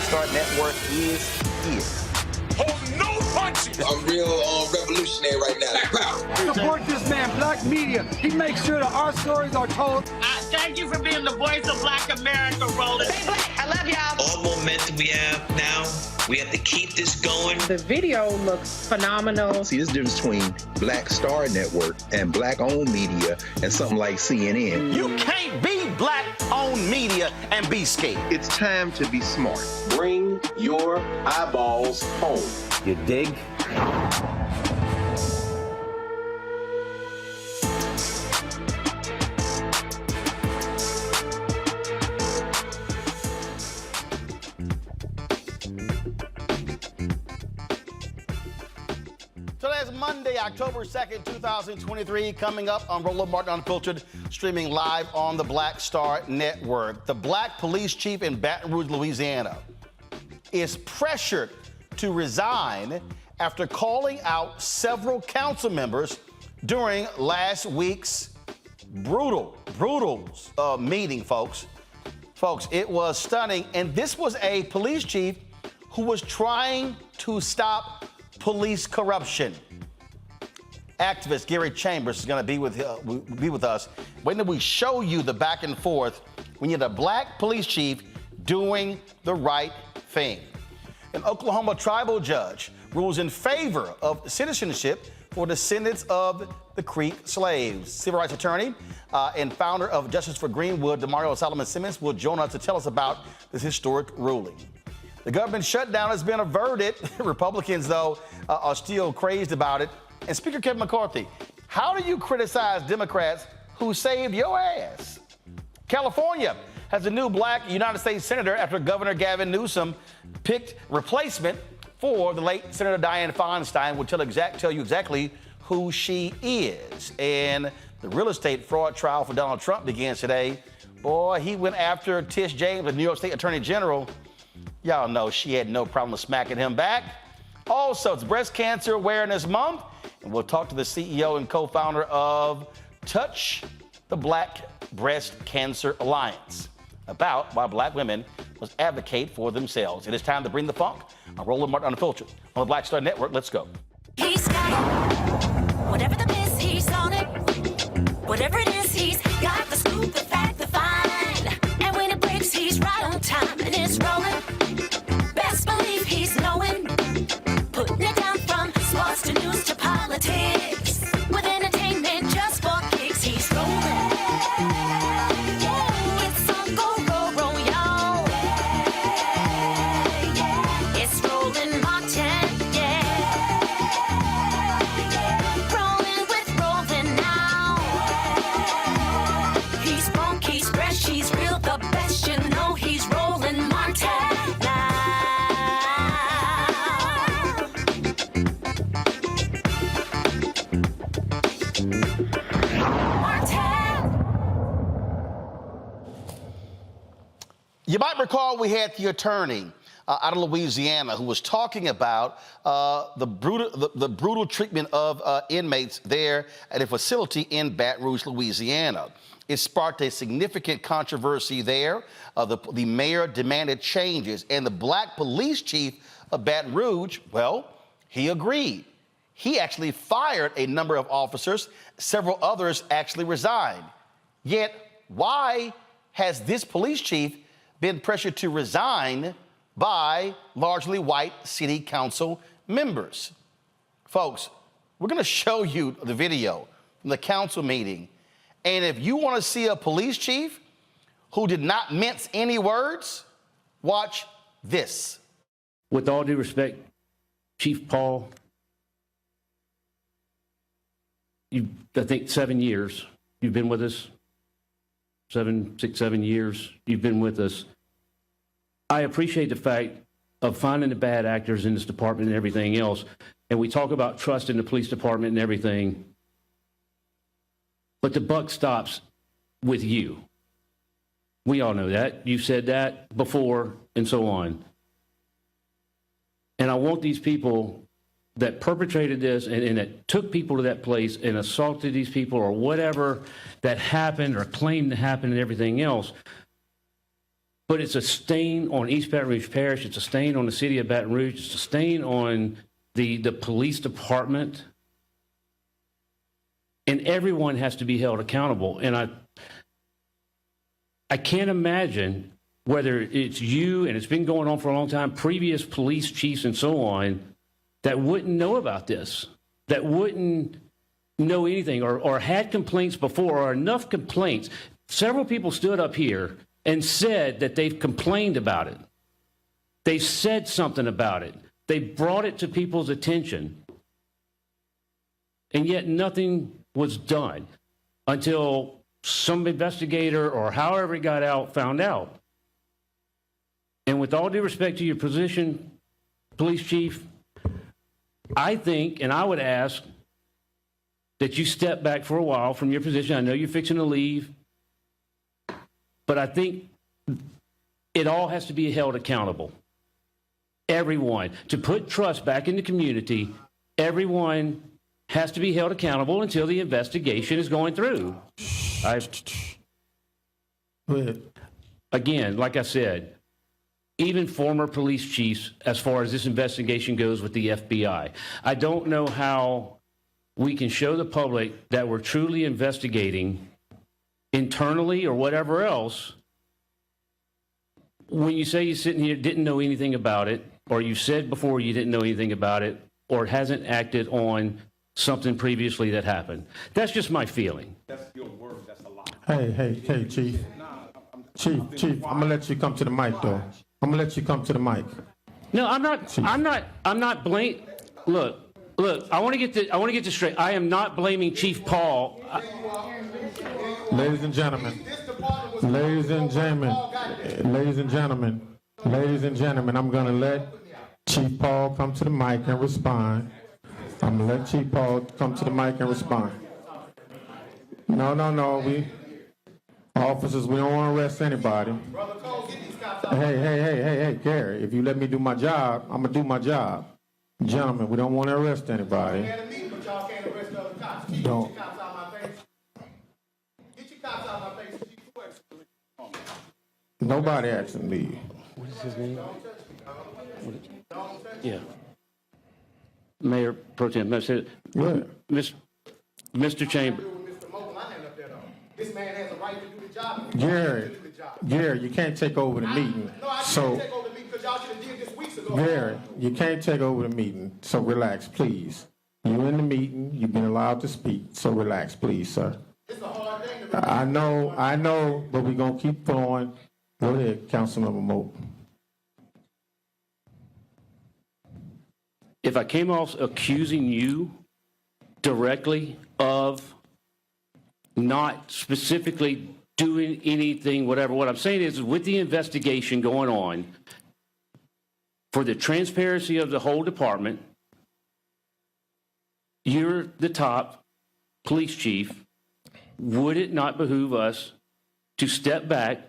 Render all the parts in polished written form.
Star Network is here. Oh, no punches! I'm real revolutionary right now. Support this man, Black Media. He makes sure that our stories are told. Thank you for being the voice of Black America, Roland. Stay black. I love y'all. All momentum we have now, we have to keep this going. The video looks phenomenal. See, there's a difference between Black Star Network and Black-owned media and something like CNN. You can't be Black-owned media and be scared. It's time to be smart. Bring your eyeballs home. You dig? Today's Monday, October 2nd, 2023. Coming up on Roland Martin Unfiltered, streaming live on the Black Star Network. The Black police chief in Baton Rouge, Louisiana, is pressured to resign after calling out several council members during last week's brutal meeting, folks. Folks, it was stunning. And this was a police chief who was trying to stop police corruption. Activist Gary Chambers is going to be with us. Wait till we show you the back and forth when you're the Black police chief doing the right thing. An Oklahoma tribal judge rules in favor of citizenship for descendants of the Creek slaves. Civil rights attorney and founder of Justice for Greenwood, Damario Solomon-Simmons, will join us to tell us about this historic ruling. The government shutdown has been averted. Republicans, though, are still crazed about it. And Speaker Kevin McCarthy, how do you criticize Democrats who saved your ass? California has a new Black United States senator after Governor Gavin Newsome picked replacement for the late Senator Dianne Feinstein. We'll tell you exactly who she is. And the real estate fraud trial for Donald Trump begins today. Boy, he went after Tish James, the New York State Attorney General. Y'all know she had no problem smacking him back. Also, it's Breast Cancer Awareness Month, and we'll talk to the CEO and co-founder of Touch the Black Breast Cancer Alliance about why Black women must advocate for themselves. It is time to bring the funk. I'm Roland Martin Unfiltered on the Black Star Network. Let's go. He's got it. Whatever the miss, he's on it. Whatever it is, he's got the scoop, the fact, the fine. And when it breaks, he's right on time and it's rolling. Best believe he's knowing. Putting it down from sports to news to politics. With entertainment just for kicks, he's rolling. It's on go, roll, y'all. It's Roland Martin, rolling with Roland now. He's funk, he's fresh, he's real, the best, you know he's Roland Martin. You might recall we had the attorney out of Louisiana who was talking about the brutal treatment of inmates there at a facility in Baton Rouge, Louisiana. It sparked a significant controversy there. The mayor demanded changes, and the Black police chief of Baton Rouge, well, he agreed. He actually fired a number of officers. Several others actually resigned. Yet, why has this police chief been pressured to resign by largely white city council members? Folks, we're going to show you the video from the council meeting. And if you want to see a police chief who did not mince any words, watch this. With all due respect, Chief Paul, I think 7 years you've been with us. 7 years you've been with us. I appreciate the fact of finding the bad actors in this department and everything else. And we talk about trust in the police department and everything. But the buck stops with you. We all know that. You've said that before and so on. And I want these people that perpetrated this and that took people to that place and assaulted these people or whatever that happened or claimed to happen and everything else, but it's a stain on East Baton Rouge Parish. It's a stain on the city of Baton Rouge. It's a stain on the police department. And everyone has to be held accountable. And I can't imagine whether it's you, and it's been going on for a long time, previous police chiefs and so on, that wouldn't know about this, that wouldn't know anything, or had complaints before, or enough complaints. Several people stood up here and said that they've complained about it. They've said something about it. They brought it to people's attention. And yet nothing was done until some investigator, or however it got out, found out. And with all due respect to your position, police chief, I think, and I would ask, that you step back for a while from your position. I know you're fixing to leave, but I think it all has to be held accountable. Everyone. To put trust back in the community, everyone has to be held accountable until the investigation is going through. Again, like I said, even former police chiefs, as far as this investigation goes with the FBI, I don't know how we can show the public that we're truly investigating internally or whatever else when you say you're sitting here, didn't know anything about it, or you said before you didn't know anything about it, or it hasn't acted on something previously that happened. That's just my feeling. That's your word. That's a lot. Hey, Chief. Chief, I'm gonna let you come to the mic, though. I'm gonna let you come to the mic. No, I'm not blaming. Look, I want to get this straight. I am not blaming Chief Paul. Ladies and gentlemen, I'm gonna let Chief Paul come to the mic and respond. I'm gonna let Chief Paul come to the mic and respond. No, we officers, we don't want to arrest anybody. Hey, Gary, if you let me do my job, I'm gonna do my job. Gentlemen, we don't want to arrest anybody. Don't. Nobody asking me. What is his name? Yeah. Mayor Pro Tem. Mr. Chamber. This man has a right to do the job. Gary, you can't take over the meeting. So, take over the meeting because y'all should have did this weeks ago. Gary, you can't take over the meeting. So relax, please. You're in the meeting. You've been allowed to speak. So relax, please, sir. It's a hard thing to I know, but we're going to keep going. Go ahead, Councilmember Moat. If I came off accusing you directly of not specifically doing anything, whatever, what I'm saying is with the investigation going on, for the transparency of the whole department, you're the top police chief. Would it not behoove us to step back,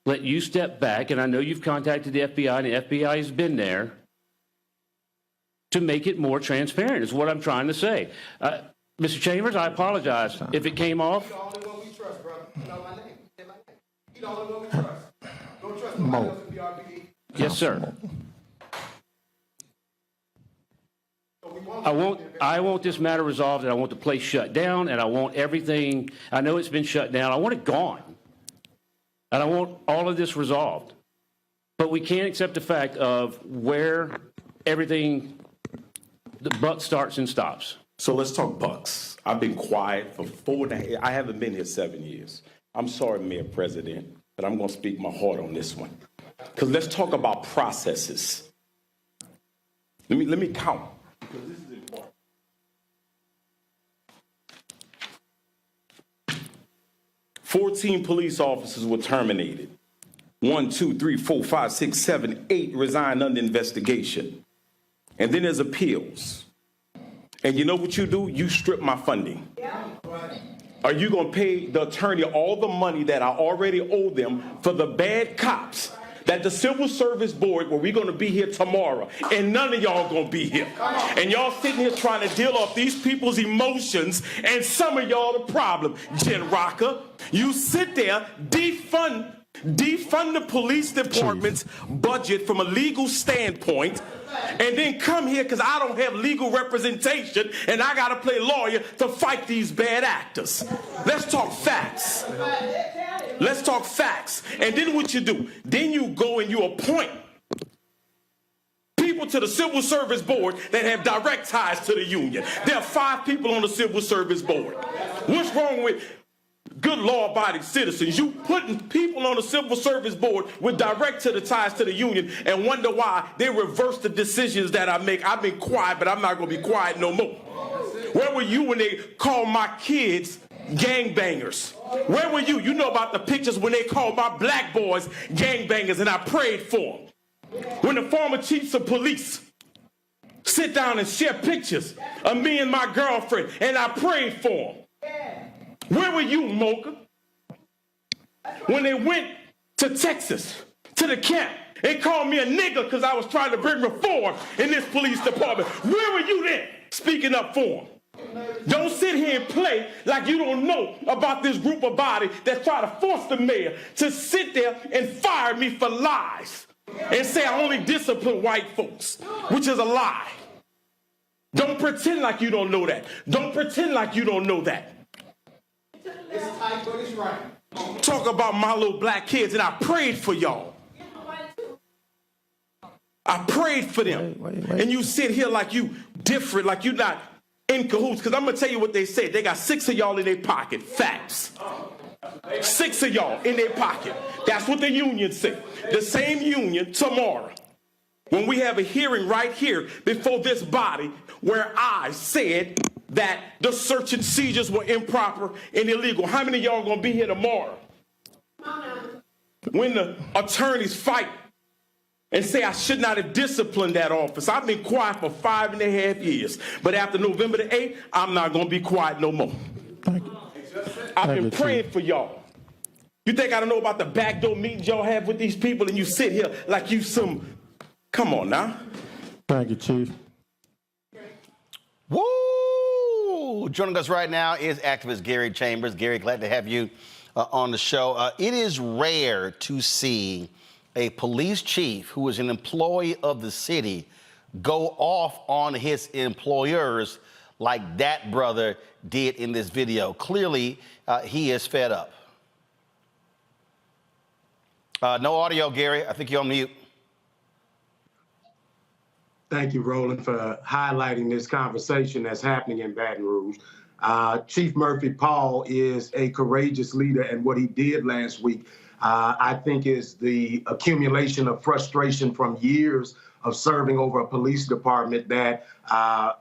let you step back, and I know you've contacted the FBI, and the FBI has been there, to make it more transparent, is what I'm trying to say. Mr. Chambers, I apologize if it came off. He's the only one we trust, brother. You know my name. He's the only one we trust. Don't trust nobody else in BRPD. Yes, sir. I want this matter resolved, and I want the place shut down, and I want everything. I know it's been shut down. I want it gone. And I want all of this resolved. But we can't accept the fact of where everything, the buck starts and stops. So let's talk bucks. I've been quiet for 4.5. I haven't been here 7 years. I'm sorry, Mayor President, but I'm going to speak my heart on this one. Because let's talk about processes. Let me count. Because this is important. 14 police officers were terminated. 1, 2, 3, 4, 5, 6, 7, 8 resigned under investigation. And then there's appeals. And you know what you do? You strip my funding. Yeah. Are you going to pay the attorney all the money that I already owe them for the bad cops that the Civil Service Board, where we're going to be here tomorrow, and none of y'all going to be here. And y'all sitting here trying to deal off these people's emotions, and some of y'all the problem. Jen Rocker, you sit there, defund defund the police department's budget from a legal standpoint, and then come here because I don't have legal representation and I got to play lawyer to fight these bad actors. Let's talk facts. Let's talk facts. And then what you do? Then you go and you appoint people to the Civil Service Board that have direct ties to the union. There are 5 people on the Civil Service Board. What's wrong with good law-abiding citizens? You putting people on the Civil Service Board with direct ties to the union and wonder why they reverse the decisions that I make. I've been quiet, but I'm not going to be quiet no more. Where were you when they called my kids gangbangers? Where were you? You know about the pictures when they called my black boys gangbangers and I prayed for them. When the former chiefs of police sit down and share pictures of me and my girlfriend and I prayed for them. Where were you, Mocha? When they went to Texas, to the camp, and called me a nigger because I was trying to bring reform in this police department. Where were you then, speaking up for them? Don't sit here and play like you don't know about this group of body that try to force the mayor to sit there and fire me for lies and say I only discipline white folks, which is a lie. Don't pretend like you don't know that. Don't pretend like you don't know that. It's tight, but it's right. Talk about my little black kids, and I prayed for y'all. I prayed for them. Wait. And you sit here like you different, like you not in cahoots. Because I'm going to tell you what they said. They got 6 of y'all in their pocket. Facts. 6 of y'all in their pocket. That's what the union said. The same union tomorrow, when we have a hearing right here before this body, where I said that the search and seizures were improper and illegal. How many of y'all gonna be here tomorrow when the attorneys fight and say I should not have disciplined that officer? I've been quiet for 5.5 years, but after November the 8th, I'm not gonna be quiet no more. Thank you. I've been praying for y'all. You think I don't know about the backdoor meetings y'all have with these people and you sit here like you some, come on now. Thank you, Chief. Woo! Joining us right now is activist Gary Chambers. Gary, glad to have you on the show. It is rare to see a police chief who is an employee of the city go off on his employers like that brother did in this video. Clearly, he is fed up. No audio, Gary. I think you're on mute. Thank you, Roland, for highlighting this conversation that's happening in Baton Rouge. Chief Murphy Paul is a courageous leader, and what he did last week, I think, is the accumulation of frustration from years of serving over a police department that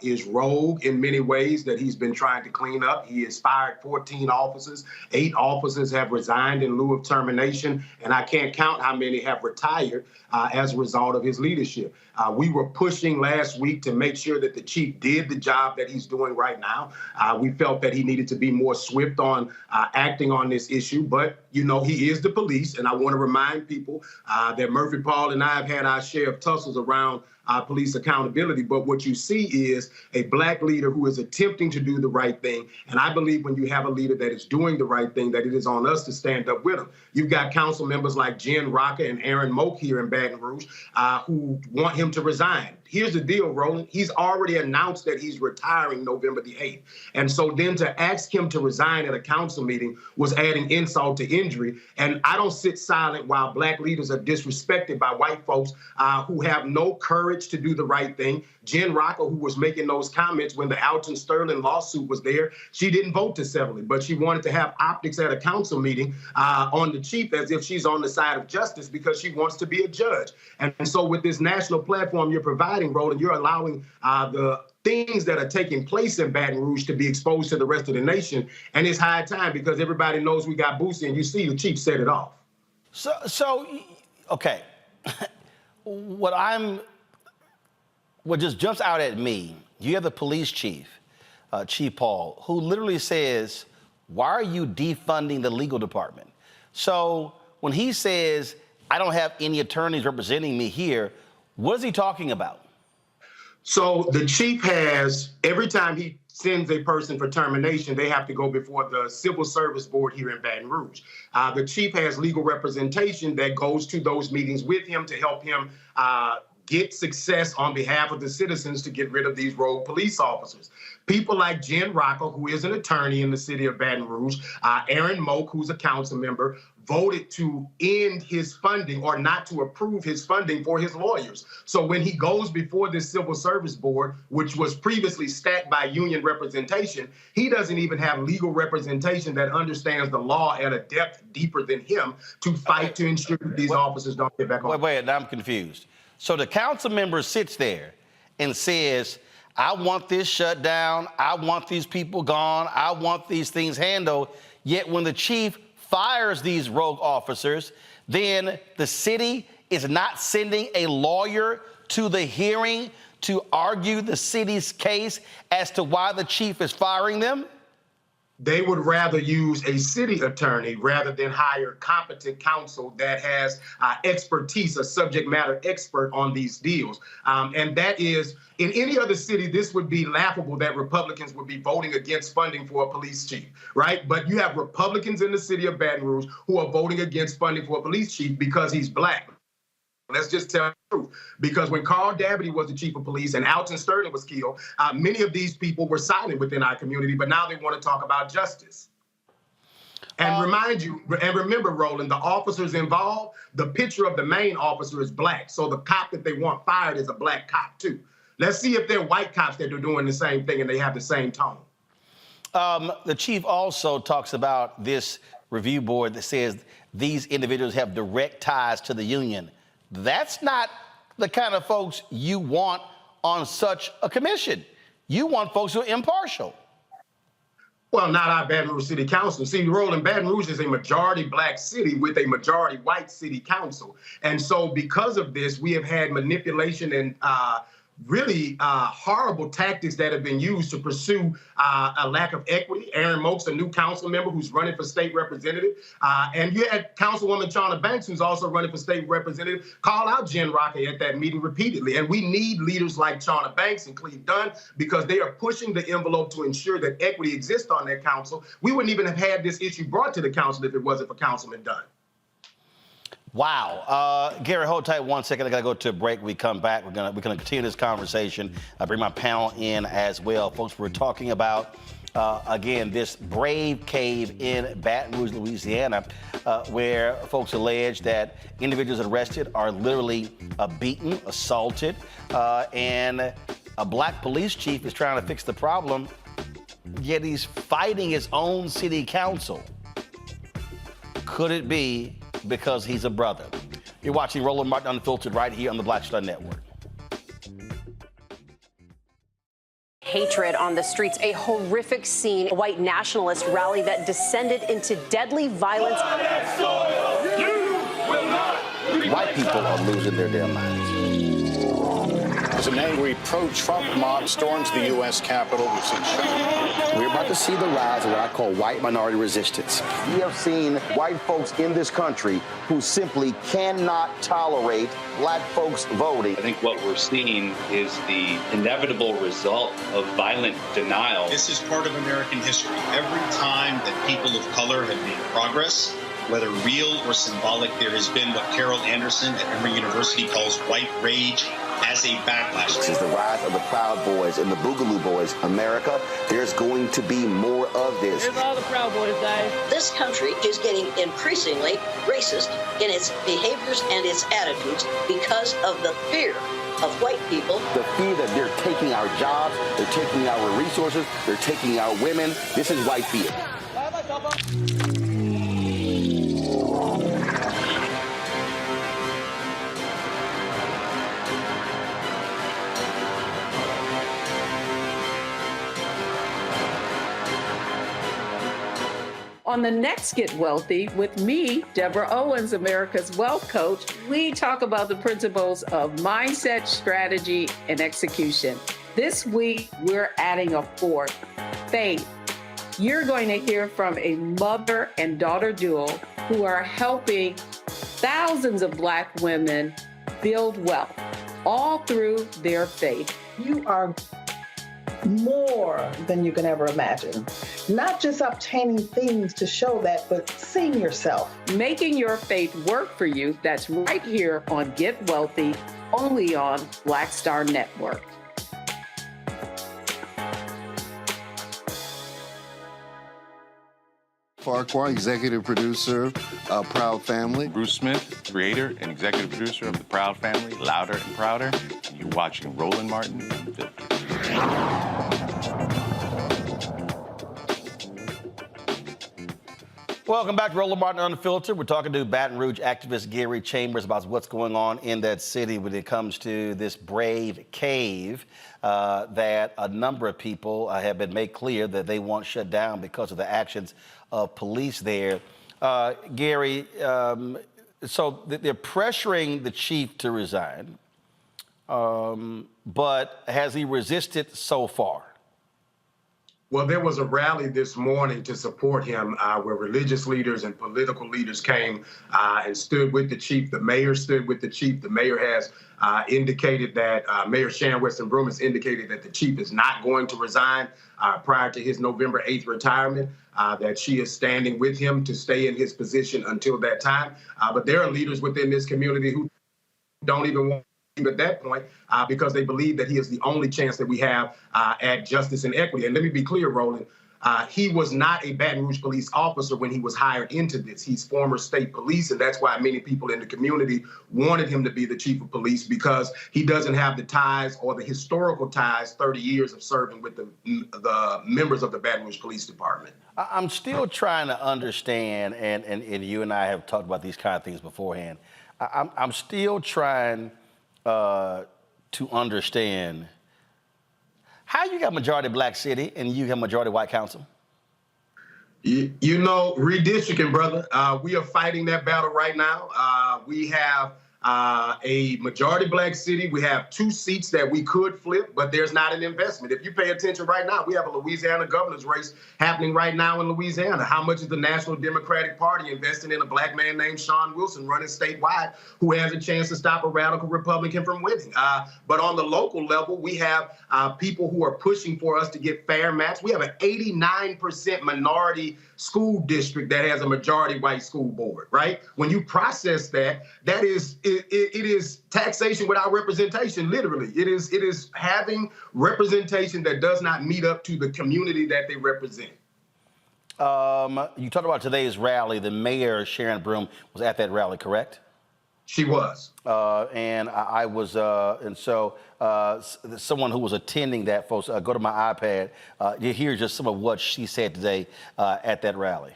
is rogue in many ways, that he's been trying to clean up. He has fired 14 officers. 8 officers have resigned in lieu of termination, and I can't count how many have retired as a result of his leadership. We were pushing last week to make sure that the chief did the job that he's doing right now. We felt that he needed to be more swift on acting on this issue, but, you know, he is the police, and I want to remind people that Murphy Paul and I have had our share of tussles around police accountability. But what you see is a black leader who is attempting to do the right thing. And I believe when you have a leader that is doing the right thing, that it is on us to stand up with him. You've got council members like Jen Rocker and Aaron Moak here in Baton Rouge who want him to resign. Here's the deal, Roland. He's already announced that he's retiring November the 8th. And so then to ask him to resign at a council meeting was adding insult to injury. And I don't sit silent while black leaders are disrespected by white folks who have no courage to do the right thing. Jen Rocker, who was making those comments when the Alton Sterling lawsuit was there, she didn't vote to settle it, but she wanted to have optics at a council meeting on the chief as if she's on the side of justice because she wants to be a judge. And so with this national platform you're providing, Roland, you're allowing the things that are taking place in Baton Rouge to be exposed to the rest of the nation. And it's high time because everybody knows we got Boosie, and you see the chief set it off. So okay, what just jumps out at me, you have the police chief, Chief Paul, who literally says, why are you defunding the legal department? So when he says, I don't have any attorneys representing me here, what is he talking about? So the chief has, every time he sends a person for termination, they have to go before the Civil Service Board here in Baton Rouge. The chief has legal representation that goes to those meetings with him to help him get success on behalf of the citizens to get rid of these rogue police officers. People like Jen Rocca, who is an attorney in the city of Baton Rouge, Aaron Moak, who's a council member, voted to end his funding or not to approve his funding for his lawyers. So when he goes before this Civil Service Board, which was previously stacked by union representation, he doesn't even have legal representation that understands the law at a depth deeper than him to fight to ensure that these officers don't get back on. Wait, now I'm confused. So the council member sits there and says, I want this shut down, I want these people gone, I want these things handled, yet when the chief fires these rogue officers, then the city is not sending a lawyer to the hearing to argue the city's case as to why the chief is firing them? They would rather use a city attorney rather than hire competent counsel that has expertise, a subject matter expert on these deals. And that is, in any other city, this would be laughable that Republicans would be voting against funding for a police chief, right? But you have Republicans in the city of Baton Rouge who are voting against funding for a police chief because he's black. Let's just tell the truth. Because when Carl Dabney was the chief of police and Alton Sterling was killed, many of these people were silent within our community, but now they want to talk about justice. And remember, Roland, the officers involved, the picture of the main officer is black. So the cop that they want fired is a black cop, too. Let's see if they're white cops that are doing the same thing and they have the same tone. The chief also talks about this review board that says these individuals have direct ties to the union. That's not the kind of folks you want on such a commission. You want folks who are impartial. Well, not our Baton Rouge City Council. See, Roland, Baton Rouge is a majority black city with a majority white city council. And so because of this, we have had manipulation and really horrible tactics that have been used to pursue a lack of equity. Aaron Moak's a new council member who's running for state representative. And you had Councilwoman Chawna Banks, who's also running for state representative, call out Jen Rocca at that meeting repeatedly. And we need leaders like Chawna Banks and Cleve Dunn because they are pushing the envelope to ensure that equity exists on that council. We wouldn't even have had this issue brought to the council if it wasn't for Councilman Dunn. Wow. Gary, hold tight 1 second. I got to go to a break. We come back. We're gonna continue this conversation. I bring my panel in as well. Folks, we're talking about, again, this brave cave in Baton Rouge, Louisiana, where folks allege that individuals arrested are literally beaten, assaulted, and a black police chief is trying to fix the problem, yet he's fighting his own city council. Could it be because he's a brother? You're watching Roland Martin Unfiltered right here on the Black Star Network. Hatred on the streets, a horrific scene, a white nationalist rally that descended into deadly violence. White people are losing their damn minds. As an angry pro-Trump mob storms the U.S. Capitol, we're about to see the rise of what I call white minority resistance. We have seen white folks in this country who simply cannot tolerate black folks voting. I think what we're seeing is the inevitable result of violent denial. This is part of American history. Every time that people of color have made progress, whether real or symbolic, there has been what Carol Anderson at Emory University calls white rage as a backlash. This is the rise of the Proud Boys and the Boogaloo Boys. America, there's going to be more of this. Here's all the Proud Boys, guys. This country is getting increasingly racist in its behaviors and its attitudes because of the fear of white people. The fear that they're taking our jobs, they're taking our resources, they're taking our women. This is white fear. On the next Get Wealthy with me, Deborah Owens, America's Wealth Coach, we talk about the principles of mindset, strategy, and execution. This week, we're adding a fourth, faith. You're going to hear from a mother and daughter duo who are helping thousands of Black women build wealth, all through their faith. You are more than you can ever imagine. Not just obtaining things to show that, but seeing yourself. Making your faith work for you. That's right here on Get Wealthy, only on Black Star Network. Farquhar, executive producer of Proud Family. Bruce Smith, creator and executive producer of The Proud Family, Louder and Prouder. And you're watching Roland Martin Unfiltered. Welcome back to Roland Martin Unfiltered. We're talking to Baton Rouge activist Gary Chambers about what's going on in that city when it comes to this brave cave that a number of people have been made clear that they want shut down because of the actions of police there. Gary, so they're pressuring the chief to resign, but has he resisted so far? Well, there was a rally this morning to support him where religious leaders and political leaders came and stood with the chief. The mayor stood with the chief. The mayor has indicated that, Mayor Shan Weston Broome has indicated that the chief is not going to resign prior to his November 8th retirement, that she is standing with him to stay in his position until that time. But there are leaders within this community who don't even want at that point because they believe that he is the only chance that we have at justice and equity. And let me be clear, Roland, he was not a Baton Rouge police officer when he was hired into this. He's former state police, and that's why many people in the community wanted him to be the chief of police, because he doesn't have the ties or the historical ties, 30 years of serving with the members of the Baton Rouge Police Department. I'm still trying to understand, and you and I have talked about these kind of things beforehand. I'm still trying to understand how you got majority black city and you have majority white council. You know, redistricting, brother. We are fighting that battle right now. We have a majority black city. We have 2 seats that we could flip, but there's not an investment. If you pay attention right now, we have a Louisiana governor's race happening right now in Louisiana. How much is the National Democratic Party investing in a black man named Sean Wilson running statewide who has a chance to stop a radical Republican from winning? But on the local level, we have people who are pushing for us to get fair maps. We have an 89% minority school district that has a majority white school board, right? When you process that, that is, it is taxation without representation, literally. It is having representation that does not meet up to the community that they represent. You talked about today's rally. The mayor, Sharon Broome, was at that rally, correct? She was. And I was, and so someone who was attending that, folks, go to my iPad. You hear just some of what she said today at that rally.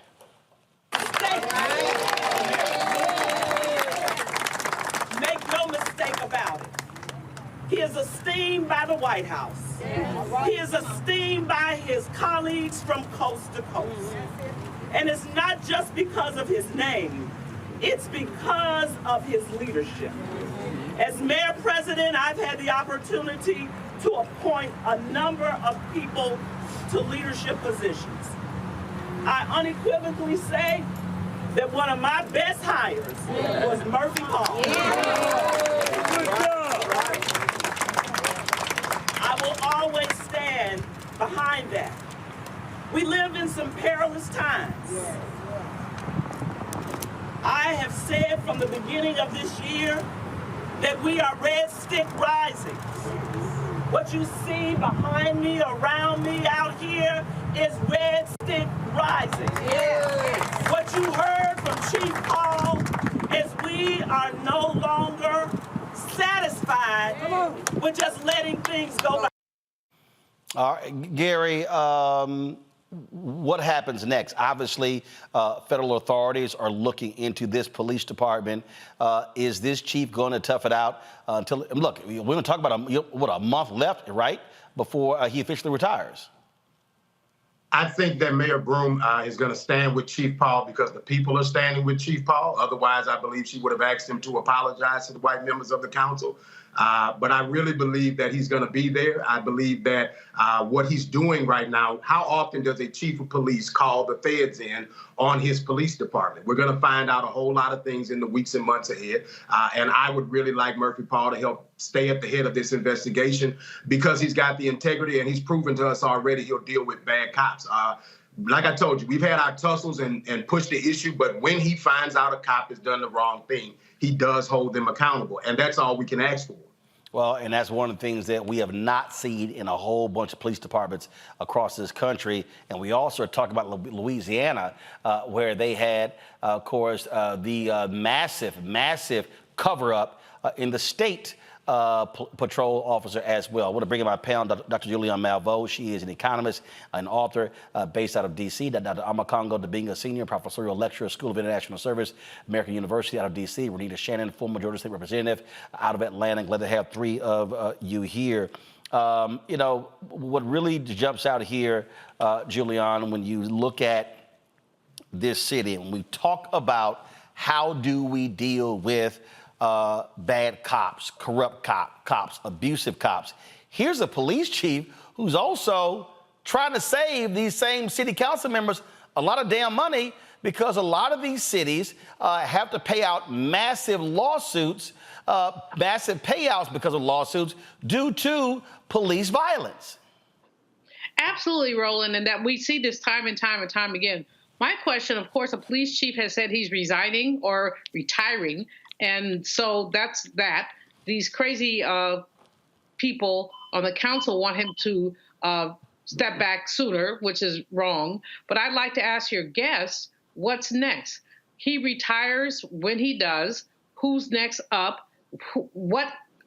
Make no mistake about it. He is esteemed by the White House. He is esteemed by his colleagues from coast to coast. And it's not just because of his name. It's because of his leadership. As mayor president, I've had the opportunity to appoint a number of people to leadership positions. I unequivocally say that one of my best hires was Murphy Paul. Good job. I will always stand behind that. We live in some perilous times. I have said from the beginning of this year that we are red stick rising. What you see behind me, around me, out here is red stick rising. What you heard from Chief Paul is we are no longer satisfied with just letting things go by. All right, Gary, what happens next? Obviously, federal authorities are looking into this police department. Is this chief going to tough it out until, look, we're going to talk about, a month left, right, before he officially retires? I think that Mayor Broome is going to stand with Chief Paul because the people are standing with Chief Paul. Otherwise, I believe she would have asked him to apologize to the white members of the council. But I really believe that he's going to be there. I believe that what he's doing right now, how often does a chief of police call the feds in on his police department? We're going to find out a whole lot of things in the weeks and months ahead. And I would really like Murphy Paul to help stay at the head of this investigation because he's got the integrity and he's proven to us already he'll deal with bad cops. Like I told you, we've had our tussles and pushed the issue, but when he finds out a cop has done the wrong thing, he does hold them accountable. And that's all we can ask for. Well, and that's one of the things that we have not seen in a whole bunch of police departments across this country. And we also are talking about Louisiana, where they had, of course, the massive cover-up in the state patrol officer as well. I want to bring in my panel, Dr. Julianne Malveaux. She is an economist, an author based out of D.C. Dr. Amakongo, being a senior professorial lecturer, School of International Service, American University out of D.C. Renita Shannon, former Georgia State Representative out of Atlanta. Glad to have three of you here. You know, what really jumps out here, Julianne, when you look at this city and we talk about how do we deal with bad cops, corrupt cops, abusive cops. Here's a police chief who's also trying to save these same city council members a lot of damn money because a lot of these cities have to pay out massive lawsuits, massive payouts because of lawsuits due to police violence. Absolutely, Roland, and that we see this time and time and time again. My question, of course, a police chief has said he's resigning or retiring. And so that's that. These crazy people on the council want him to step back sooner, which is wrong. But I'd like to ask your guests, what's next? He retires. When he does, who's next up?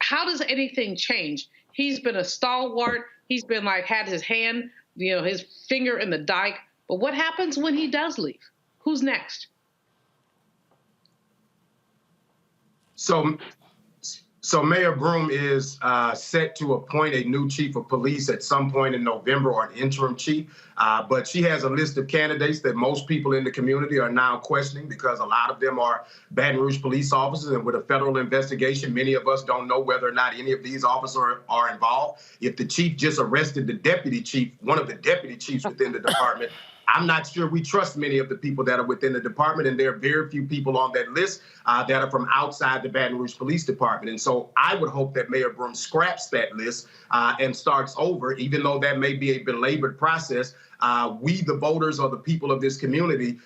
How does anything change? He's been a stalwart. He's been had his hand, his finger in the dike. But what happens when he does leave? Who's next? So Mayor Broom is set to appoint a new chief of police at some point in November, or an interim chief. But she has a list of candidates that most people in the community are now questioning because a lot of them are Baton Rouge police officers. And with a federal investigation, many of us don't know whether or not any of these officers are involved. If the chief just arrested the deputy chief, one of the deputy chiefs within the department, I'm not sure we trust many of the people that are within the department, and there are very few people on that list that are from outside the Baton Rouge Police Department. And so I would hope that Mayor Broom scraps that list and starts over, even though that may be a belabored process. We, the voters or the people of this community,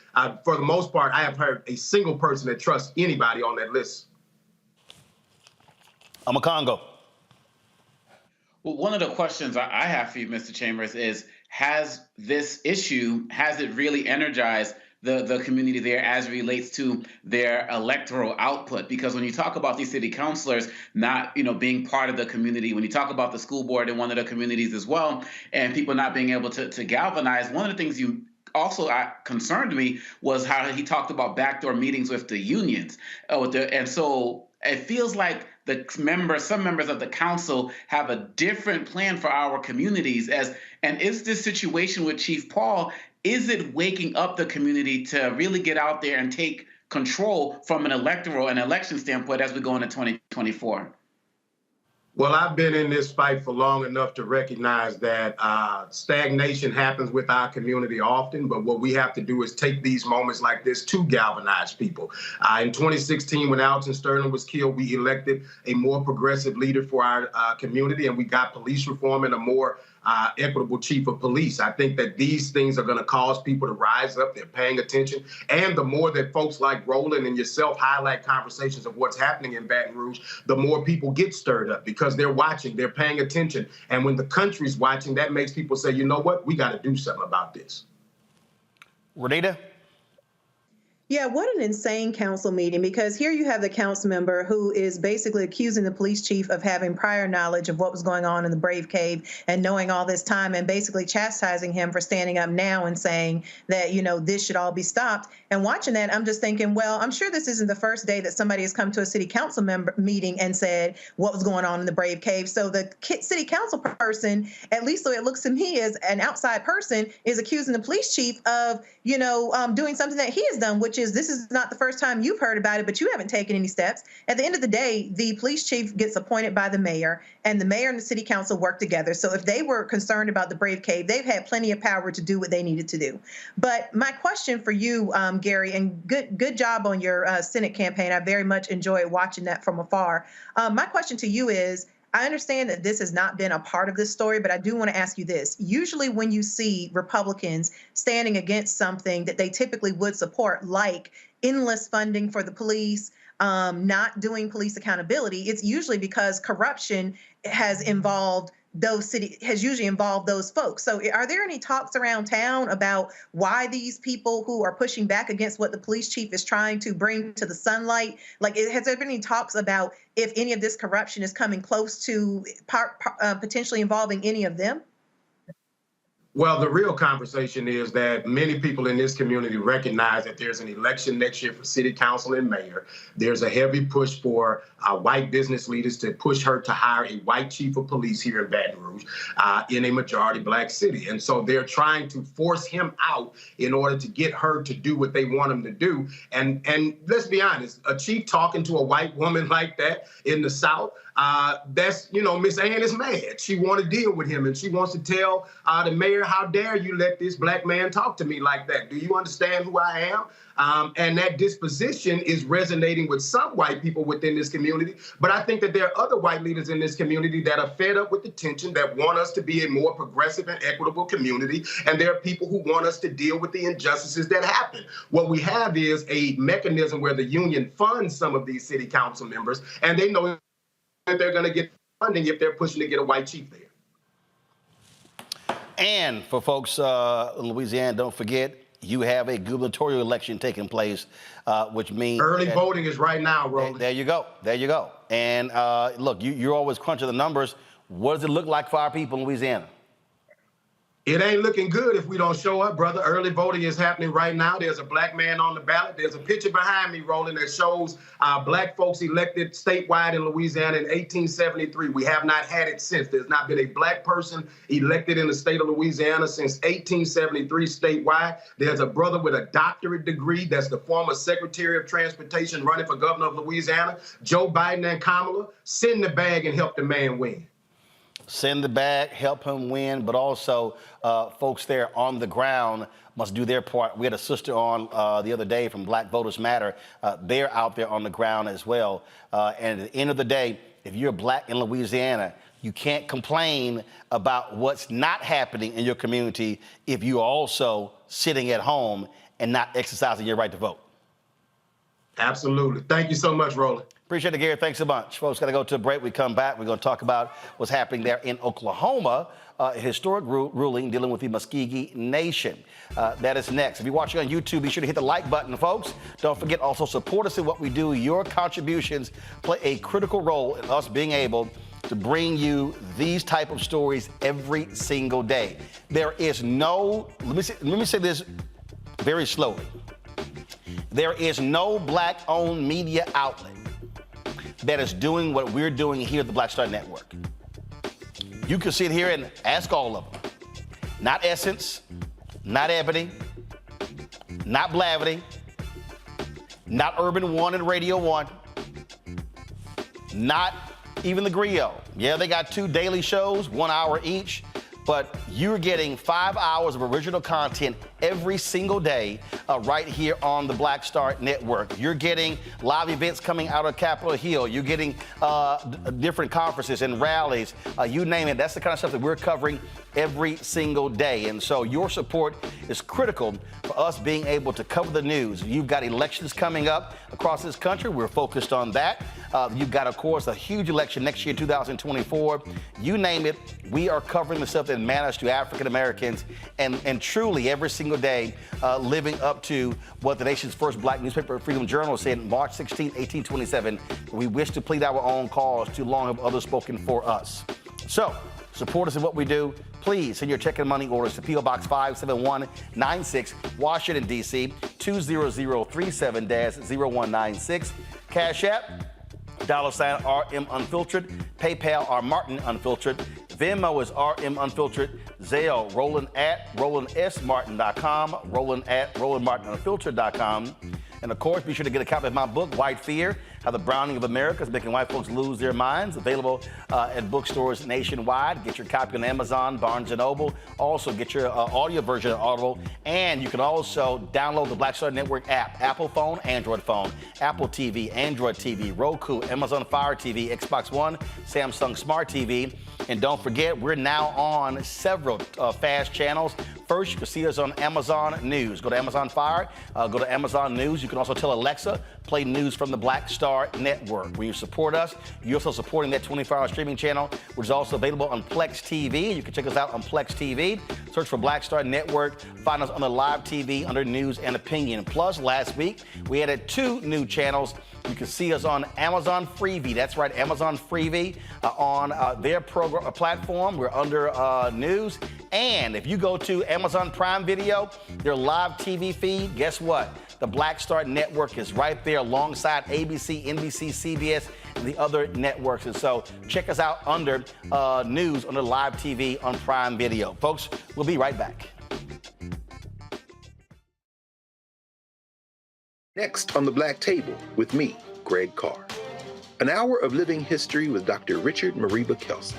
for the most part, I have heard a single person that trusts anybody on that list. Amakongo. Well, one of the questions I have for you, Mr. Chambers, is has it really energized the community there as it relates to their electoral output? Because when you talk about these city councilors not, being part of the community, when you talk about the school board in one of the communities as well, and people not being able to galvanize, one of the things you also concerned me was how he talked about backdoor meetings with the unions. And so it feels like some members of the council have a different plan for our communities. And is this situation with Chief Paul, is it waking up the community to really get out there and take control from an electoral and election standpoint as we go into 2024? Well, I've been in this fight for long enough to recognize that stagnation happens with our community often, but what we have to do is take these moments like this to galvanize people. In 2016, when Alton Sterling was killed, we elected a more progressive leader for our community, and we got police reform and a more equitable chief of police. I think that these things are going to cause people to rise up. They're paying attention. And the more that folks like Roland and yourself highlight conversations of what's happening in Baton Rouge, the more people get stirred up because they're watching, they're paying attention. And when the country's watching, that makes people say, you know what, we got to do something about this. Renita? Yeah, what an insane council meeting, because here you have the council member who is basically accusing the police chief of having prior knowledge of what was going on in the Brave Cave and knowing all this time, and basically chastising him for standing up now and saying that, this should all be stopped. And watching that, I'm just thinking, well, I'm sure this isn't the first day that somebody has come to a city council member meeting and said what was going on in the Brave Cave. So the city council person, at least so it looks to me as an outside person, is accusing the police chief of, doing something that he has done, which is is this is not the first time you've heard about it, but you haven't taken any steps. At the end of the day, the police chief gets appointed by the mayor, and the mayor and the city council work together. So if they were concerned about the Brave Cave, they've had plenty of power to do what they needed to do. But my question for you, Gary, and good job on your Senate campaign. I very much enjoyed watching that from afar. My question to you is, I understand that this has not been a part of this story, but I do want to ask you this. Usually when you see Republicans standing against something that they typically would support, like endless funding for the police, not doing police accountability, it's usually because corruption has usually involved those folks. So are there any talks around town about why these people who are pushing back against what the police chief is trying to bring to the sunlight, like has there been any talks about if any of this corruption is coming close to potentially involving any of them? Well, the real conversation is that many people in this community recognize that there's an election next year for city council and mayor. There's a heavy push for white business leaders to push her to hire a white chief of police here in Baton Rouge in a majority black city. And so they're trying to force him out in order to get her to do what they want him to do. And let's be honest, a chief talking to a white woman like that in the South, that's, Miss Ann is mad. She want to deal with him, and she wants to tell the mayor, how dare you let this black man talk to me like that? Do you understand who I am? And that disposition is resonating with some white people within this community. But I think that there are other white leaders in this community that are fed up with the tension, that want us to be a more progressive and equitable community. And there are people who want us to deal with the injustices that happen. What we have is a mechanism where the union funds some of these city council members, and they know that they're going to get funding if they're pushing to get a white chief there. And for folks in Louisiana, don't forget, you have a gubernatorial election taking place, which means early voting is right now, Roland. There you go. There you go. And look, you're always crunching the numbers. What does it look like for our people in Louisiana? It ain't looking good if we don't show up, brother. Early voting is happening right now. There's a black man on the ballot. There's a picture behind me, Roland, that shows black folks elected statewide in Louisiana in 1873. We have not had it since. There's not been a black person elected in the state of Louisiana since 1873 statewide. There's a brother with a doctorate degree. That's the former Secretary of Transportation running for governor of Louisiana. Joe Biden and Kamala, send the bag and help the man win. Send the bag, help him win, but also folks there on the ground must do their part. We had a sister on the other day from Black Voters Matter. They're out there on the ground as well. And at the end of the day, if you're black in Louisiana, you can't complain about what's not happening in your community if you're also sitting at home and not exercising your right to vote. Absolutely. Thank you so much, Roland. Appreciate it, Gary. Thanks a bunch. Folks, got to go to a break. We come back. We're going to talk about what's happening there in Oklahoma, a historic ruling dealing with the Muskogee Nation. That is next. If you're watching on YouTube, be sure to hit the like button, folks. Don't forget, also support us in what we do. Your contributions play a critical role in us being able to bring you these type of stories every single day. There is no, let me say this very slowly. There is no black-owned media outlet that is doing what we're doing here at the Black Star Network. You can sit here and ask all of them. Not Essence, not Ebony, not Blavity, not Urban One and Radio One, not even the Griot. Yeah, they got 2 daily shows, 1 hour each, but you're getting 5 hours of original content every single day right here on the Black Star Network. You're getting live events coming out of Capitol Hill. You're getting different conferences and rallies. You name it. That's the kind of stuff that we're covering every single day. And so your support is critical for us being able to cover the news. You've got elections coming up across this country. We're focused on that. You've got, of course, a huge election next year, 2024. You name it. We are covering the stuff that matters to African Americans and truly every single day living up to what the nation's first black newspaper, Freedom Journal, said March 16, 1827. We wish to plead our own cause. Too long have others spoken for us. So support us in what we do. Please send your check and money orders to P.O. Box 57196, Washington, D.C., 20037-0196. Cash App, $RM Unfiltered. PayPal, R Martin Unfiltered. Venmo is RM Unfiltered. Zelle, Roland@RolandSMartin.com. Roland@RolandMartinUnfiltered.com. And of course, be sure to get a copy of my book, White Fear, How the Browning of America is Making White Folks Lose Their Minds. Available at bookstores nationwide. Get your copy on Amazon, Barnes & Noble. Also, get your audio version of Audible. And you can also download the Black Star Network app. Apple phone, Android phone, Apple TV, Android TV, Roku, Amazon Fire TV, Xbox One, Samsung Smart TV. And don't forget, we're now on several fast channels. First, you can see us on Amazon News. Go to Amazon Fire, go to Amazon News. You can also tell Alexa, play news from the Black Star Network. When you support us, you're also supporting that 24-hour streaming channel, which is also available on Plex TV. You can check us out on Plex TV. Search for Black Star Network. Find us on the live TV under News and Opinion. Plus, last week, we added 2 new channels. You can see us on Amazon Freevee. That's right, Amazon Freevee on their platform. We're under News. And if you go to Amazon Prime Video, their live TV feed, guess what? The Black Star Network is right there alongside ABC, NBC, CBS, and the other networks. And so check us out under News, under live TV on Prime Video. Folks, we'll be right back. Next on the Black Table with me, Greg Carr. An hour of living history with Dr. Richard Mariba Kelsey,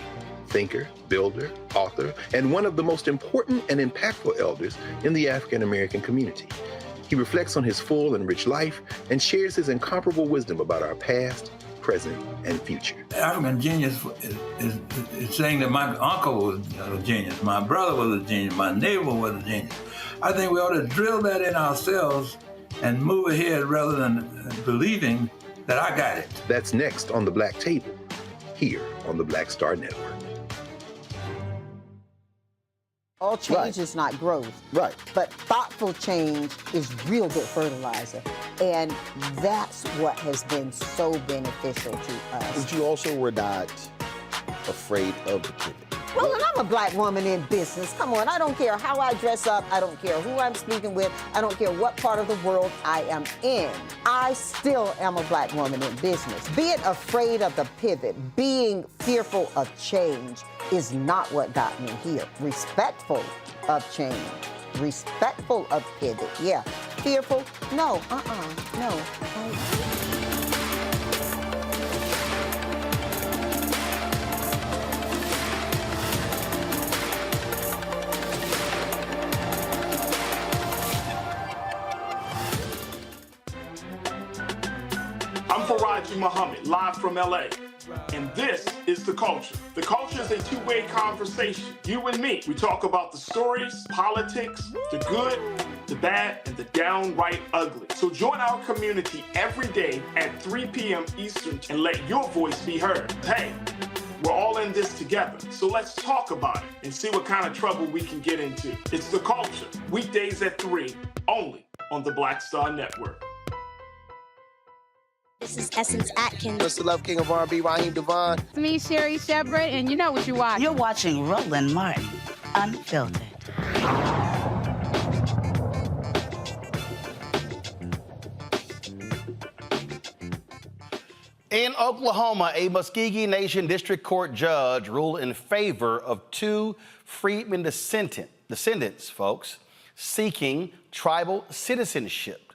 thinker, builder, author, and one of the most important and impactful elders in the African American community. He reflects on his full and rich life and shares his incomparable wisdom about our past, present, and future. African genius is saying that my uncle was a genius, my brother was a genius, my neighbor was a genius. I think we ought to drill that in ourselves and move ahead rather than believing that I got it. That's next on the Black Table, here on the Black Star Network. All change is not growth. Right. But thoughtful change is real good fertilizer. And that's what has been so beneficial to us. But you also were not afraid of the pivot. Well, and I'm a black woman in business. Come on, I don't care how I dress up. I don't care who I'm speaking with. I don't care what part of the world I am in. I still am a black woman in business. Being afraid of the pivot, being fearful of change is not what got me here. Respectful of change, respectful of pivot, yeah. Fearful, no, no. I'm Faraji Muhammad, live from LA. And this is The Culture. The Culture is a two-way conversation. You and me. We talk about the stories, politics, the good, the bad, and the downright ugly. So join our community every day at 3 p.m. Eastern and let your voice be heard. Hey, we're all in this together. So let's talk about it and see what kind of trouble we can get into. It's The Culture, weekdays at 3, only on the Black Star Network. This is Essence Atkins. Mr. Love King of R&B, Raheem Devon. It's me, Sherry Shepard, and you know what you're watching. You're watching Roland Martin, Unfiltered. In Oklahoma, a Muskogee Nation District Court judge ruled in favor of 2 freedmen descendants, folks, seeking tribal citizenship.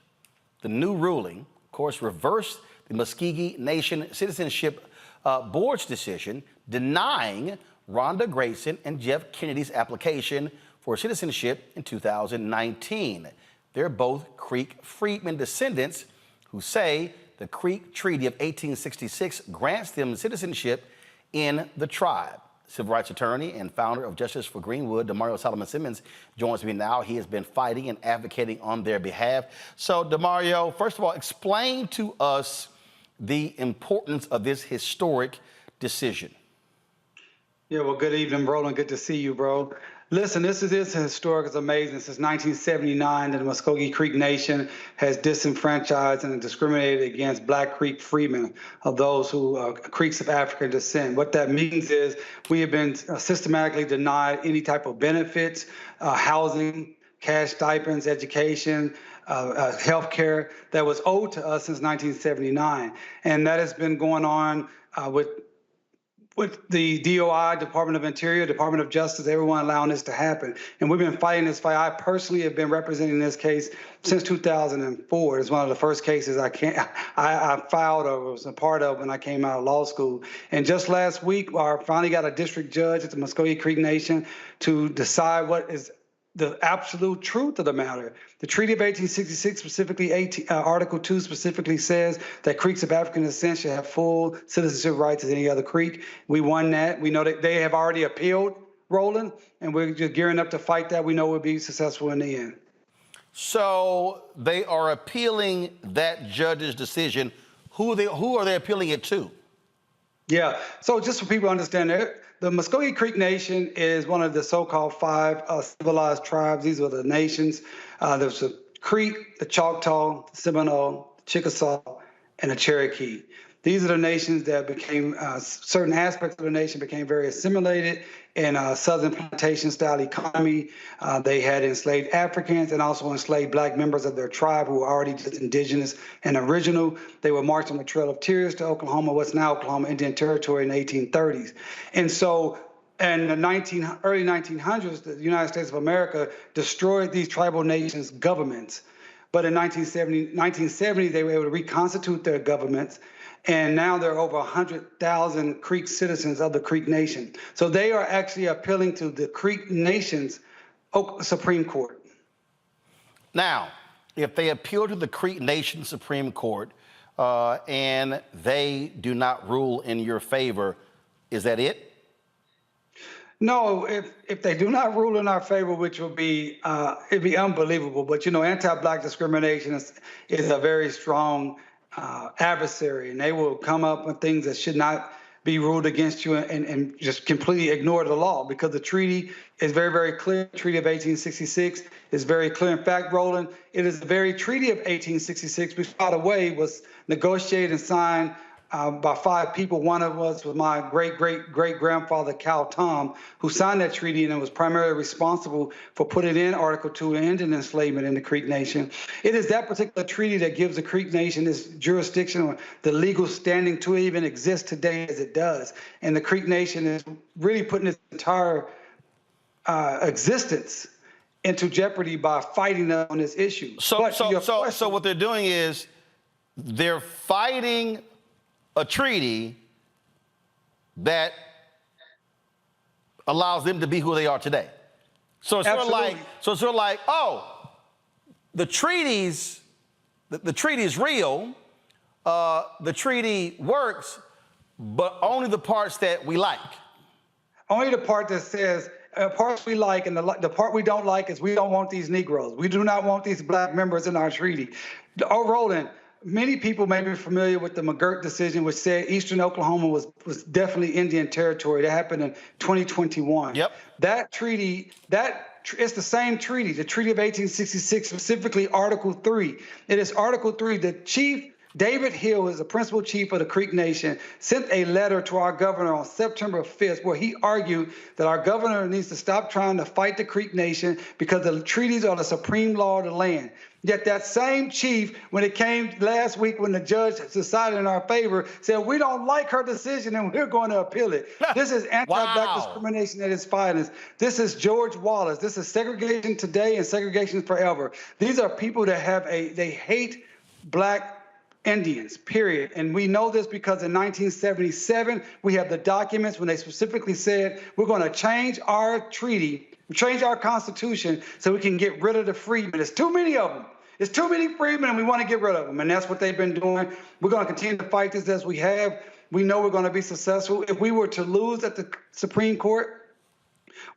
The new ruling, of course, reversed the Muskogee Nation Citizenship Board's decision denying Rhonda Grayson and Jeff Kennedy's application for citizenship in 2019. They're both Creek freedmen descendants who say the Creek Treaty of 1866 grants them citizenship in the tribe. Civil rights attorney and founder of Justice for Greenwood, Damario Solomon-Simmons, joins me now. He has been fighting and advocating on their behalf. So, Damario, first of all, explain to us the importance of this historic decision. Yeah, well, good evening, Roland. Good to see you, bro. Listen, this is historic. It's amazing. Since 1979, the Muskogee Creek Nation has disenfranchised and discriminated against Black Creek freedmen, of those who are Creeks of African descent. What that means is we have been systematically denied any type of benefits, housing, cash stipends, education, health care that was owed to us since 1979. And that has been going on with with the DOI, Department of Interior, Department of Justice, everyone allowing this to happen. And we've been fighting this fight. I personally have been representing this case since 2004. It's one of the first cases I filed or was a part of when I came out of law school. And just last week, I finally got a district judge at the Muskogee Creek Nation to decide what is the absolute truth of the matter. The Treaty of 1866, specifically Article 2, specifically says that Creeks of African descent should have full citizenship rights as any other Creek. We won that. We know that they have already appealed, Roland, and we're just gearing up to fight that. We know we'll be successful in the end. So they are appealing that judge's decision. Who are they appealing it to? Yeah, so just so people understand that, the Muskogee Creek Nation is one of the so-called 5 civilized tribes. These are the nations. There's the Creek, the Choctaw, the Seminole, the Chickasaw, and the Cherokee. These are the nations that became, certain aspects of the nation became very assimilated in a southern plantation-style economy. They had enslaved Africans and also enslaved black members of their tribe who were already just indigenous and original. They were marched on the Trail of Tears to Oklahoma, what's now Oklahoma Indian Territory in the 1830s. And so in the early 1900s, the United States of America destroyed these tribal nations' governments. But in 1970, they were able to reconstitute their governments. And now there are over 100,000 Creek citizens of the Creek Nation. So they are actually appealing to the Creek Nation's Supreme Court. Now, if they appeal to the Creek Nation Supreme Court and they do not rule in your favor, is that it? No, if they do not rule in our favor, which will be, it'd be unbelievable. But, you know, anti-Black discrimination is a very strong adversary, and they will come up with things that should not be ruled against you and just completely ignore the law, because the treaty is very, very clear. The Treaty of 1866 is very clear. In fact, Roland, it is the very Treaty of 1866, which, by the way, was negotiated and signed by 5 people. One of us was my great-great-great-grandfather, Cal Tom, who signed that treaty and was primarily responsible for putting in Article 2 and ending enslavement in the Creek Nation. It is that particular treaty that gives the Creek Nation this jurisdiction or the legal standing to even exist today as it does. And the Creek Nation is really putting its entire existence into jeopardy by fighting on this issue. So what they're doing is they're fighting a treaty that allows them to be who they are today. So it's sort of like, oh, the treaty is real, the treaty works, but only the parts that we like. Only the part that says parts we like, and the part we don't like is we don't want these Negroes. We do not want these black members in our treaty. Oh, Roland, many people may be familiar with the McGirt decision, which said Eastern Oklahoma was definitely Indian territory. That happened in 2021. Yep. That treaty, it's the same treaty, the Treaty of 1866, specifically Article 3. It is Article 3. The chief, David Hill, is the principal chief of the Creek Nation, sent a letter to our governor on September 5th where he argued that our governor needs to stop trying to fight the Creek Nation because the treaties are the supreme law of the land. Yet that same chief, when it came last week when the judge decided in our favor, said, we don't like her decision and we're going to appeal it. This is anti-Black discrimination at its finest. This is George Wallace. This is segregation today and segregation forever. These are people that they hate Black Indians, period. And we know this because in 1977, we have the documents when they specifically said, we're going to change our treaty, change our constitution so we can get rid of the freedmen. There's too many of them. There's too many freedmen and we want to get rid of them. And that's what they've been doing. We're going to continue to fight this as we have. We know we're going to be successful. If we were to lose at the Supreme Court,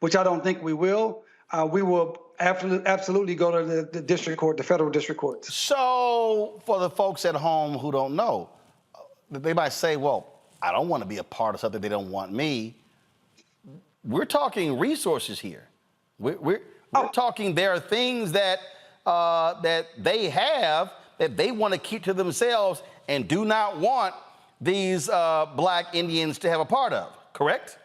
which I don't think we will absolutely go to the district court, the federal district courts. So for the folks at home who don't know, they might say, well, I don't want to be a part of something they don't want me. We're talking resources here. We're talking there are things that they have that they want to keep to themselves and do not want these Black Indians to have a part of, correct?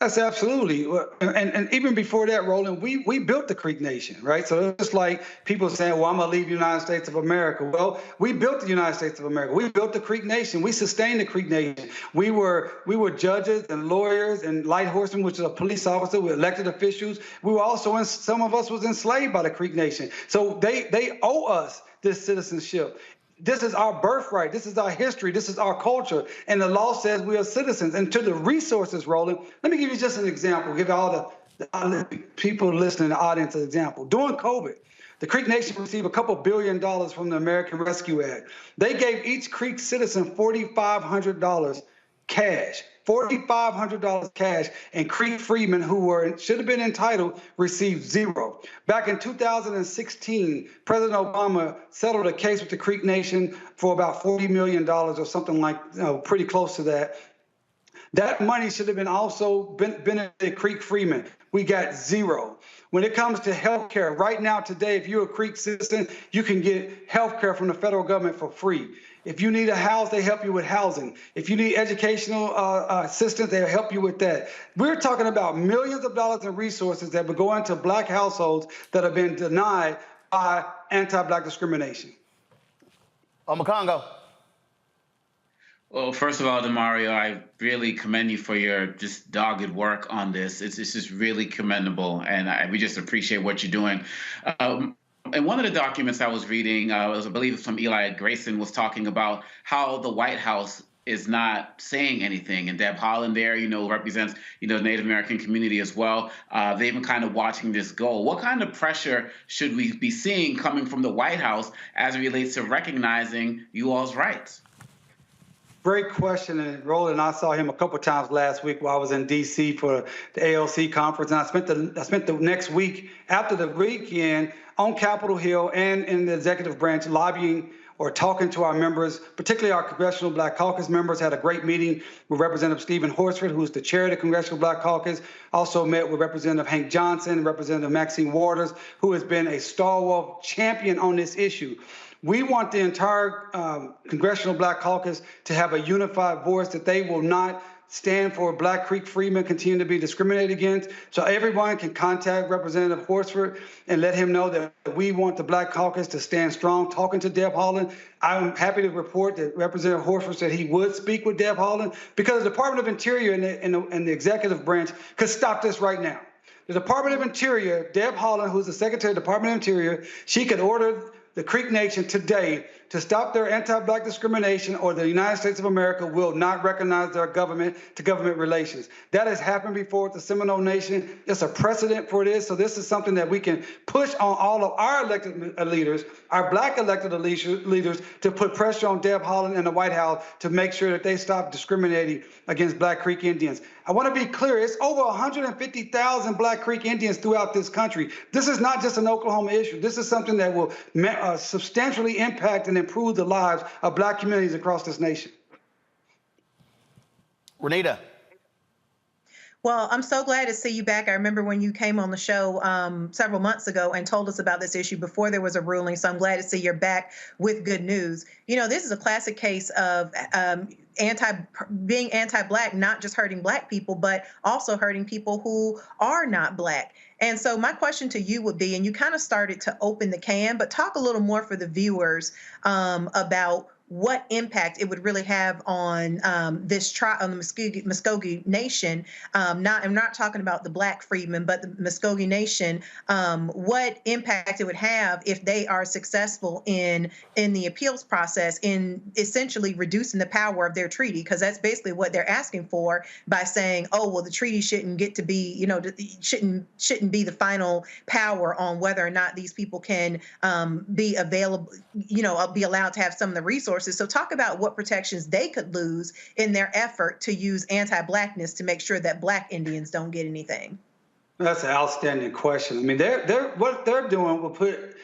That's absolutely, and even before that, Roland, we built the Creek Nation, right? So it's just like people saying, well, I'm gonna leave the United States of America. Well, we built the United States of America. We built the Creek Nation. We sustained the Creek Nation. We were judges and lawyers and light horsemen, which is a police officer. We elected officials. We were also, some of us was enslaved by the Creek Nation. So they owe us this citizenship. This is our birthright. This is our history. This is our culture. And the law says we are citizens. And to the resources, Roland, let me give you just an example. Give all the people listening, the audience, an example. During COVID, the Creek Nation received a couple $1 billion from the American Rescue Act. They gave each Creek citizen $4,500 cash. $4,500 cash, and Creek freedmen who should have been entitled received zero. Back in 2016, President Obama settled a case with the Creek Nation for about $40 million or something like, pretty close to that. That money should have been also benefited Creek freedmen. We got zero. When it comes to health care, right now today, if you're a Creek citizen, you can get health care from the federal government for free. If you need a house, they help you with housing. If you need educational assistance, they'll help you with that. We're talking about millions of dollars in resources that would go into Black households that have been denied by anti-Black discrimination. Omokongo. Well, first of all, Damario, I really commend you for your just dogged work on this. It's just really commendable, and we just appreciate what you're doing. And one of the documents I was reading, I believe from Eli Grayson, was talking about how the White House is not saying anything. And Deb Haaland there, represents, the Native American community as well. They've been kind of watching this go. What kind of pressure should we be seeing coming from the White House as it relates to recognizing you all's rights? Great question, and Roland, I saw him a couple of times last week while I was in D.C. for the ALC conference, and I spent the next week after the weekend on Capitol Hill and in the executive branch lobbying or talking to our members, particularly our Congressional Black Caucus members. Had a great meeting with Representative Stephen Horsford, who's the chair of the Congressional Black Caucus. Also met with Representative Hank Johnson, Representative Maxine Waters, who has been a stalwart champion on this issue. We want the entire Congressional Black Caucus to have a unified voice that they will not stand for Black Creek freedmen continue to be discriminated against. So everyone can contact Representative Horsford and let him know that we want the Black Caucus to stand strong. Talking to Deb Haaland, I'm happy to report that Representative Horsford said he would speak with Deb Haaland because the Department of Interior and the executive branch could stop this right now. The Department of Interior, Deb Haaland, who's the Secretary of the Department of Interior, she could order the Creek Nation today to stop their anti-Black discrimination, or the United States of America will not recognize their government-to-government relations. That has happened before with the Seminole Nation. It's a precedent for this, so this is something that we can push on all of our elected leaders, our Black elected leaders, to put pressure on Deb Haaland and the White House to make sure that they stop discriminating against Black Creek Indians. I want to be clear, it's over 150,000 Black Creek Indians throughout this country. This is not just an Oklahoma issue. This is something that will substantially impact and improve the lives of Black communities across this nation. Renita. Well, I'm so glad to see you back. I remember when you came on the show several months ago and told us about this issue before there was a ruling. So I'm glad to see you're back with good news. This is a classic case of being anti-Black, not just hurting Black people, but also hurting people who are not Black. And so my question to you would be, and you kind of started to open the can, but talk a little more for the viewers about what impact it would really have on this trial on the Muskogee Nation. I'm not talking about the Black freedmen, but the Muskogee Nation. What impact it would have if they are successful in the appeals process, in essentially reducing the power of their treaty, because that's basically what they're asking for by saying, oh, well, the treaty shouldn't get to be, shouldn't be the final power on whether or not these people can be available, be allowed to have some of the resources. So talk about what protections they could lose in their effort to use anti-Blackness to make sure that Black Indians don't get anything. That's an outstanding question. I mean, what they're doing will put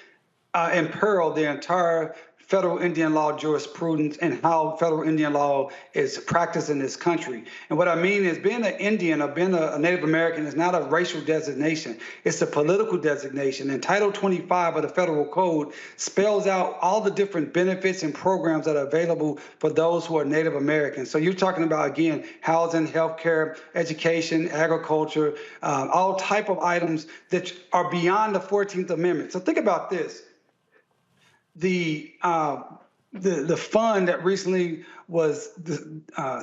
in peril the entire federal Indian law jurisprudence and how federal Indian law is practiced in this country. And what I mean is being an Indian or being a Native American is not a racial designation. It's a political designation. And Title 25 of the Federal Code spells out all the different benefits and programs that are available for those who are Native Americans. So you're talking about, again, housing, healthcare, education, agriculture, all type of items that are beyond the 14th Amendment. So think about this. The fund that recently was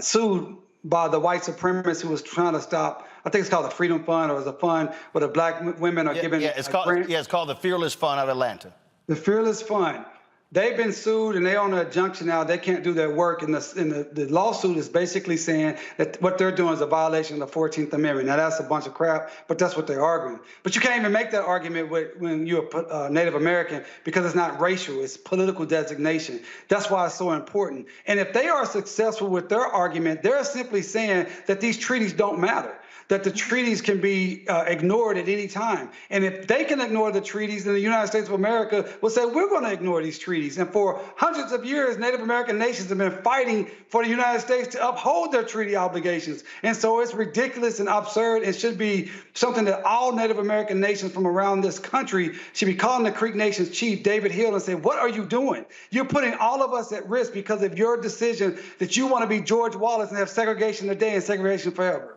sued by the white supremacists who was trying to stop, I think it's called the Freedom Fund, or it's a fund where the black women are given. It's called the Fearless Fund out of Atlanta. The Fearless Fund. They've been sued and they're on an injunction now. They can't do their work. And the lawsuit is basically saying that what they're doing is a violation of the 14th Amendment. Now, that's a bunch of crap, but that's what they're arguing. But you can't even make that argument when you're a Native American because it's not racial. It's political designation. That's why it's so important. And if they are successful with their argument, they're simply saying that these treaties don't matter, that the treaties can be ignored at any time. And if they can ignore the treaties, then the United States of America will say, we're going to ignore these treaties. And for hundreds of years, Native American nations have been fighting for the United States to uphold their treaty obligations. And so it's ridiculous and absurd. It should be something that all Native American nations from around this country should be calling the Creek Nation's chief, David Hill, and say, what are you doing? You're putting all of us at risk because of your decision that you want to be George Wallace and have segregation today and segregation forever.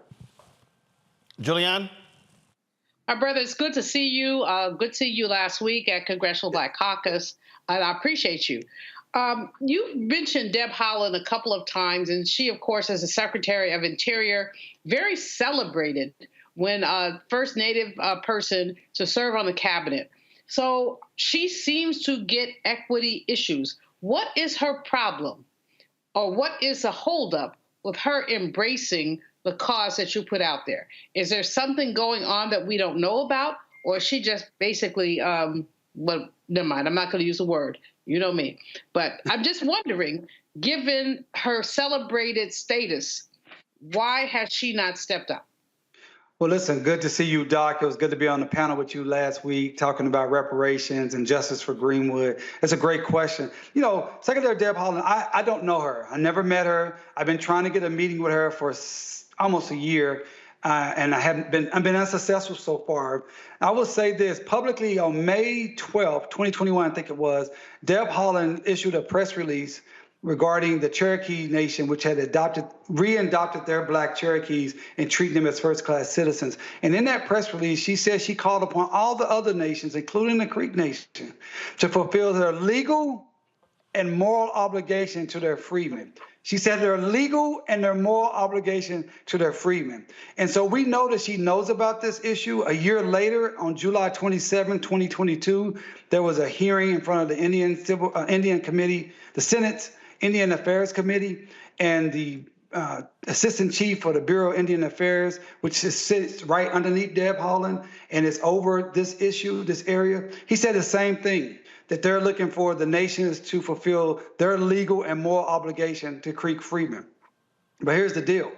Julianne? My brother, it's good to see you. Good to see you last week at Congressional Black Caucus. I appreciate you. You mentioned Deb Haaland a couple of times, and she, of course, as the Secretary of Interior, very celebrated when first Native person to serve on the cabinet. So she seems to get equity issues. What is her problem, or what is the holdup with her embracing the cause that you put out there? Is there something going on that we don't know about, or is she just basically, well, never mind, I'm not going to use the word, you know me. But I'm just wondering, given her celebrated status, why has she not stepped up? Well, listen, good to see you, Doc. It was good to be on the panel with you last week talking about reparations and justice for Greenwood. It's a great question. You know, Secretary Deb Haaland, I don't know her. I never met her. I've been trying to get a meeting with her for almost a year, and I've been unsuccessful so far. I will say this, publicly on May 12th, 2021, I think it was, Deb Haaland issued a press release regarding the Cherokee Nation, which had re-adopted their Black Cherokees and treating them as first-class citizens. And in that press release, she said she called upon all the other nations, including the Creek Nation, to fulfill their legal and moral obligation to their freedmen. She said their legal and their moral obligation to their freedmen. And so we know that she knows about this issue. A year later, on July 27, 2022, there was a hearing in front of the Indian Committee, the Senate's Indian Affairs Committee, and the Assistant Chief for the Bureau of Indian Affairs, which sits right underneath Deb Haaland and is over this issue, this area. He said the same thing, that they're looking for the nations to fulfill their legal and moral obligation to Creek freedmen. But here's the deal.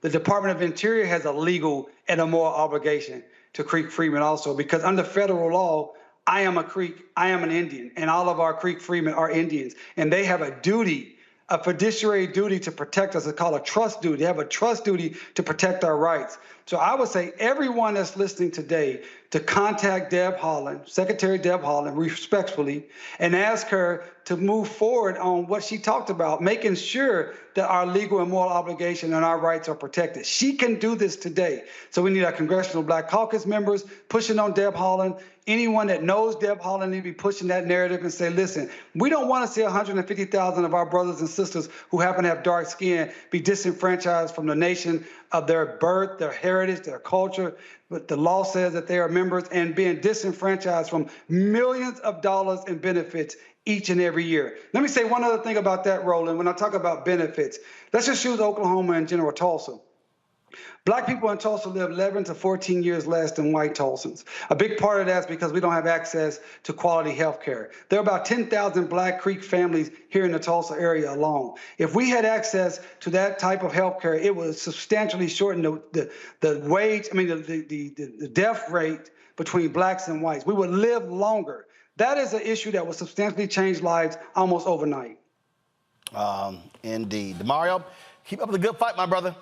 The Department of Interior has a legal and a moral obligation to Creek freedmen also, because under federal law, I am a Creek, I am an Indian, and all of our Creek freedmen are Indians. And they have a duty, a fiduciary duty to protect us. It's called a trust duty. They have a trust duty to protect our rights. So I would say everyone that's listening today to contact Deb Haaland, Secretary Deb Haaland, respectfully, and ask her to move forward on what she talked about, making sure that our legal and moral obligation and our rights are protected. She can do this today. So we need our Congressional Black Caucus members pushing on Deb Haaland. Anyone that knows Deb Haaland need to be pushing that narrative and say, listen, we don't want to see 150,000 of our brothers and sisters who happen to have dark skin be disenfranchised from the nation of their birth, their heritage, their culture. But the law says that they are members, and being disenfranchised from millions of dollars in benefits each and every year. Let me say one other thing about that, Roland. When I talk about benefits, let's just use Oklahoma and General Tulsa. Black people in Tulsa live 11 to 14 years less than white Tulsans. A big part of that's because we don't have access to quality health care. There are about 10,000 Black Creek families here in the Tulsa area alone. If we had access to that type of health care, it would substantially shorten the death rate between Blacks and whites. We would live longer. That is an issue that will substantially change lives almost overnight. Indeed. Damario, keep up the good fight, my brother.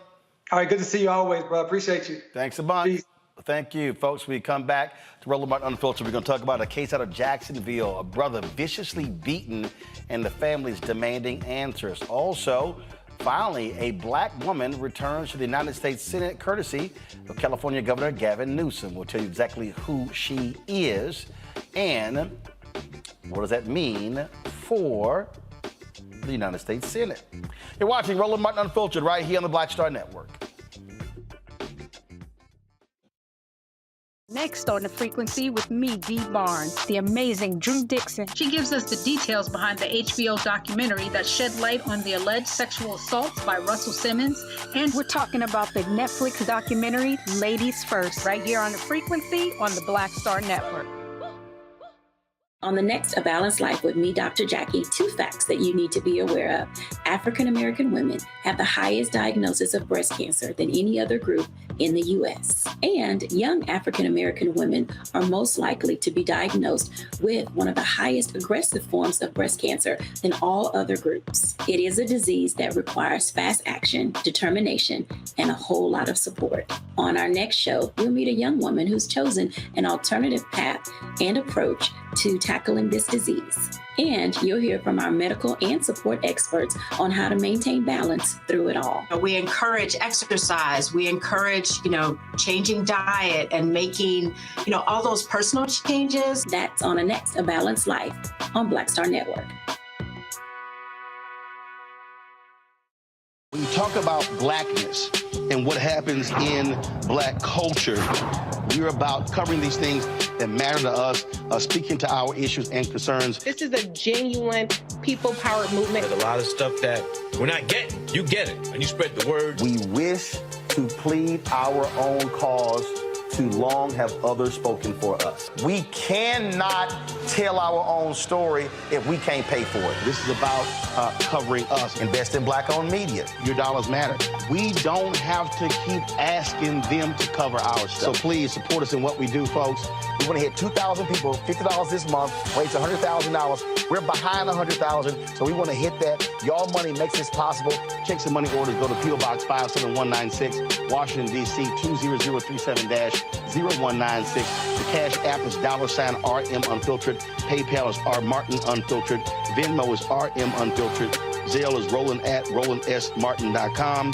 All right, good to see you always, bro. Appreciate you. Thanks a bunch. Peace. Thank you, folks. We come back to Roland Martin Unfiltered. We're going to talk about a case out of Jacksonville, a brother viciously beaten, and the family's demanding answers. Also, finally, a black woman returns to the United States Senate courtesy of California Governor Gavin Newsome. We'll tell you exactly who she is and what does that mean for the United States Senate. You're watching Roland Martin Unfiltered right here on the Black Star Network. Next on The Frequency with me, Dee Barnes, the amazing Drew Dixon. She gives us the details behind the HBO documentary that shed light on the alleged sexual assaults by Russell Simmons. And we're talking about the Netflix documentary, Ladies First, right here on The Frequency on the Black Star Network. On the next A Balanced Life with me, Dr. Jackie, 2 facts that you need to be aware of. African American women have the highest diagnosis of breast cancer than any other group in the U.S. And young African American women are most likely to be diagnosed with one of the highest aggressive forms of breast cancer than all other groups. It is a disease that requires fast action, determination, and a whole lot of support. On our next show, we'll meet a young woman who's chosen an alternative path and approach to tackling this disease. And you'll hear from our medical and support experts on how to maintain balance through it all. We encourage exercise. We encourage, changing diet and making, all those personal changes. That's on the next A Balanced Life on Black Star Network. When you talk about blackness and what happens in black culture, we're about covering these things that matter to us, speaking to our issues and concerns. This is a genuine people-powered movement. There's a lot of stuff that we're not getting. You get it, and you spread the word. We wish to plead our own cause. Too long have others spoken for us. We cannot tell our own story if we can't pay for it. This is about covering us. Invest in black-owned media. Your dollars matter. We don't have to keep asking them to cover our stuff. So please support us in what we do, folks. We want to hit 2,000 people, $50 this month, raise $100,000. We're behind $100,000, so we want to hit that. Y'all money makes this possible. Check some money orders. Go to P.O. Box 57196, Washington, D.C. 20037-0196. The Cash App is $RM Unfiltered. PayPal is R Martin Unfiltered. Venmo is RM Unfiltered. Zelle is Roland@RolandSMartin.com.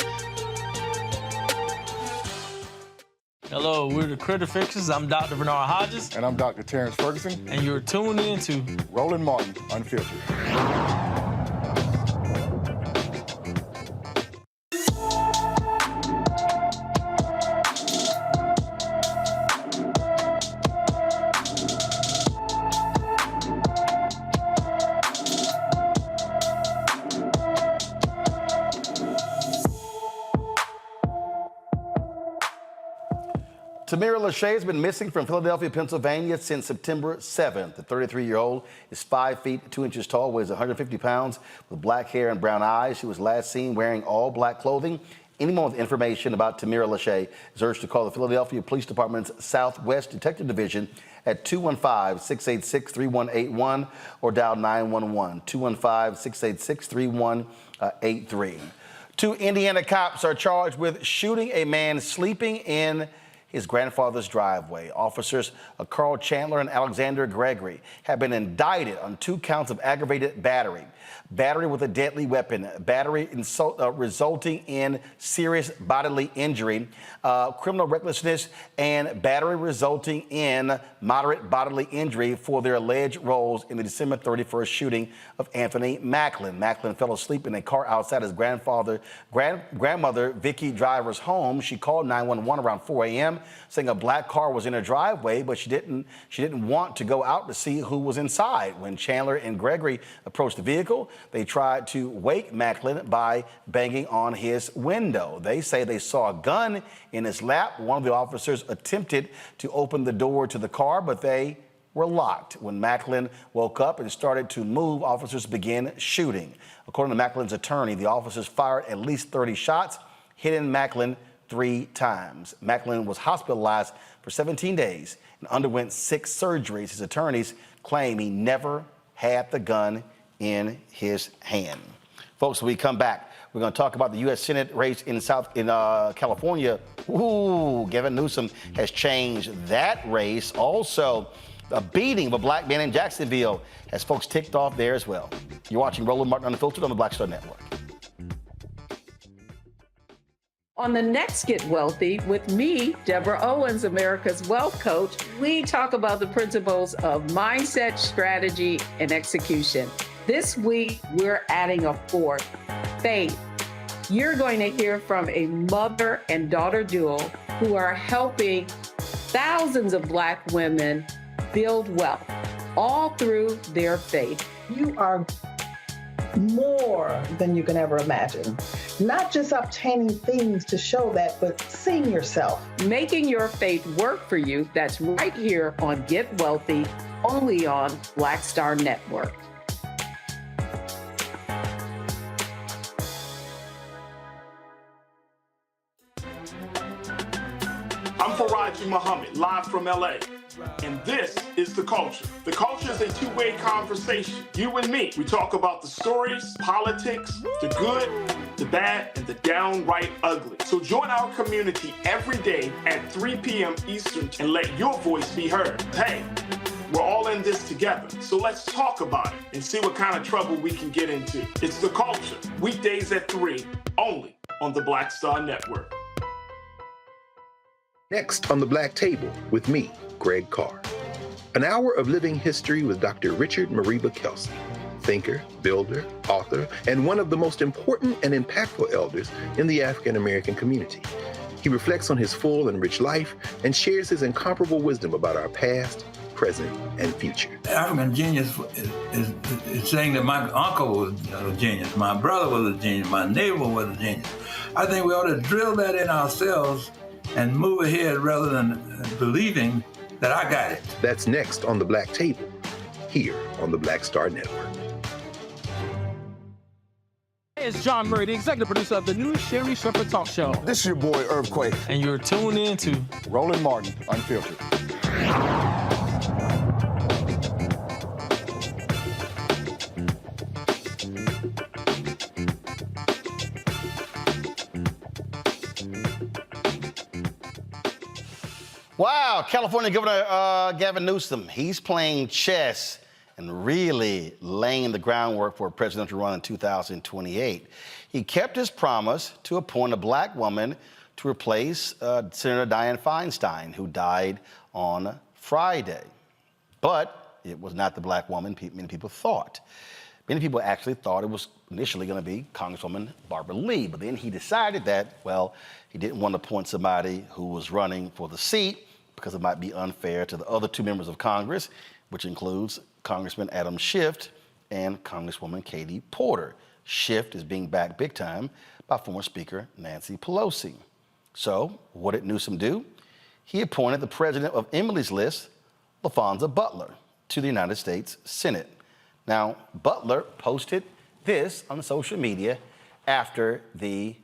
Hello, we're the Critter Fixers. I'm Dr. Bernard Hodges. And I'm Dr. Terrence Ferguson. And you're tuned in to Roland Martin Unfiltered. Tamira Lachey has been missing from Philadelphia, Pennsylvania since September 7th. The 33-year-old is 5 feet 2 inches tall, weighs 150 pounds, with black hair and brown eyes. She was last seen wearing all black clothing. Anyone with information about Tamira Lachey is urged to call the Philadelphia Police Department's Southwest Detective Division at 215-686-3181 or dial 911, 215-686-3183. 2 Indiana cops are charged with shooting a man sleeping in his grandfather's driveway. Officers Carl Chandler and Alexander Gregory have been indicted on 2 counts of aggravated battery, battery with a deadly weapon, battery resulting in serious bodily injury, criminal recklessness, and battery resulting in moderate bodily injury for their alleged roles in the December 31st shooting of Anthony Macklin. Macklin fell asleep in a car outside his grandmother Vicky Driver's home. She called 911 around 4 a.m. saying a black car was in her driveway, but she didn't want to go out to see who was inside. When Chandler and Gregory approached the vehicle, they tried to wake Macklin by banging on his window. They say they saw a gun in his lap. One of the officers attempted to open the door to the car, but they were locked. When Macklin woke up and started to move, officers began shooting. According to Macklin's attorney, the officers fired at least 30 shots, hitting Macklin 3 times. Macklin was hospitalized for 17 days and underwent 6 surgeries. His attorneys claim he never had the gun in his hand. Folks, when we come back, we're going to talk about the U.S. Senate race in California. Ooh, Gavin Newsome has changed that race. Also, a beating of a black man in Jacksonville has folks ticked off there as well. You're watching Roland Martin Unfiltered on the Black Star Network. On the next Get Wealthy with me, Deborah Owens, America's Wealth Coach, we talk about the principles of mindset, strategy, and execution. This week, we're adding a fourth, faith. You're going to hear from a mother and daughter duo who are helping thousands of Black women build wealth, all through their faith. You are more than you can ever imagine. Not just obtaining things to show that, but seeing yourself. Making your faith work for you. That's right here on Get Wealthy, only on Black Star Network. I'm Faraji Muhammad, live from LA. And this is The Culture. The Culture is a two-way conversation. You and me. We talk about the stories, politics, the good, the bad, and the downright ugly. So join our community every day at 3 p.m. Eastern and let your voice be heard. Hey, we're all in this together. So let's talk about it and see what kind of trouble we can get into. It's The Culture, weekdays at 3, only on the Black Star Network. Next on the Black Table with me, Greg Carr. An hour of living history with Dr. Richard Mariba Kelsey, thinker, builder, author, and one of the most important and impactful elders in the African American community. He reflects on his full and rich life and shares his incomparable wisdom about our past, present, and future. African genius is saying that my uncle was a genius, my brother was a genius, my neighbor was a genius. I think we ought to drill that in ourselves and move ahead rather than believing that I got it. That's next on the Black Table, here on the Black Star Network. Hey, it's John Murray, the executive producer of the new Sherry Shepherd Talk Show. This is your boy, Earthquake. And you're tuned in to Roland Martin, Unfiltered. Wow, California Governor Gavin Newsome, he's playing chess and really laying the groundwork for a presidential run in 2028. He kept his promise to appoint a black woman to replace Senator Dianne Feinstein, who died on Friday. But it was not the black woman many people thought. Many people actually thought it was initially going to be Congresswoman Barbara Lee, but then he decided that, well, he didn't want to appoint somebody who was running for the seat because it might be unfair to the other 2 members of Congress, which includes Congressman Adam Schiff and Congresswoman Katie Porter. Schiff is being backed big time by former Speaker Nancy Pelosi. So what did Newsome do? He appointed the president of Emily's List, Laphonza Butler, to the United States Senate. Now, Butler posted this on social media after the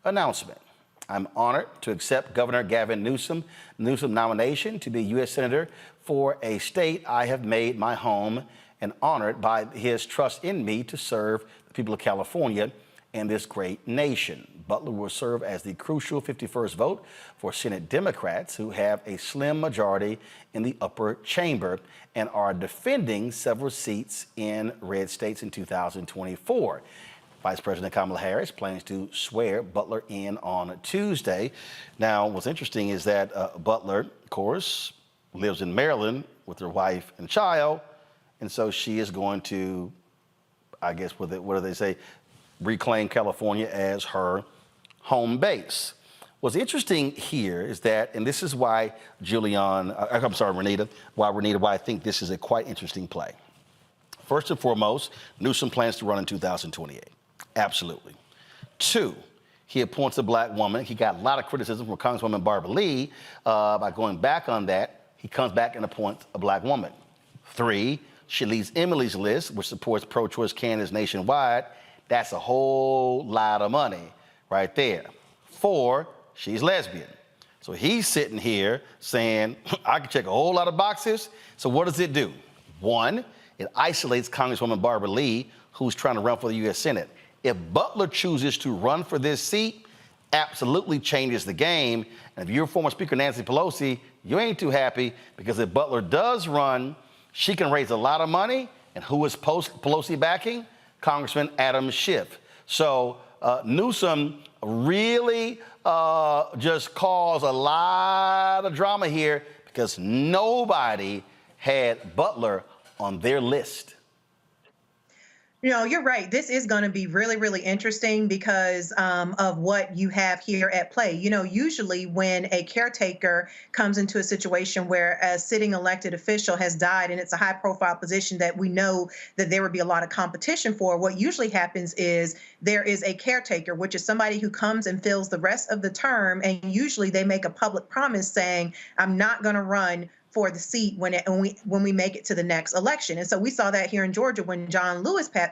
announcement. I'm honored to accept Governor Gavin Newsome's nomination to be U.S. Senator for a state I have made my home, and honored by his trust in me to serve the people of California and this great nation. Butler will serve as the crucial 51st vote for Senate Democrats, who have a slim majority in the upper chamber and are defending several seats in red states in 2024. Vice President Kamala Harris plans to swear Butler in on Tuesday. Now, what's interesting is that Butler, of course, lives in Maryland with her wife and child, and so she is going to, I guess, what do they say, reclaim California as her home base. What's interesting here is that, and this is why Renita, why I think this is a quite interesting play. First and foremost, Newsome plans to run in 2028. Absolutely. 2, he appoints a black woman. He got a lot of criticism from Congresswoman Barbara Lee by going back on that. He comes back and appoints a black woman. 3, she leads Emily's List, which supports pro-choice candidates nationwide. That's a whole lot of money right there. 4, she's lesbian. So he's sitting here saying, I can check a whole lot of boxes. So what does it do? One, it isolates Congresswoman Barbara Lee, who's trying to run for the U.S. Senate. If Butler chooses to run for this seat, absolutely changes the game. And if you're former Speaker Nancy Pelosi, you ain't too happy, because if Butler does run, she can raise a lot of money. And who is Pelosi backing? Congressman Adam Schiff. So Newsome really just caused a lot of drama here, because nobody had Butler on their list. You know, you're right. This is going to be really, really interesting because of what you have here at play. You know, usually when a caretaker comes into a situation where a sitting elected official has died and it's a high profile position that we know that there would be a lot of competition for, what usually happens is there is a caretaker, which is somebody who comes and fills the rest of the term. And usually they make a public promise saying, I'm not going to run for the seat when we make it to the next election. And so we saw that here in Georgia when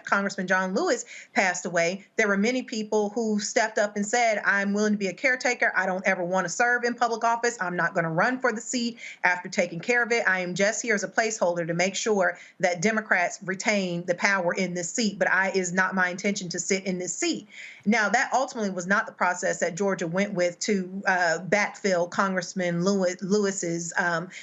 Congressman John Lewis passed away. There were many people who stepped up and said, I'm willing to be a caretaker. I don't ever want to serve in public office. I'm not going to run for the seat after taking care of it. I am just here as a placeholder to make sure that Democrats retain the power in this seat, but it is not my intention to sit in this seat. Now, that ultimately was not the process that Georgia went with to backfill Congressman Lewis's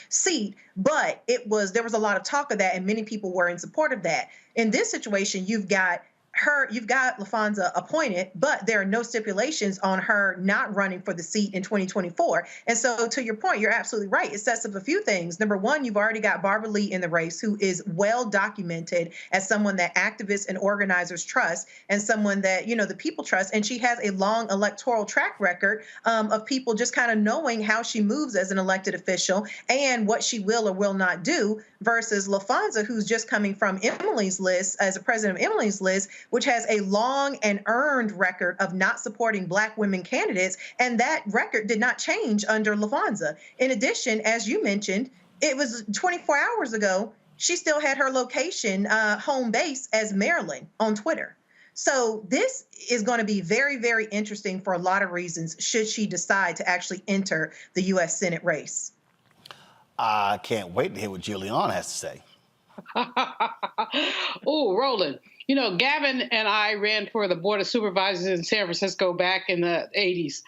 seat, but there was a lot of talk of that, and many people were in support of that. In this situation, you've got Laphonza appointed, but there are no stipulations on her not running for the seat in 2024. And so to your point, you're absolutely right. It sets up a few things. Number one, you've already got Barbara Lee in the race, who is well documented as someone that activists and organizers trust, and someone that, you know, the people trust. And she has a long electoral track record of people just kind of knowing how she moves as an elected official and what she will or will not do, versus Laphonza, who's just coming from Emily's list as a president of Emily's list, which has a long and earned record of not supporting Black women candidates. And that record did not change under Laphonza. In addition, as you mentioned, it was 24 hours ago, she still had her location, home base as Maryland on Twitter. So this is going to be very, very interesting for a lot of reasons, should she decide to actually enter the U.S. Senate race. I can't wait to hear what Julianne has to say. Oh, Roland. You know, Gavin and I ran for the Board of Supervisors in San Francisco back in the 80s.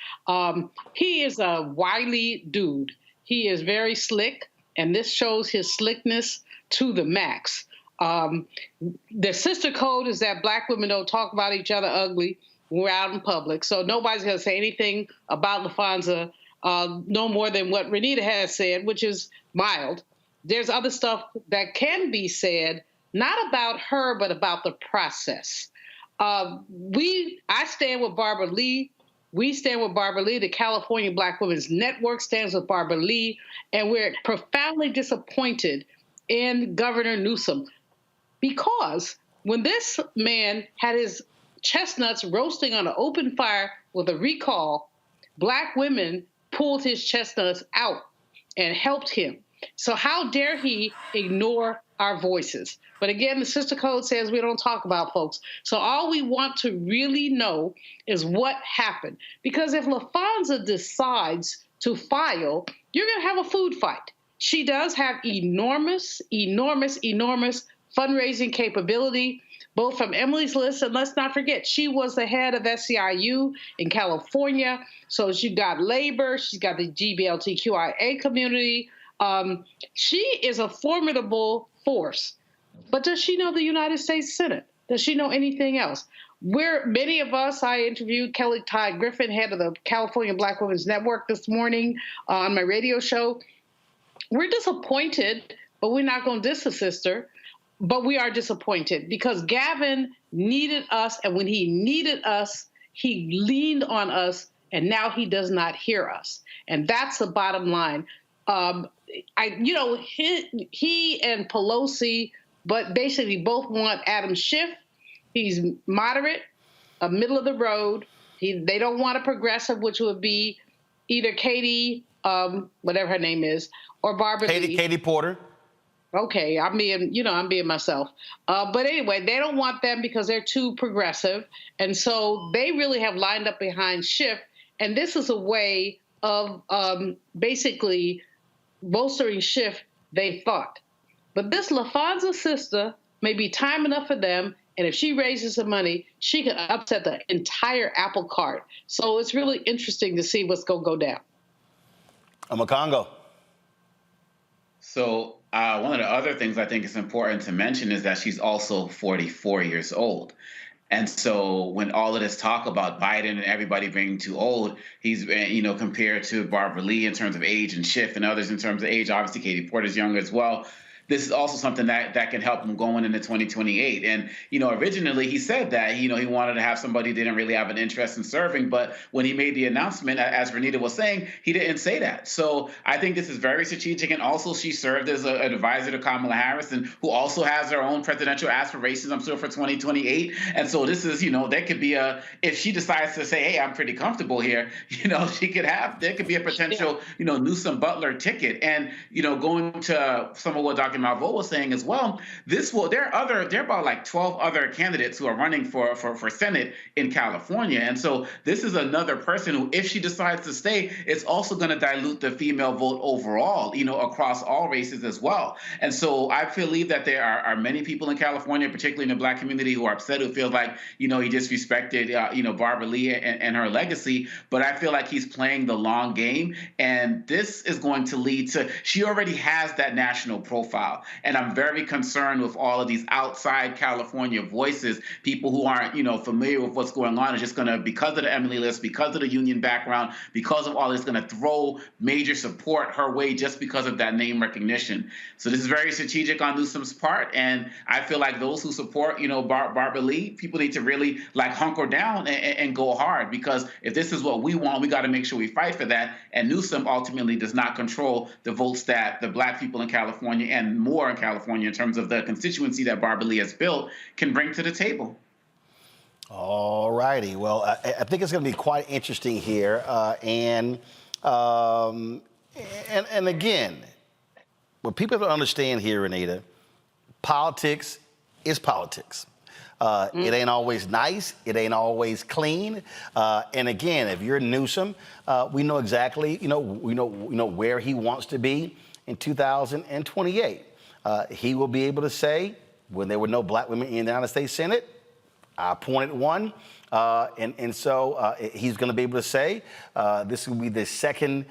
He is a wily dude. He is very slick, and this shows his slickness to the max. The sister code is that Black women don't talk about each other ugly when we're out in public. So nobody's going to say anything about Laphonza no more than what Renita has said, which is mild. There's other stuff that can be said, not about her, but about the process. I stand with Barbara Lee. We stand with Barbara Lee. The California Black Women's Network stands with Barbara Lee. And we're profoundly disappointed in Governor Newsome, because when this man had his chestnuts roasting on an open fire with a recall, Black women pulled his chestnuts out and helped him. So how dare he ignore our voices? But again, the sister code says we don't talk about folks. So all we want to really know is what happened. Because if Laphonza decides to file, you're going to have a food fight. She does have enormous, enormous, enormous fundraising capability, both from Emily's list, and let's not forget, she was the head of SEIU in California. So she got labor, she's got the GBLTQIA community. She is a formidable force. But does she know the United States Senate? Does she know anything else? Many of us, I interviewed Kelly Tide Griffin, head of the California Black Women's Network, this morning on my radio show. We're disappointed, but we're not going to diss the sister. But we are disappointed because Gavin needed us, and when he needed us, he leaned on us, and now he does not hear us. And that's the bottom line. He and Pelosi, but basically both want Adam Schiff. He's moderate, a middle of the road. They don't want a progressive, which would be either Katie, whatever her name is, or Barbara Lee. Katie Porter. Okay, I'm being myself. But anyway, they don't want them because they're too progressive. And so they really have lined up behind Schiff. And this is a way of basically bolstering Schiff, they thought. But this Laphonza sister may be time enough for them, and if she raises some money, she can upset the entire apple cart. So it's really interesting to see what's going to go down. Congo. So one of the other things I think is important to mention is that she's also 44 years old. And so when all of this talk about Biden and everybody being too old, he's, compared to Barbara Lee in terms of age and Schiff and others in terms of age, obviously Katie Porter's younger as well. This is also something that can help him going into 2028. And, originally he said that, he wanted to have somebody who didn't really have an interest in serving. But when he made the announcement, as Renita was saying, he didn't say that. So I think this is very strategic. And also she served as an advisor to Kamala Harris, and who also has her own presidential aspirations, I'm sure, for 2028. And so this is, there could be if she decides to say, hey, I'm pretty comfortable here, there could be a potential, Newsome Butler ticket. And, going to some of what Dr. Malveaux was saying as well, there are about like 12 other candidates who are running for Senate in California. And so this is another person who, if she decides to stay, it's also going to dilute the female vote overall, across all races as well. And so I believe that there are many people in California, particularly in the Black community, who are upset, who feel like, he disrespected, Barbara Lee and her legacy. But I feel like he's playing the long game. And this is going to lead to, she already has that national profile. And I'm very concerned with all of these outside California voices, people who aren't, familiar with what's going on, is just going to, because of the Emily list, because of the union background, because of all this, going to throw major support her way just because of that name recognition. So this is very strategic on Newsome's part. And I feel like those who support, Barbara Lee, people need to really hunker down and go hard, because if this is what we want, we got to make sure we fight for that. And Newsome ultimately does not control the votes that the Black people in California, and more in California in terms of the constituency that Barbara Lee has built, can bring to the table. All righty. Well, I think it's going to be quite interesting here. And again, what people don't understand here, Renita, politics is politics. It ain't always nice. It ain't always clean. And again, if you're Newsome, we know exactly, we know where he wants to be in 2028. He will be able to say, when there were no Black women in the United States Senate, I appointed one. And so he's going to be able to say this will be the second,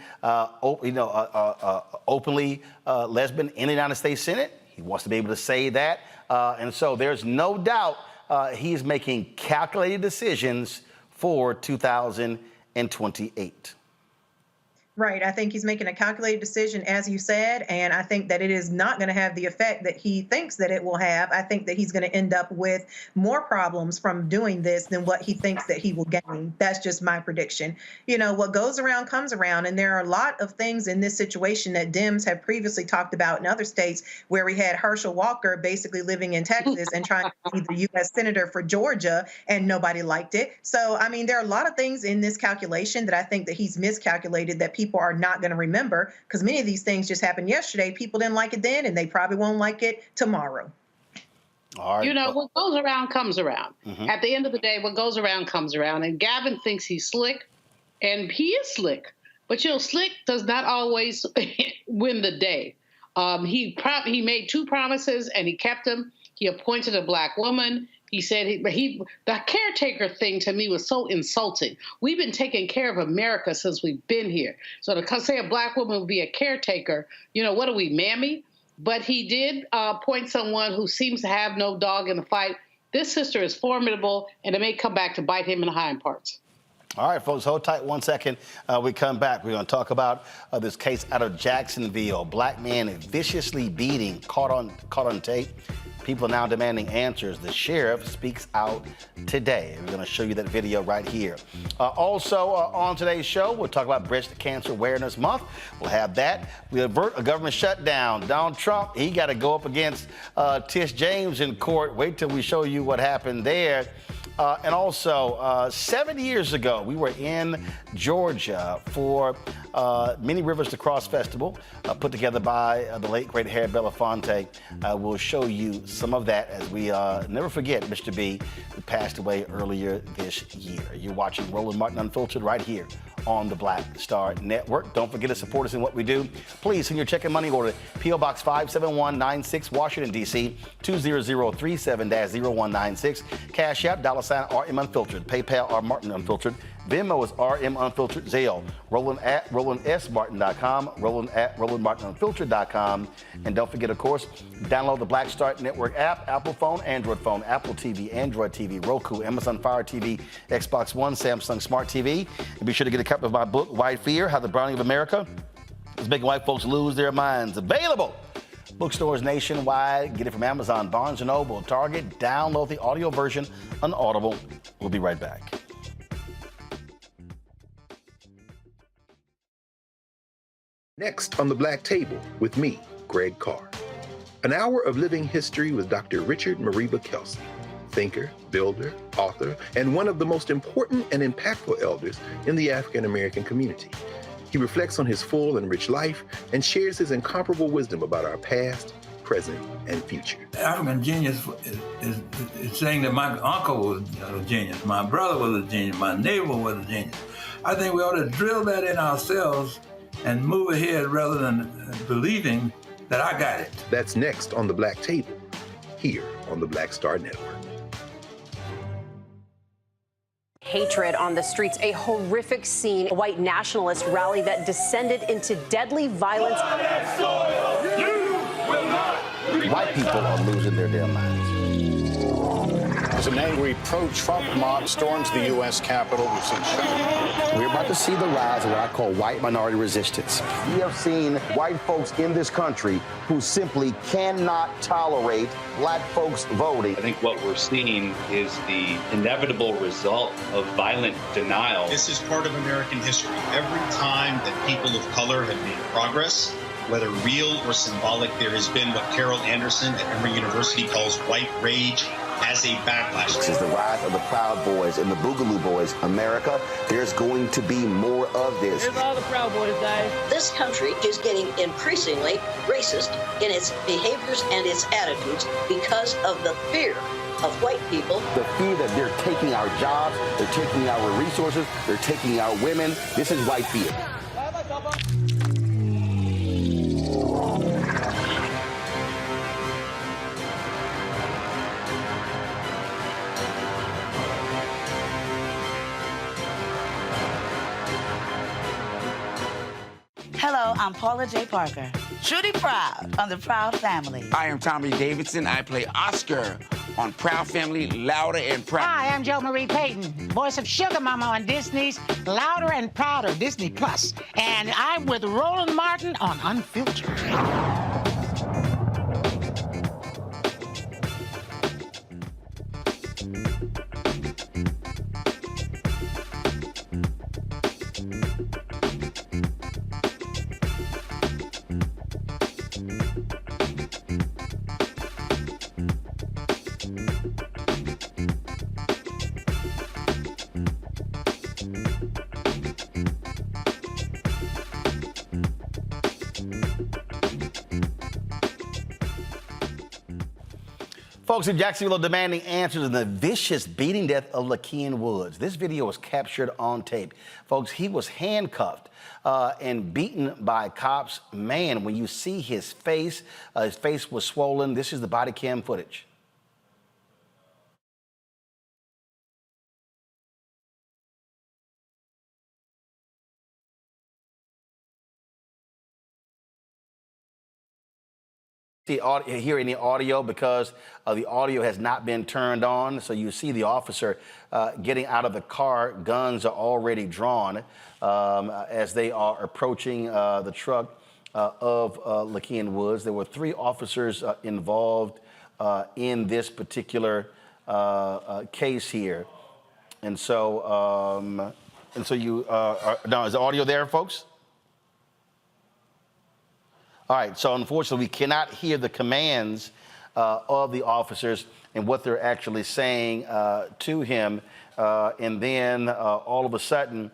openly lesbian in the United States Senate. He wants to be able to say that. And so there's no doubt he's making calculated decisions for 2028. Right. I think he's making a calculated decision, as you said, and I think that it is not going to have the effect that he thinks that it will have. I think that he's going to end up with more problems from doing this than what he thinks that he will gain. That's just my prediction. What goes around comes around, and there are a lot of things in this situation that Dems have previously talked about in other states, where we had Herschel Walker basically living in Texas and trying to be the U.S. Senator for Georgia, and nobody liked it. So, there are a lot of things in this calculation that I think that he's miscalculated that people are not going to remember, because many of these things just happened yesterday. People didn't like it then, and they probably won't like it tomorrow. All right. What goes around comes around. Mm-hmm. At the end of the day, what goes around comes around. And Gavin thinks he's slick, and he is slick. But slick does not always win the day. He made two promises, and he kept them. He appointed a Black woman. He said the caretaker thing to me was so insulting. We've been taking care of America since we've been here. So to say a Black woman would be a caretaker, what are we, mammy? But he did appoint someone who seems to have no dog in the fight. This sister is formidable, and it may come back to bite him in the hind parts. All right, folks, hold tight 1 second. We come back. We're going to talk about this case out of Jacksonville. Black man viciously beating, caught on tape. People now demanding answers. The sheriff speaks out today. We're going to show you that video right here. Also, on today's show, we'll talk about Breast Cancer Awareness Month. We'll have that. We avert a government shutdown. Donald Trump, he got to go up against Tish James in court. Wait till we show you what happened there. And also, 7 years ago, we were in Georgia for Many Rivers to Cross Festival, put together by the late, great Harry Belafonte. We'll show you some of that as we never forget Mr. B, who passed away earlier this year. You're watching Roland Martin Unfiltered right here on the Black Star Network. Don't forget to support us in what we do. Please send your check and money order to P.O. Box 57196, Washington, D.C. 20037-0196. Cash App, $RM Unfiltered. PayPal, R Martin Unfiltered. Venmo is RM Unfiltered. Zelle, Roland at RolandSMartin.com, Roland at RolandMartinUnfiltered.com. And don't forget, of course, download the Black Star Network app, Apple phone, Android phone, Apple TV, Android TV, Roku, Amazon Fire TV, Xbox One, Samsung Smart TV. And be sure to get a copy of my book, White Fear, How the Browning of America is Making White Folks Lose Their Minds. Available bookstores nationwide. Get it from Amazon, Barnes & Noble, Target. Download the audio version on Audible. We'll be right back. Next on the Black Table with me, Greg Carr. An hour of living history with Dr. Richard Mariba Kelsey, thinker, builder, author, and one of the most important and impactful elders in the African American community. He reflects on his full and rich life and shares his incomparable wisdom about our past, present, and future. African genius is saying that my uncle was a genius, my brother was a genius, my neighbor was a genius. I think we ought to drill that in ourselves and move ahead rather than believing that I got it. That's next on the Black Table, here on the Black Star Network. Hatred on the streets, a horrific scene, a white nationalist rally that descended into deadly violence. White people are losing their damn minds. As an angry pro-Trump mob storms the U.S. Capitol, we've seen shutdown. We're about to see the rise of what I call white minority resistance. We have seen white folks in this country who simply cannot tolerate black folks voting. I think what we're seeing is the inevitable result of violent denial. This is part of American history. Every time that people of color have made progress, whether real or symbolic, there has been what Carol Anderson at Emory University calls white rage as a backlash. This is the rise of the Proud Boys and the Boogaloo Boys. America, there's going to be more of this. Here's all the Proud Boys, guys. This country is getting increasingly racist in its behaviors and its attitudes because of the fear of white people. The fear that they're taking our jobs, they're taking our resources, they're taking our women. This is white fear. Hello, I'm Paula J. Parker. Truly proud on the Proud Family. I am Tommy Davidson. I play Oscar on Proud Family, Louder and Proud. Hi, I'm Jo Marie Payton, voice of Sugar Mama on Disney's Louder and Prouder, Disney Plus. And I'm with Roland Martin on Unfiltered. Folks in Jacksonville are demanding answers in the vicious beating death of Lakeem Woods. This video was captured on tape. Folks, he was handcuffed and beaten by cops. Man, when you see his face was swollen. This is the body cam footage. Hear any audio because the audio has not been turned on. So you see the officer getting out of the car. Guns are already drawn as they are approaching the truck of Lakeem Woods. There were 3 officers involved in this particular case here. And so you now is the audio there, folks? All right, so unfortunately, we cannot hear the commands of the officers and what they're actually saying to him. And then all of a sudden,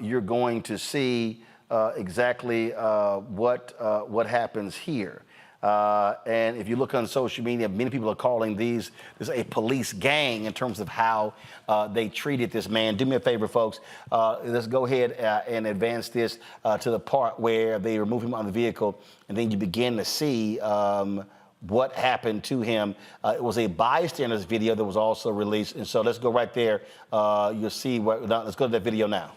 you're going to see exactly what happens here. And if you look on social media, many people are calling this a police gang in terms of how they treated this man. Do me a favor, folks. Let's go ahead and advance this to the part where they remove him on the vehicle, and then you begin to see what happened to him. It was a bystander's video that was also released. And so let's go right there. You'll see what, let's go to that video now.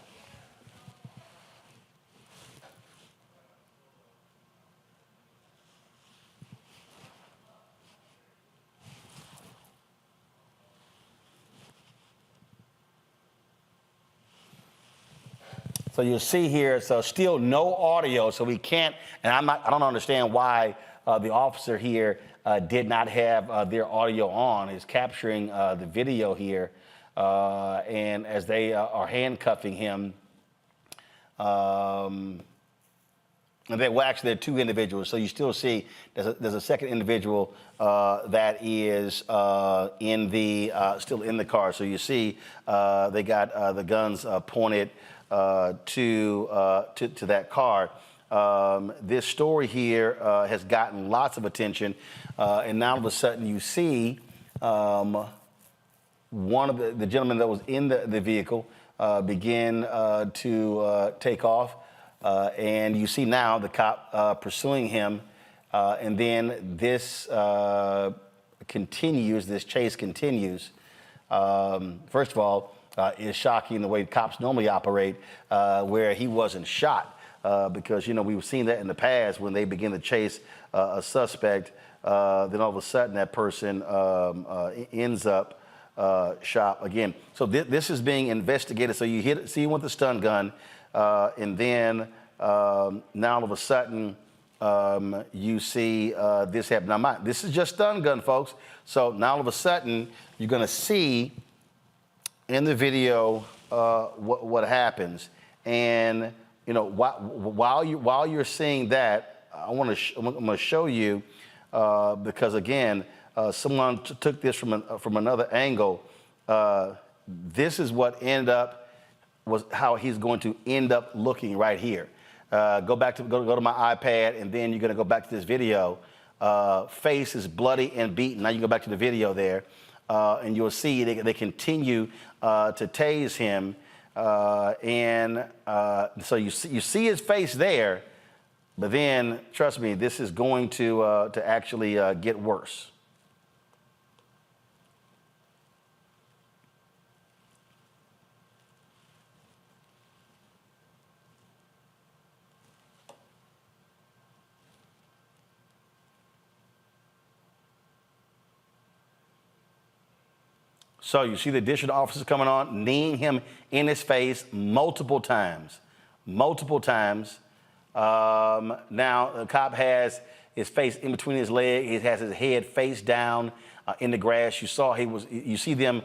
So you'll see here, so still no audio, so we can't, and I don't understand why the officer here did not have their audio on. Is capturing the video here, and as they are handcuffing him, and then, well, actually, there are two individuals. So you still see there's a second individual that is still in the car. So you see they got the guns pointed to that car. This story here has gotten lots of attention, and now all of a sudden you see one of the gentlemen that was in the vehicle begin to take off, and you see now the cop pursuing him, and then this chase continues. First of all, is shocking the way cops normally operate, where he wasn't shot. Because, we've seen that in the past when they begin to chase a suspect, then all of a sudden that person ends up shot again. So this is being investigated. So you see him with the stun gun, and then now all of a sudden you see this happen. Now, this is just stun gun, folks. So now all of a sudden you're going to see in the video what happens. And while you're seeing that, I'm going to show you because again, someone took this from another angle. This is what was how he's going to end up looking right here. Go to my iPad, and then you're going to go back to this video. Face is bloody and beaten. Now you go back to the video there, and you'll see they continue to tase him. So you see his face there, but then trust me, this is going to actually get worse. So you see the district officers coming on, kneeing him in his face multiple times. Now the cop has his face in between his legs. He has his head face down in the grass. You see them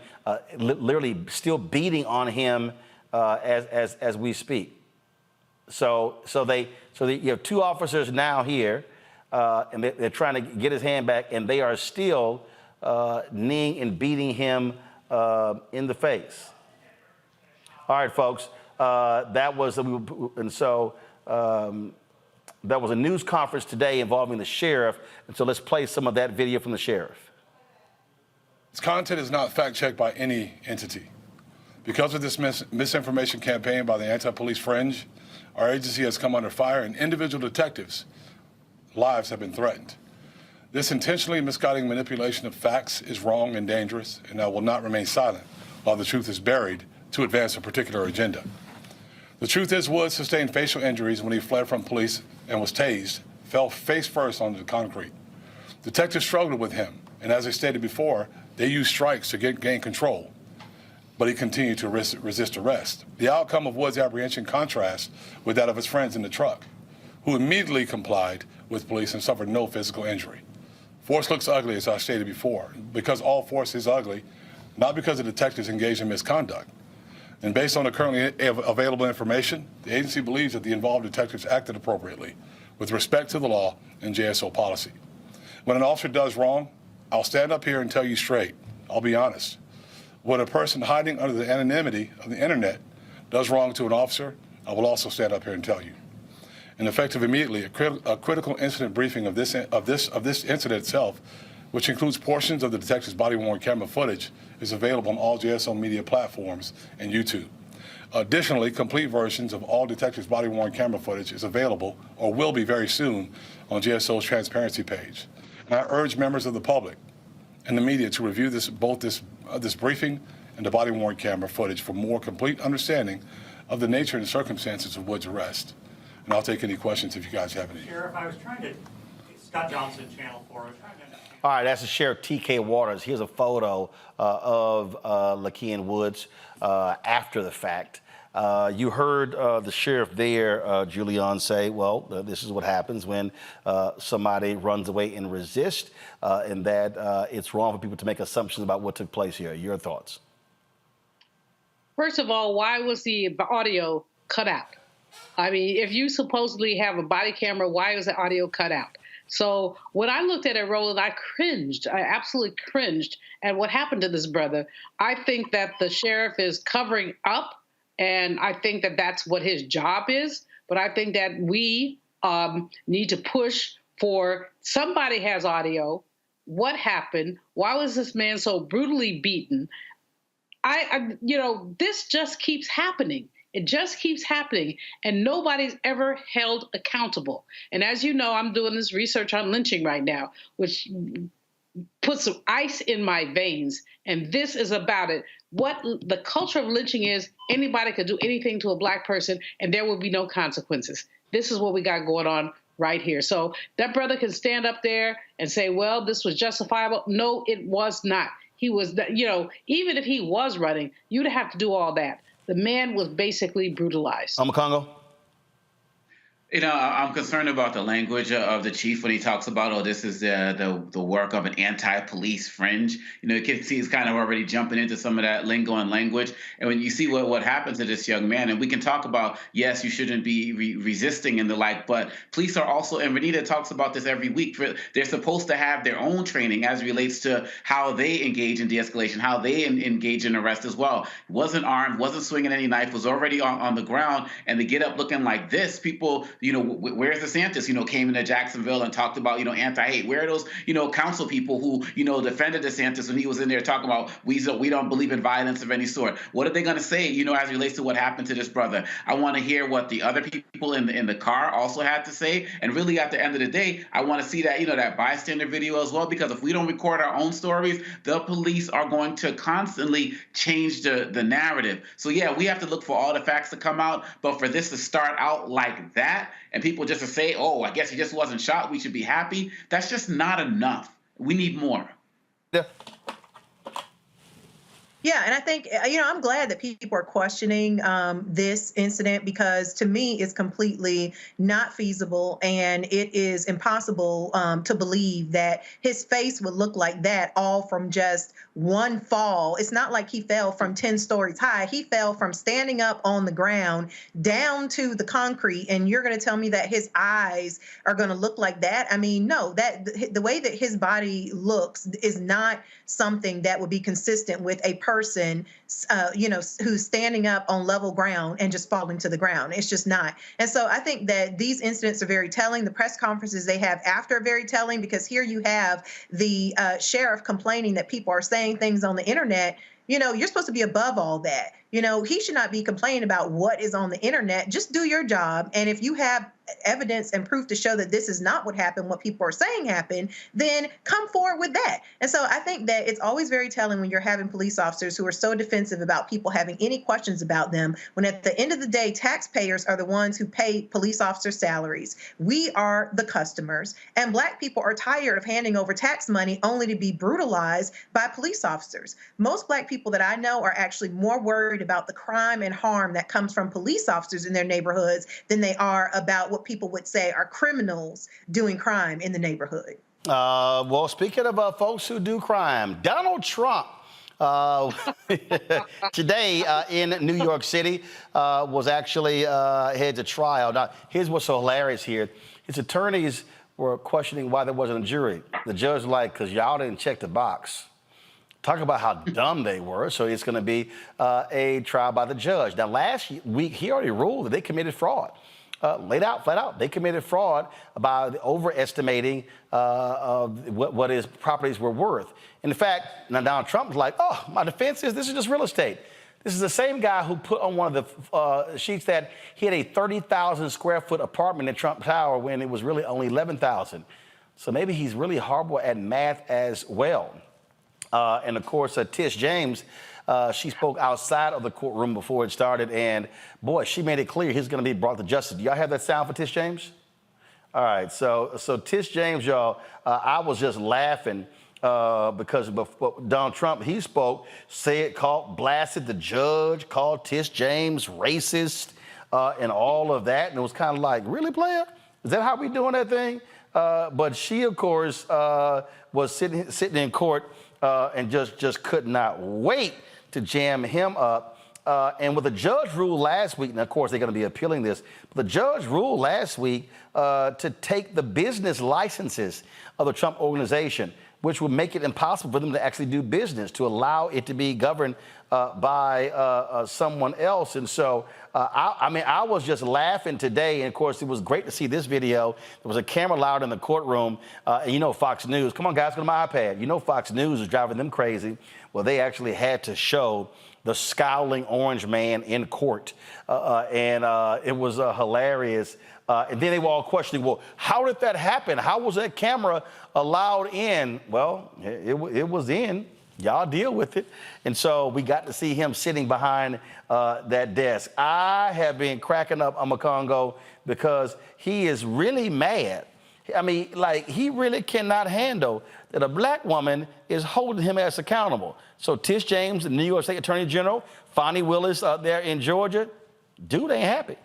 literally still beating on him as we speak. So you have two officers now here, and they're trying to get his hand back, and they are still kneeing and beating him in the face. All right, folks, that was a news conference today involving the sheriff, and so let's play some of that video from the sheriff. Its content is not fact-checked by any entity. Because of this misinformation campaign by the anti-police fringe, our agency has come under fire, and individual detectives' lives have been threatened. This intentionally misguiding manipulation of facts is wrong and dangerous, and I will not remain silent while the truth is buried to advance a particular agenda. The truth is, Woods sustained facial injuries when he fled from police and was tased, fell face first onto the concrete. Detectives struggled with him, and as I stated before, they used strikes to gain control, but he continued to resist arrest. The outcome of Woods' apprehension contrasts with that of his friends in the truck, who immediately complied with police and suffered no physical injury. Force looks ugly, as I stated before, because all force is ugly, not because the detectives engaged in misconduct. And based on the currently available information, the agency believes that the involved detectives acted appropriately with respect to the law and JSO policy. When an officer does wrong, I'll stand up here and tell you straight. I'll be honest. When a person hiding under the anonymity of the internet does wrong to an officer, I will also stand up here and tell you. and effective immediately, a critical incident briefing of this incident itself, which includes portions of the detective's body-worn camera footage, is available on all JSO media platforms and YouTube. Additionally, complete versions of all detectives' body-worn camera footage is available, or will be very soon, on JSO's transparency page. And I urge members of the public and the media to review both this briefing and the body-worn camera footage for more complete understanding of the nature and circumstances of Wood's arrest. And I'll take any questions if you guys have any. Sheriff, I was trying to, Scott Johnson, Channel 4, I was trying to understand. All right, that's the Sheriff T.K. Waters. Here's a photo of Lakeem Woods after the fact. You heard the sheriff there, Julian, say, well, this is what happens when somebody runs away and resists, and that it's wrong for people to make assumptions about what took place here. Your thoughts? First of all, why was the audio cut out? I mean, if you supposedly have a body camera, why was the audio cut out? So when I looked at it, Roland, I cringed. I absolutely cringed at what happened to this brother. I think that the sheriff is covering up, and I think that that's what his job is. But I think that we need to push for somebody has audio. What happened? Why was this man so brutally beaten? This just keeps happening. It just keeps happening, and nobody's ever held accountable. And as you know, I'm doing this research on lynching right now, which puts some ice in my veins, and this is about it. What the culture of lynching is, anybody could do anything to a Black person, and there will be no consequences. This is what we got going on right here. So that brother can stand up there and say, well, this was justifiable. No, it was not. He was, even if he was running, you'd have to do all that. The man was basically brutalized. Congo. I'm concerned about the language of the chief when he talks about, oh, this is the work of an anti-police fringe. You can see he's kind of already jumping into some of that lingo and language. And when you see what happened to this young man, and we can talk about, yes, you shouldn't be resisting and the like, but police are also, and Renita talks about this every week, they're supposed to have their own training as it relates to how they engage in de-escalation, how they engage in arrest as well. Wasn't armed, wasn't swinging any knife, was already on the ground, and to get up looking like this, people, where's DeSantis, came into Jacksonville and talked about, anti-hate. Where are those, council people who, defended DeSantis when he was in there talking about we don't believe in violence of any sort? What are they going to say, as it relates to what happened to this brother? I want to hear what the other people in the car also had to say. And really, at the end of the day, I want to see that, that bystander video as well, because if we don't record our own stories, the police are going to constantly change the narrative. So, yeah, we have to look for all the facts to come out. But for this to start out like that, and people just to say, oh, I guess he just wasn't shot, we should be happy, that's just not enough. We need more. Yeah. Yeah, and I think, I'm glad that people are questioning this incident, because to me it's completely not feasible, and it is impossible to believe that his face would look like that all from just one fall. It's not like he fell from 10 stories high. He fell from standing up on the ground down to the concrete, and you're going to tell me that his eyes are going to look like that? I mean, no, that the way that his body looks is not something that would be consistent with a person, who's standing up on level ground and just falling to the ground. It's just not. And so I think that these incidents are very telling. The press conferences they have after are very telling, because here you have the sheriff complaining that people are saying things on the internet. You're supposed to be above all that. He should not be complaining about what is on the internet. Just do your job. And if you have evidence and proof to show that this is not what happened, what people are saying happened, then come forward with that. And so I think that it's always very telling when you're having police officers who are so defensive about people having any questions about them, when at the end of the day, taxpayers are the ones who pay police officers' salaries. We are the customers, and Black people are tired of handing over tax money only to be brutalized by police officers. Most Black people that I know are actually more worried about the crime and harm that comes from police officers in their neighborhoods than they are about what people would say are criminals doing crime in the neighborhood. Well, speaking of folks who do crime, Donald Trump today in New York City was actually headed to trial. Now, here's what's so hilarious here. His attorneys were questioning why there wasn't a jury. The judge was like, because y'all didn't check the box. Talk about how dumb they were. So it's going to be a trial by the judge. Now, last week, he already ruled that they committed fraud. laid out flat out. They committed fraud by overestimating what his properties were worth. In fact, now Donald Trump's like, oh, my defense is this is just real estate. This is the same guy who put on one of the sheets that he had a 30,000 square foot apartment in Trump Tower when it was really only 11,000. So maybe he's really horrible at math as well. And of course, Tish James, she spoke outside of the courtroom before it started, and boy, she made it clear he's going to be brought to justice. Do y'all have that sound for Tish James? All right, so Tish James, y'all, I was just laughing because Donald Trump, he spoke, blasted the judge, called Tish James racist, and all of that, and it was kind of like, really, player? Is that how we doing that thing? But she, of course, was sitting in court and just could not wait to jam him up. And with the judge ruled last week, and of course they're going to be appealing this, but the judge ruled last week to take the business licenses of the Trump organization, which would make it impossible for them to actually do business, to allow it to be governed by someone else. And so, I was just laughing today. And of course, it was great to see this video. There was a camera loud in the courtroom. And you know, Fox News, come on, guys, go to my iPad. You know, Fox News is driving them crazy. Well, they actually had to show the scowling orange man in court. And it was hilarious. And then they were all questioning, well, how did that happen? How was that camera allowed in? Well, it was in. Y'all deal with it. And so we got to see him sitting behind that desk. I have been cracking up Congo because he is really mad. I mean, like, he really cannot handle that a black woman is holding him as accountable. So Tish James, the New York State Attorney General, Fonnie Willis there in Georgia, dude ain't happy.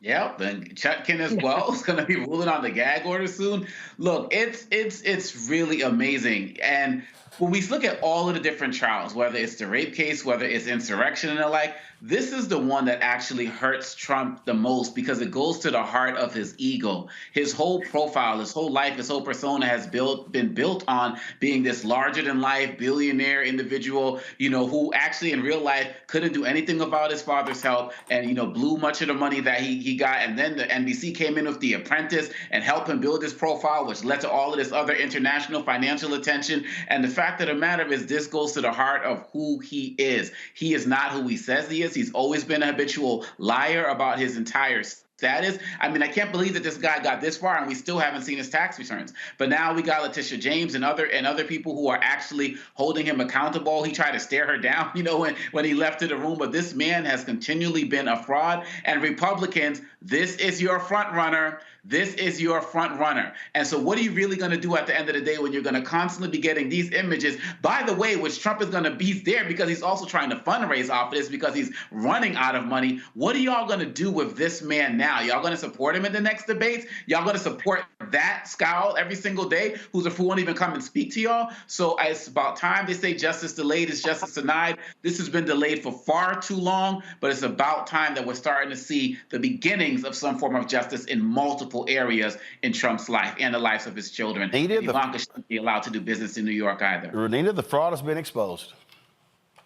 Yep, and Chutkin as well is going to be ruling on the gag order soon. Look, it's really amazing. And when we look at all of the different trials, whether it's the rape case, whether it's insurrection and the like, this is the one that actually hurts Trump the most because it goes to the heart of his ego. His whole profile, his whole life, his whole persona has been built on being this larger-than-life billionaire individual, you know, who actually in real life couldn't do anything about his father's help and, you know, blew much of the money that he got. And then the NBC came in with The Apprentice and helped him build his profile, which led to all of this other international financial attention. And the fact of the matter is this goes to the heart of who he is. He is not who he says he is. He's always been a habitual liar about his entire status. I mean, I can't believe that this guy got this far and we still haven't seen his tax returns. But now we got Letitia James and other people who are actually holding him accountable. He tried to stare her down, you know, when he left to the room. But this man has continually been a fraud. And Republicans, this is your front runner. This is your front runner. And so what are you really going to do at the end of the day when you're going to constantly be getting these images, by the way, which Trump is going to be there because he's also trying to fundraise off of this because he's running out of money. What are y'all going to do with this man now? Y'all going to support him in the next debates? Y'all going to support that scowl every single day who won't even come and speak to y'all? So it's about time. They say justice delayed is justice denied. This has been delayed for far too long, but it's about time that we're starting to see the beginnings of some form of justice in multiple areas in Trump's life and the lives of his children. Ivanka shouldn't be allowed to do business in New York either. Renita, the fraud has been exposed.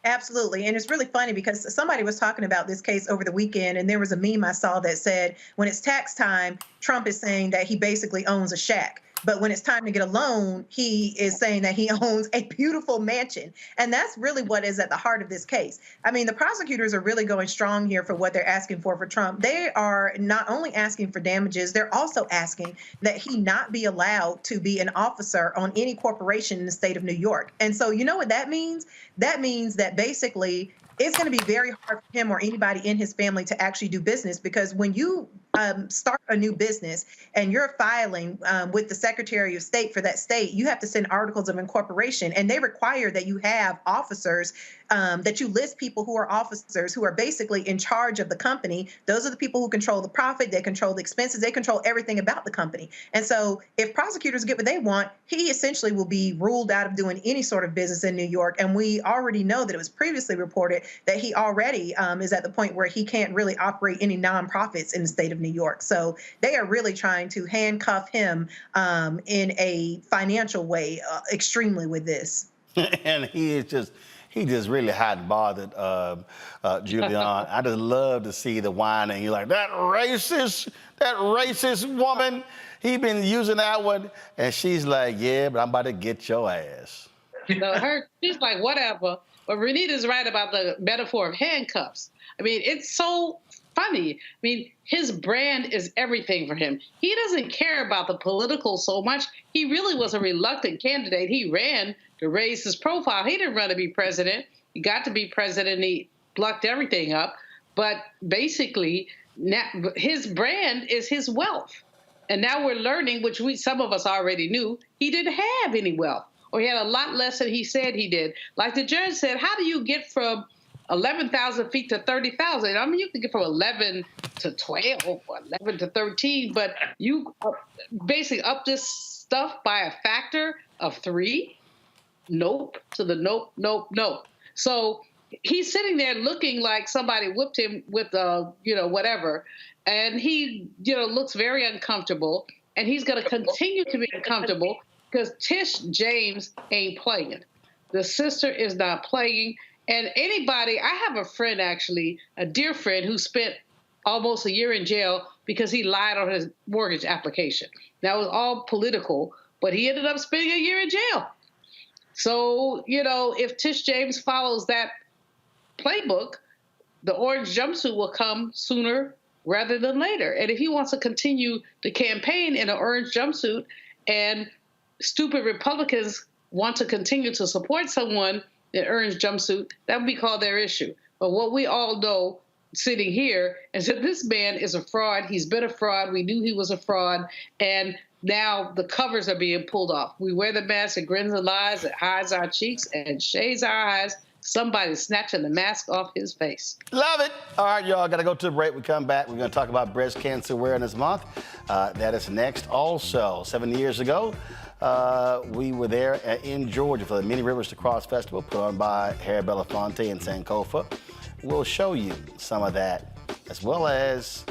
Absolutely. And it's really funny because somebody was talking about this case over the weekend, and there was a meme I saw that said, when it's tax time, Trump is saying that he basically owns a shack. But when it's time to get a loan, he is saying that he owns a beautiful mansion. And that's really what is at the heart of this case. I mean, the prosecutors are really going strong here for what they're asking for Trump. They are not only asking for damages, they're also asking that he not be allowed to be an officer on any corporation in the state of New York. And so you know what that means? That means that basically it's going to be very hard for him or anybody in his family to actually do business, because when you start a new business and you're filing with the Secretary of State for that state, you have to send articles of incorporation, and they require that you have officers, that you list people who are officers who are basically in charge of the company. Those are the people who control the profit, they control the expenses, they control everything about the company. And so if prosecutors get what they want, he essentially will be ruled out of doing any sort of business in New York. And we already know that it was previously reported that he already is at the point where he can't really operate any nonprofits in the state of New York. So they are really trying to handcuff him in a financial way extremely with this. And he is just, he just really hadn't bothered Julianne. I just love to see the whining. You're like, that racist woman, he been using that one. And she's like, yeah, but I'm about to get your ass. She's like, whatever. But Renita's right about the metaphor of handcuffs. I mean, it's so funny. I mean, his brand is everything for him. He doesn't care about the political so much. He really was a reluctant candidate. He ran to raise his profile. He didn't run to be president. He got to be president, and he plucked everything up. But basically, now, his brand is his wealth. And now we're learning, which some of us already knew, he didn't have any wealth, or he had a lot less than he said he did. Like the judge said, how do you get from 11,000 feet to 30,000? I mean, you can get from 11 to 12 or 11 to 13, but you basically up this stuff by a factor of 3. Nope to the nope, nope, nope. So he's sitting there looking like somebody whipped him with whatever. And he, looks very uncomfortable. And he's going to continue to be uncomfortable because Tish James ain't playing. The sister is not playing. And I have a friend, actually, a dear friend, who spent almost a year in jail because he lied on his mortgage application. That was all political, but he ended up spending a year in jail. So, if Tish James follows that playbook, the orange jumpsuit will come sooner rather than later. And if he wants to continue the campaign in an orange jumpsuit and stupid Republicans want to continue to support someone in orange jumpsuit, that would be called their issue. But what we all know sitting here is that this man is a fraud. He's been a fraud. We knew he was a fraud. And now the covers are being pulled off. We wear the mask that grins and lies, that hides our cheeks and shades our eyes. Somebody's snatching the mask off his face. Love it. All right, y'all, got to go to the break. We come back. We're going to talk about Breast Cancer Awareness Month. That is next. Also, 7 years ago, we were there in Georgia for the Many Rivers to Cross Festival put on by Harry Belafonte and Sankofa. We'll show you some of that, as well as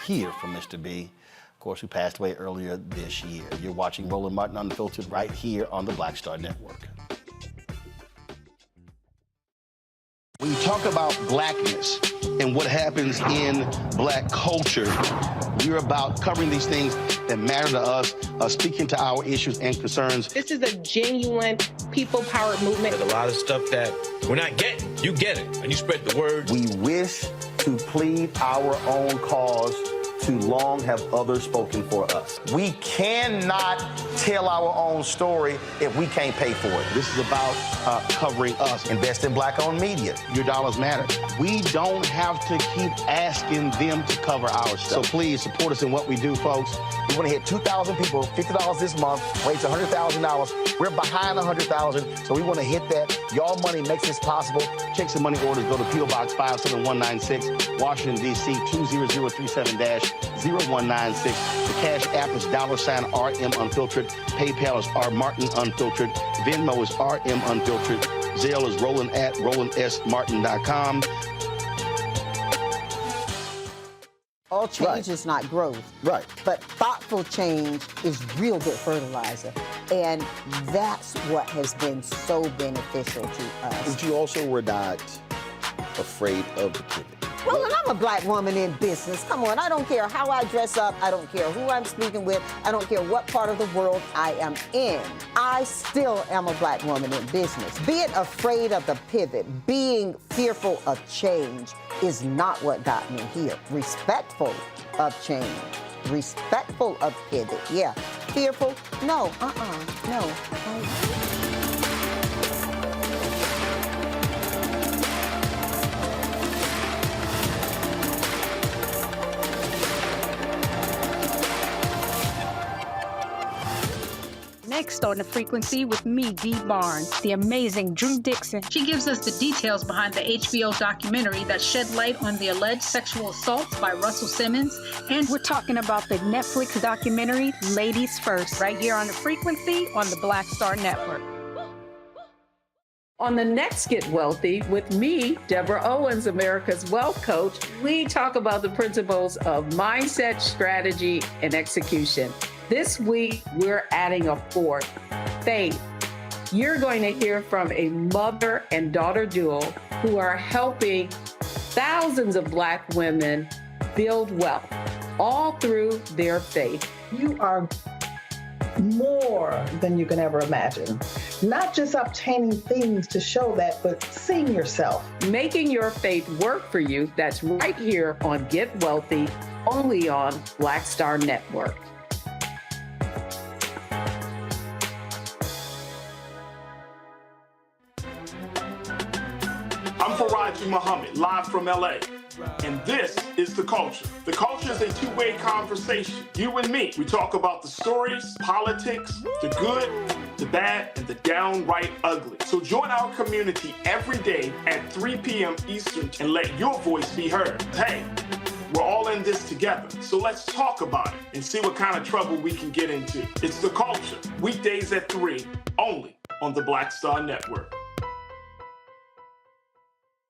hear from Mr. B, of course, who passed away earlier this year. You're watching Roland Martin Unfiltered right here on the Black Star Network. When you talk about blackness and what happens in black culture, we're about covering these things that matter to us, speaking to our issues and concerns. This is a genuine people-powered movement. There's a lot of stuff that we're not getting. You get it, and you spread the word. We wish to plead our own cause. Too long have others spoken for us. We cannot tell our own story if we can't pay for it. This is about covering us. Invest in black-owned media. Your dollars matter. We don't have to keep asking them to cover our stuff. So please support us in what we do, folks. We want to hit 2,000 people, $50 this month, raise $100,000. We're behind 100,000, so we want to hit that. Y'all money makes this possible. Check some money orders. Go to P.O. Box 57196, Washington, D.C. 20037-0196. The Cash App is $RM Unfiltered. PayPal is R Martin Unfiltered. Venmo is RM Unfiltered. Zelle is Roland at RolandSMartin.com. All change is not growth. Right. But thoughtful change is real good fertilizer. And that's what has been so beneficial to us. But you also were not afraid of the pivot. Well, and I'm a black woman in business. Come on, I don't care how I dress up. I don't care who I'm speaking with. I don't care what part of the world I am in. I still am a black woman in business. Being afraid of the pivot, being fearful of change is not what got me here. Respectful of change, respectful of pivot, yeah. Fearful, no, no. Next on The Frequency with me, Dee Barnes, the amazing Drew Dixon. She gives us the details behind the HBO documentary that shed light on the alleged sexual assaults by Russell Simmons. And we're talking about the Netflix documentary, Ladies First, right here on The Frequency on the Black Star Network. On the next Get Wealthy with me, Deborah Owens, America's Wealth Coach, we talk about the principles of mindset, strategy, and execution. This week, we're adding a fourth, faith. You're going to hear from a mother and daughter duo who are helping thousands of Black women build wealth, all through their faith. You are more than you can ever imagine. Not just obtaining things to show that, but seeing yourself. Making your faith work for you. That's right here on Get Wealthy, only on Black Star Network. I'm Faraji Muhammad, live from LA. And this is The Culture. The Culture is a two-way conversation. You and me. We talk about the stories, politics, the good, the bad, and the downright ugly. So join our community every day at 3 p.m. Eastern and let your voice be heard. Hey, we're all in this together. So let's talk about it and see what kind of trouble we can get into. It's The Culture, weekdays at 3, only on the Black Star Network.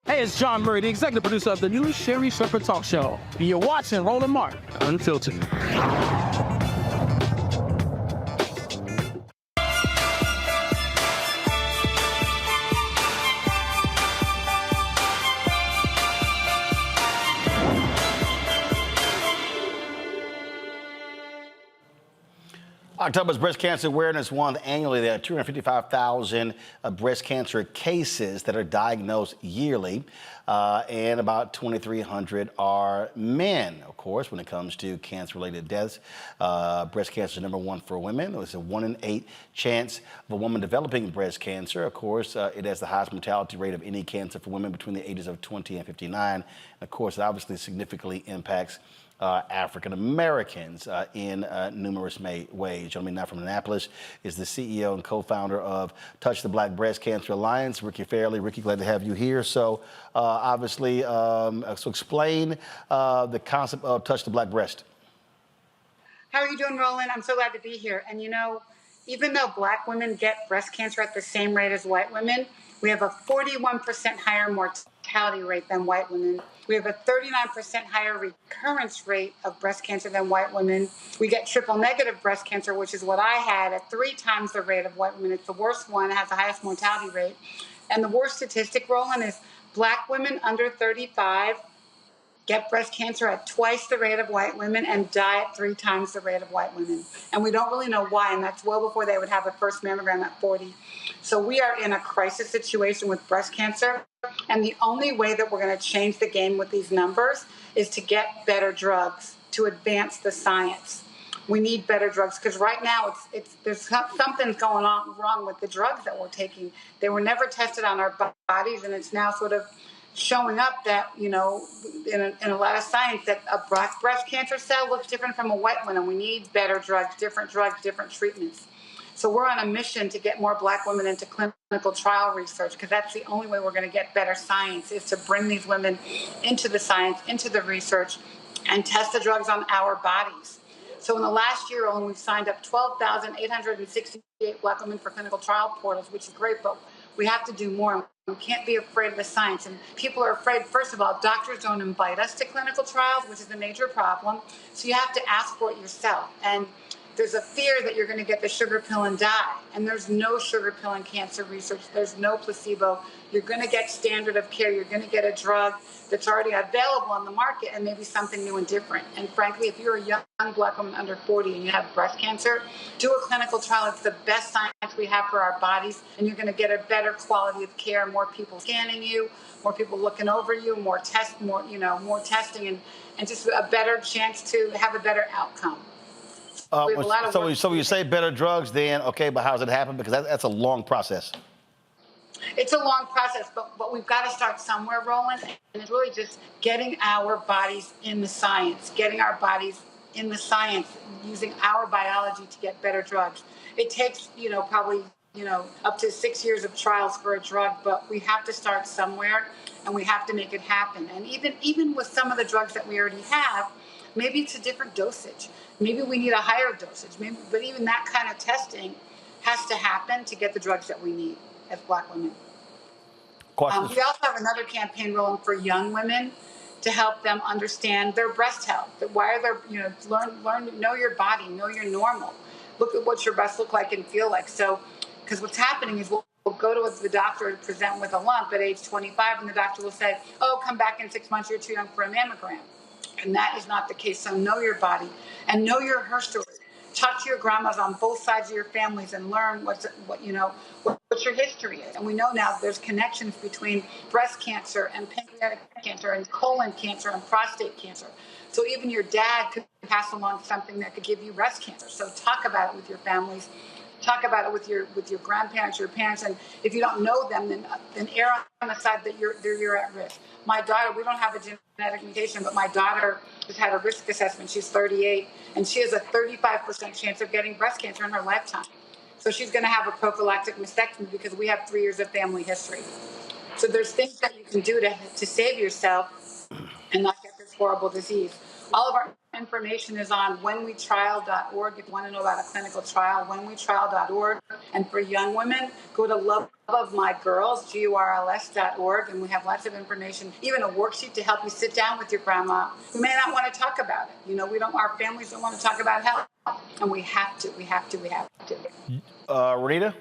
Hey, it's John Murray, the executive producer of the new Sherry Shepherd Talk Show. You're watching Roland Martin, Unfiltered. October's Breast Cancer Awareness Month. Annually, there are 255,000 breast cancer cases that are diagnosed yearly, and about 2,300 are men. Of course, when it comes to cancer-related deaths, breast cancer is number one for women. There's a 1 in 8 chance of a woman developing breast cancer. Of course, it has the highest mortality rate of any cancer for women between the ages of 20 and 59. And of course, it obviously significantly impacts African Americans in numerous ways. Joining me now from Annapolis is the CEO and co-founder of Touch the Black Breast Cancer Alliance, Ricky Fairley. Ricky, glad to have you here. So obviously, so explain the concept of Touch the Black Breast. How are you doing, Roland? I'm so glad to be here. And you know, even though Black women get breast cancer at the same rate as white women, we have a 41% higher mortality rate than white women. We have a 39% higher recurrence rate of breast cancer than white women. We get triple negative breast cancer, which is what I had, at 3 times the rate of white women. It's the worst one, it has the highest mortality rate. And the worst statistic, Roland, is Black women under 35 get breast cancer at twice the rate of white women and die at 3 times the rate of white women. And we don't really know why, and that's well before they would have a first mammogram at 40. So we are in a crisis situation with breast cancer, and the only way that we're going to change the game with these numbers is to get better drugs to advance the science. We need better drugs because right now there's something's going on wrong with the drugs that we're taking. They were never tested on our bodies, and it's now sort of showing up that, you know, in a lot of science, that a breast cancer cell looks different from a white one, and we need better drugs, different treatments. So we're on a mission to get more Black women into clinical trial research, because that's the only way we're going to get better science, is to bring these women into the science, into the research, and test the drugs on our bodies. So in the last year alone, we've signed up 12,868 Black women for clinical trial portals, which is great, but we have to do more. We can't be afraid of the science. And people are afraid, first of all, doctors don't invite us to clinical trials, which is a major problem. So you have to ask for it yourself. And there's a fear that you're going to get the sugar pill and die. And there's no sugar pill in cancer research. There's no placebo. You're going to get standard of care. You're going to get a drug that's already available on the market, and maybe something new and different. And frankly, if you're a young Black woman under 40 and you have breast cancer, do a clinical trial. It's the best science we have for our bodies, and you're going to get a better quality of care, more people scanning you, more people looking over you, more testing, and just a better chance to have a better outcome. So you say better drugs, then okay, but how does it happen? Because that's a long process. It's a long process, but we've got to start somewhere, Roland. And it's really just getting our bodies in the science, using our biology to get better drugs. It takes, probably, up to 6 years of trials for a drug, but we have to start somewhere, and we have to make it happen. And even with some of the drugs that we already have, maybe it's a different dosage. Maybe we need a higher dosage. But even that kind of testing has to happen to get the drugs that we need as Black women. We also have another campaign rolling for young women to help them understand their breast health. Why are there, learn, know your body, know you're normal. Look at what your breasts look like and feel like. So, Because what's happening is we'll go to the doctor to present with a lump at age 25, and the doctor will say, oh, come back in 6 months, you're too young for a mammogram. And that is not the case. So know your body and know her story. Talk to your grandmas on both sides of your families and learn what your history is. And we know now there's connections between breast cancer and pancreatic cancer and colon cancer and prostate cancer. So even your dad could pass along something that could give you breast cancer. So talk about it with your families. Talk about it with your grandparents, your parents, and if you don't know them, then err on the side that you're at risk. My daughter, we don't have a genetic mutation, but my daughter has had a risk assessment. She's 38, and she has a 35% chance of getting breast cancer in her lifetime. So she's going to have a prophylactic mastectomy because we have 3 years of family history. So there's things that you can do to save yourself and not get this horrible disease. All of our information is on whenwetrial.org. If you want to know about a clinical trial, whenwetrial.org. And for young women, go to loveofmygirls, GURLS.org, and we have lots of information, even a worksheet to help you sit down with your grandma who may not want to talk about it. Our families don't want to talk about health, and we have to. Rita?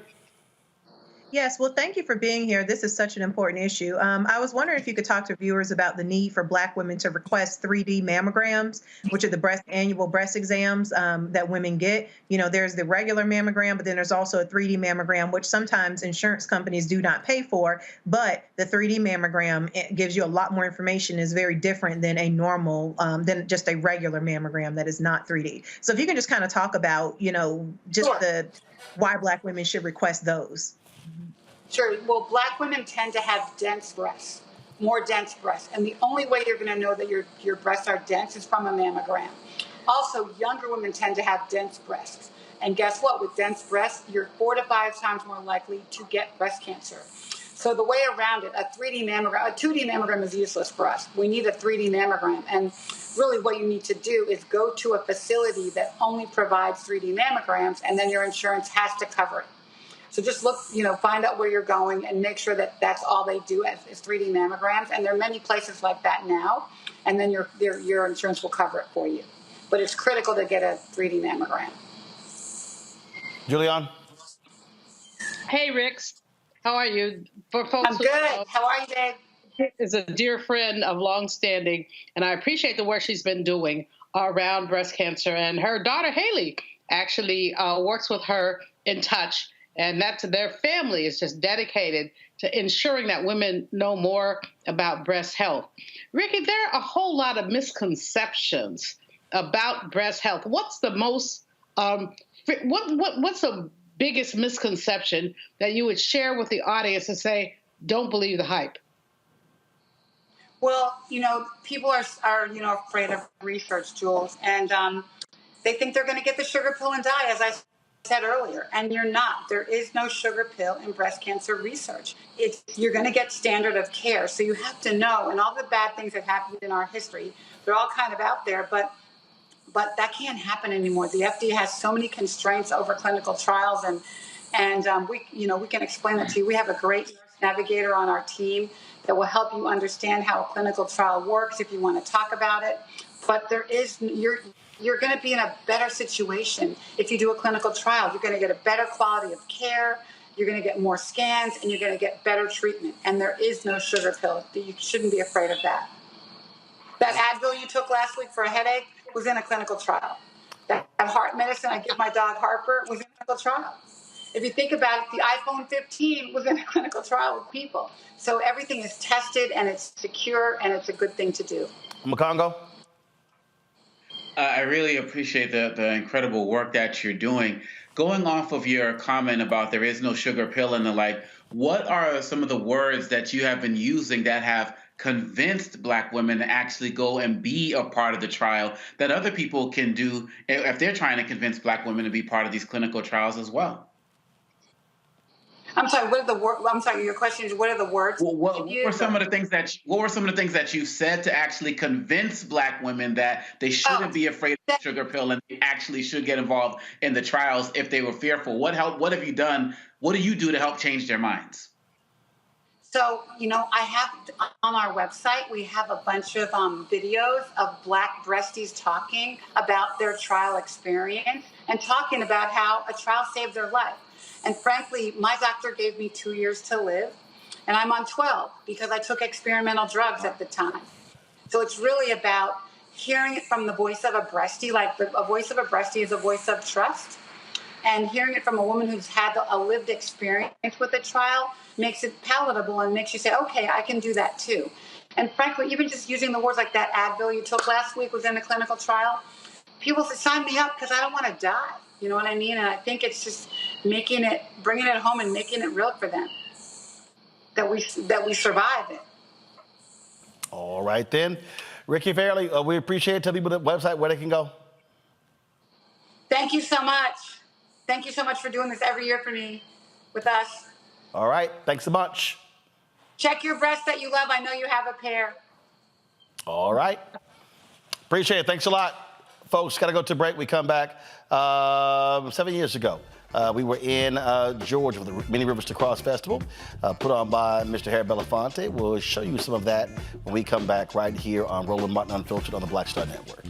Yes, well, thank you for being here. This is such an important issue. I was wondering if you could talk to viewers about the need for Black women to request 3D mammograms, which are the annual breast exams that women get. There's the regular mammogram, but then there's also a 3D mammogram, which sometimes insurance companies do not pay for. But the 3D mammogram gives you a lot more information, is very different than a normal, than just a regular mammogram that is not 3D. So if you can just kind of talk about, why Black women should request those. Sure. Well, Black women tend to have dense breasts, more dense breasts. And the only way you're going to know that your breasts are dense is from a mammogram. Also, younger women tend to have dense breasts. And guess what? With dense breasts, you're 4 to 5 times more likely to get breast cancer. So the way around it, a 2D mammogram is useless for us. We need a 3D mammogram. And really what you need to do is go to a facility that only provides 3D mammograms, and then your insurance has to cover it. So just look, find out where you're going and make sure that that's all they do is 3D mammograms. And there are many places like that now. And then your insurance will cover it for you. But it's critical to get a 3D mammogram. Julianne? Hey, Rix. How are you? For folks I'm good. How are you, Dave? Is a dear friend of longstanding, and I appreciate the work she's been doing around breast cancer. And her daughter, Haley, actually works with her in touch. And their family is just dedicated to ensuring that women know more about breast health. Ricky, there are a whole lot of misconceptions about breast health. What's the most, what's the biggest misconception that you would share with the audience and say, don't believe the hype? Well, people are afraid of research, Jules, and they think they're going to get the sugar pill and die, as I said earlier, and you're not. There is no sugar pill in breast cancer research. You're going to get standard of care. So you have to know, and all the bad things that happened in our history, they're all kind of out there, but that can't happen anymore. The FDA has so many constraints over clinical trials, and we can explain that to you. We have a great nurse navigator on our team that will help you understand how a clinical trial works if you want to talk about it. But you're going to be in a better situation if you do a clinical trial. You're going to get a better quality of care. You're going to get more scans, and you're going to get better treatment. And there is no sugar pill. You shouldn't be afraid of that. That Advil you took last week for a headache was in a clinical trial. That heart medicine I give my dog Harper was in a clinical trial. If you think about it, the iPhone 15 was in a clinical trial with people. So everything is tested, and it's secure, and it's a good thing to do. Makongo? I really appreciate the incredible work that you're doing. Going off of your comment about there is no sugar pill and the like, what are some of the words that you have been using that have convinced Black women to actually go and be a part of the trial that other people can do if they're trying to convince Black women to be part of these clinical trials as well? I'm sorry. What are the words? I'm sorry. Your question is, what are the words? Well, what were some of the things that you said to actually convince Black women that they shouldn't be afraid of the sugar pill and they actually should get involved in the trials if they were fearful? What have you done? What do you do to help change their minds? So, I have on our website, we have a bunch of videos of Black breasties talking about their trial experience and talking about how a trial saved their life. And frankly, my doctor gave me 2 years to live, and I'm on 12 because I took experimental drugs at the time. So it's really about hearing it from the voice of a breastie, like a voice of a breastie is a voice of trust. And hearing it from a woman who's had a lived experience with a trial makes it palatable and makes you say, okay, I can do that too. And frankly, even just using the words like that Advil you took last week was in a clinical trial, people say, sign me up because I don't want to die. You know what I mean? And I think it's just bringing it home and making it real for them, that we survive it. All right, then. Ricky Fairley, we appreciate it. Tell people the website where they can go. Thank you so much. Thank you so much for doing this every year for me, with us. All right. Thanks so much. Check your breasts that you love. I know you have a pair. All right. Appreciate it. Thanks a lot. Folks, got to go to break. We come back 7 years ago. We were in Georgia for the Many Rivers to Cross Festival, put on by Mr. Harry Belafonte. We'll show you some of that when we come back right here on Roland Martin Unfiltered on the Black Star Network.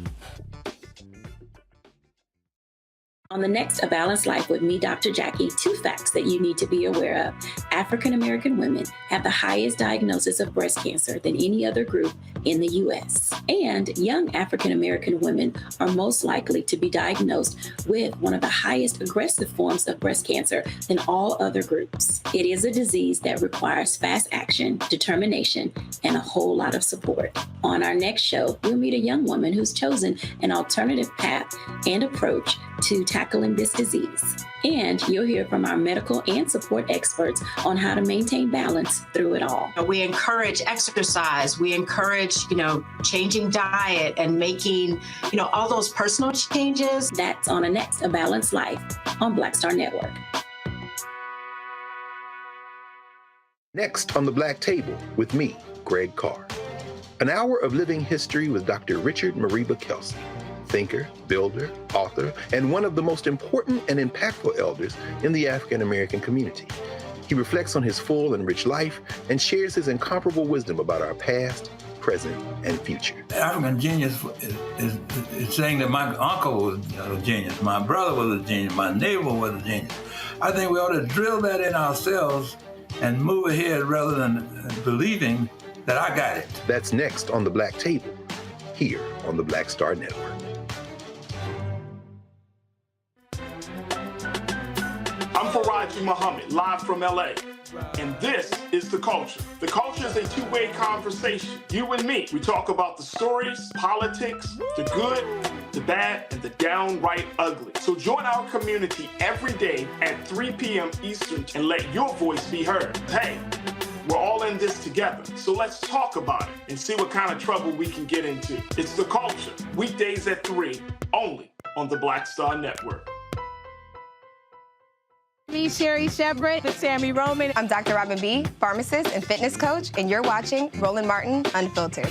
On the next A Balanced Life with me, Dr. Jackie, 2 facts that you need to be aware of. African American women have the highest diagnosis of breast cancer than any other group in the U.S. And young African American women are most likely to be diagnosed with one of the highest aggressive forms of breast cancer than all other groups. It is a disease that requires fast action, determination, and a whole lot of support. On our next show, we'll meet a young woman who's chosen an alternative path and approach to tackling this disease. And you'll hear from our medical and support experts on how to maintain balance through it all. We encourage exercise. We encourage, changing diet and making, all those personal changes. That's on the next A Balanced Life on Black Star Network. Next on the Black Table with me, Greg Carr. An hour of living history with Dr. Richard Mariba Kelsey, thinker, builder, author, and one of the most important and impactful elders in the African American community. He reflects on his full and rich life and shares his incomparable wisdom about our past, present, and future. African genius is saying that my uncle was a genius, my brother was a genius, my neighbor was a genius. I think we ought to drill that in ourselves and move ahead rather than believing that I got it. That's next on the Black Table, here on the Black Star Network. I'm Faraji Muhammad, live from LA. And this is The Culture. The Culture is a two-way conversation. You and me. We talk about the stories, politics, the good, the bad, and the downright ugly. So join our community every day at 3 p.m. Eastern and let your voice be heard. Hey, we're all in this together. So let's talk about it and see what kind of trouble we can get into. It's The Culture, weekdays at 3, only on the Black Star Network. Me, Sherry Shepard, with Sammy Roman. I'm Dr. Robin B., pharmacist and fitness coach, and you're watching Roland Martin Unfiltered.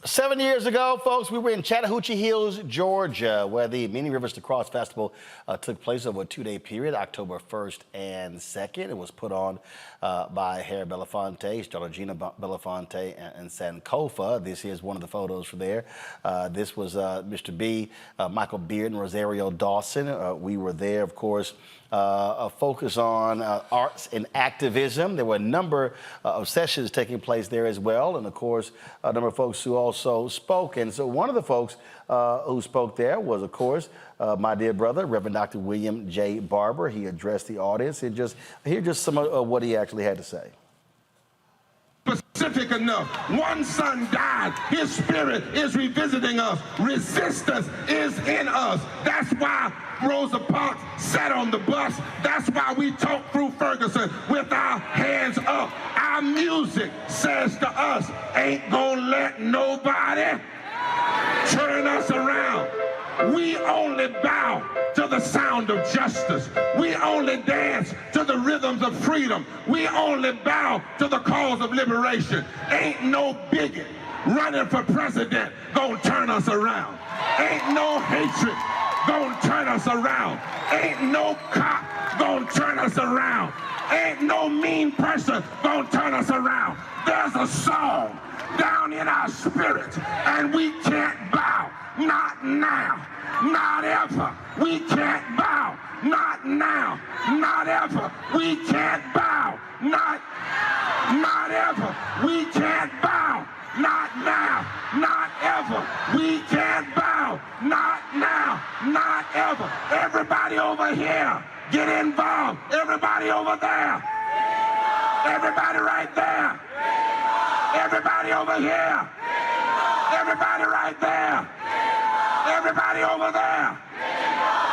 7 years ago, folks, we were in Chattahoochee Hills, Georgia, where the Many Rivers to Cross Festival took place over a 2-day period, October 1st and 2nd. It was put on by Harry Belafonte, his daughter Gina Belafonte, and Sankofa. This is one of the photos from there. This was Mr. B, Michael Beard, and Rosario Dawson. We were there, of course, a focus on arts and activism. There were a number of sessions taking place there as well, and of course, a number of folks who also spoke. And so one of the folks who spoke there was, of course, my dear brother, Reverend Dr. William J. Barber. He addressed the audience, and here's just some of what he actually had to say. Specific enough. One son died. His spirit is revisiting us. Resistance is in us. That's why Rosa Parks sat on the bus. That's why we talk through Ferguson with our hands up. Our our music says to us, ain't gonna let nobody turn us around. We only bow to the sound of justice. We only dance to the rhythms of freedom. We only bow to the cause of liberation. Ain't no bigot running for president gonna turn us around. Ain't no hatred gonna turn us around. Ain't no cop gonna turn us around. Ain't no mean person gonna turn us around. There's a song down in our spirit, and we can't bow. Not now, not ever. We can't bow. Not now, not ever. We can't bow. Not ever. We can't bow. Not now, not ever. We can't bow. Not now, not ever. Everybody over here, get involved. Everybody over there. Everybody right there. Everybody over here. Everybody right there. Everybody over there.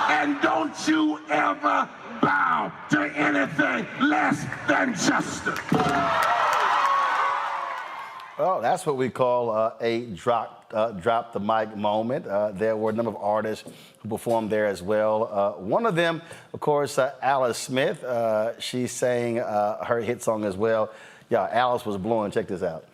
And don't you ever bow to anything less than justice. Well, that's what we call a drop the mic moment. There were a number of artists who performed there as well. One of them, of course, Alice Smith. She sang her hit song as well. Yeah, Alice was blowing. Check this out.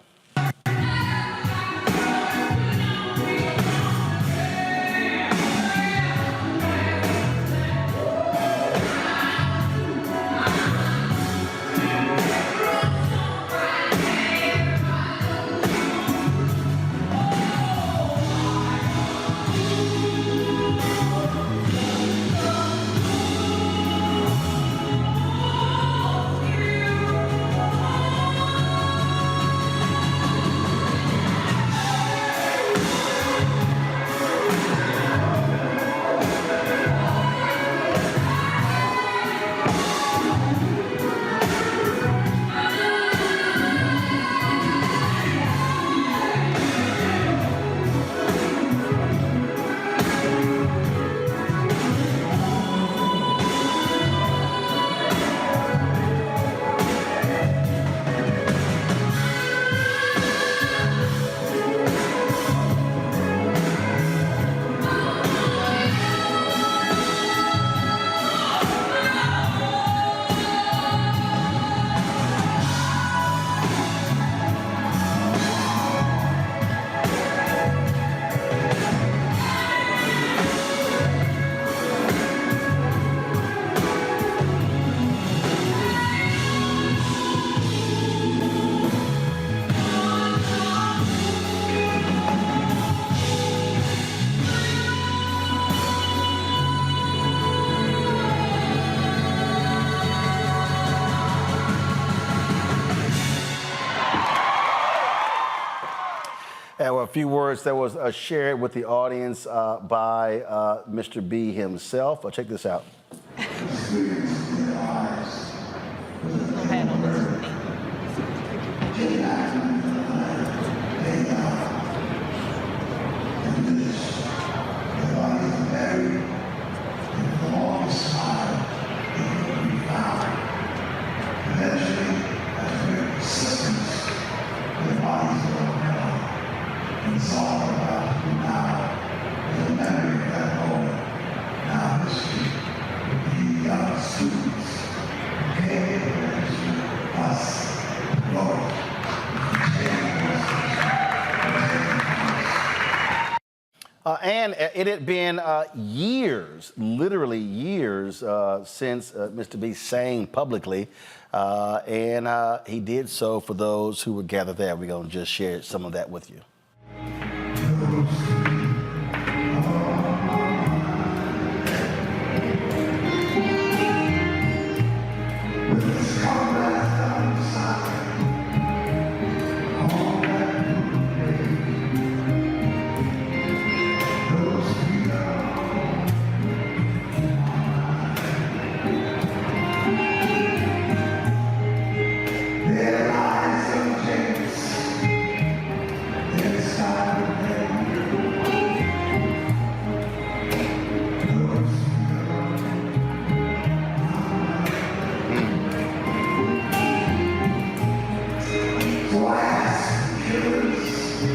There were a few words that was shared with the audience by Mr. B himself. Check this out. And it had been years, literally years, since Mr. B sang publicly, and he did so for those who were gathered there. We're going to just share some of that with you. You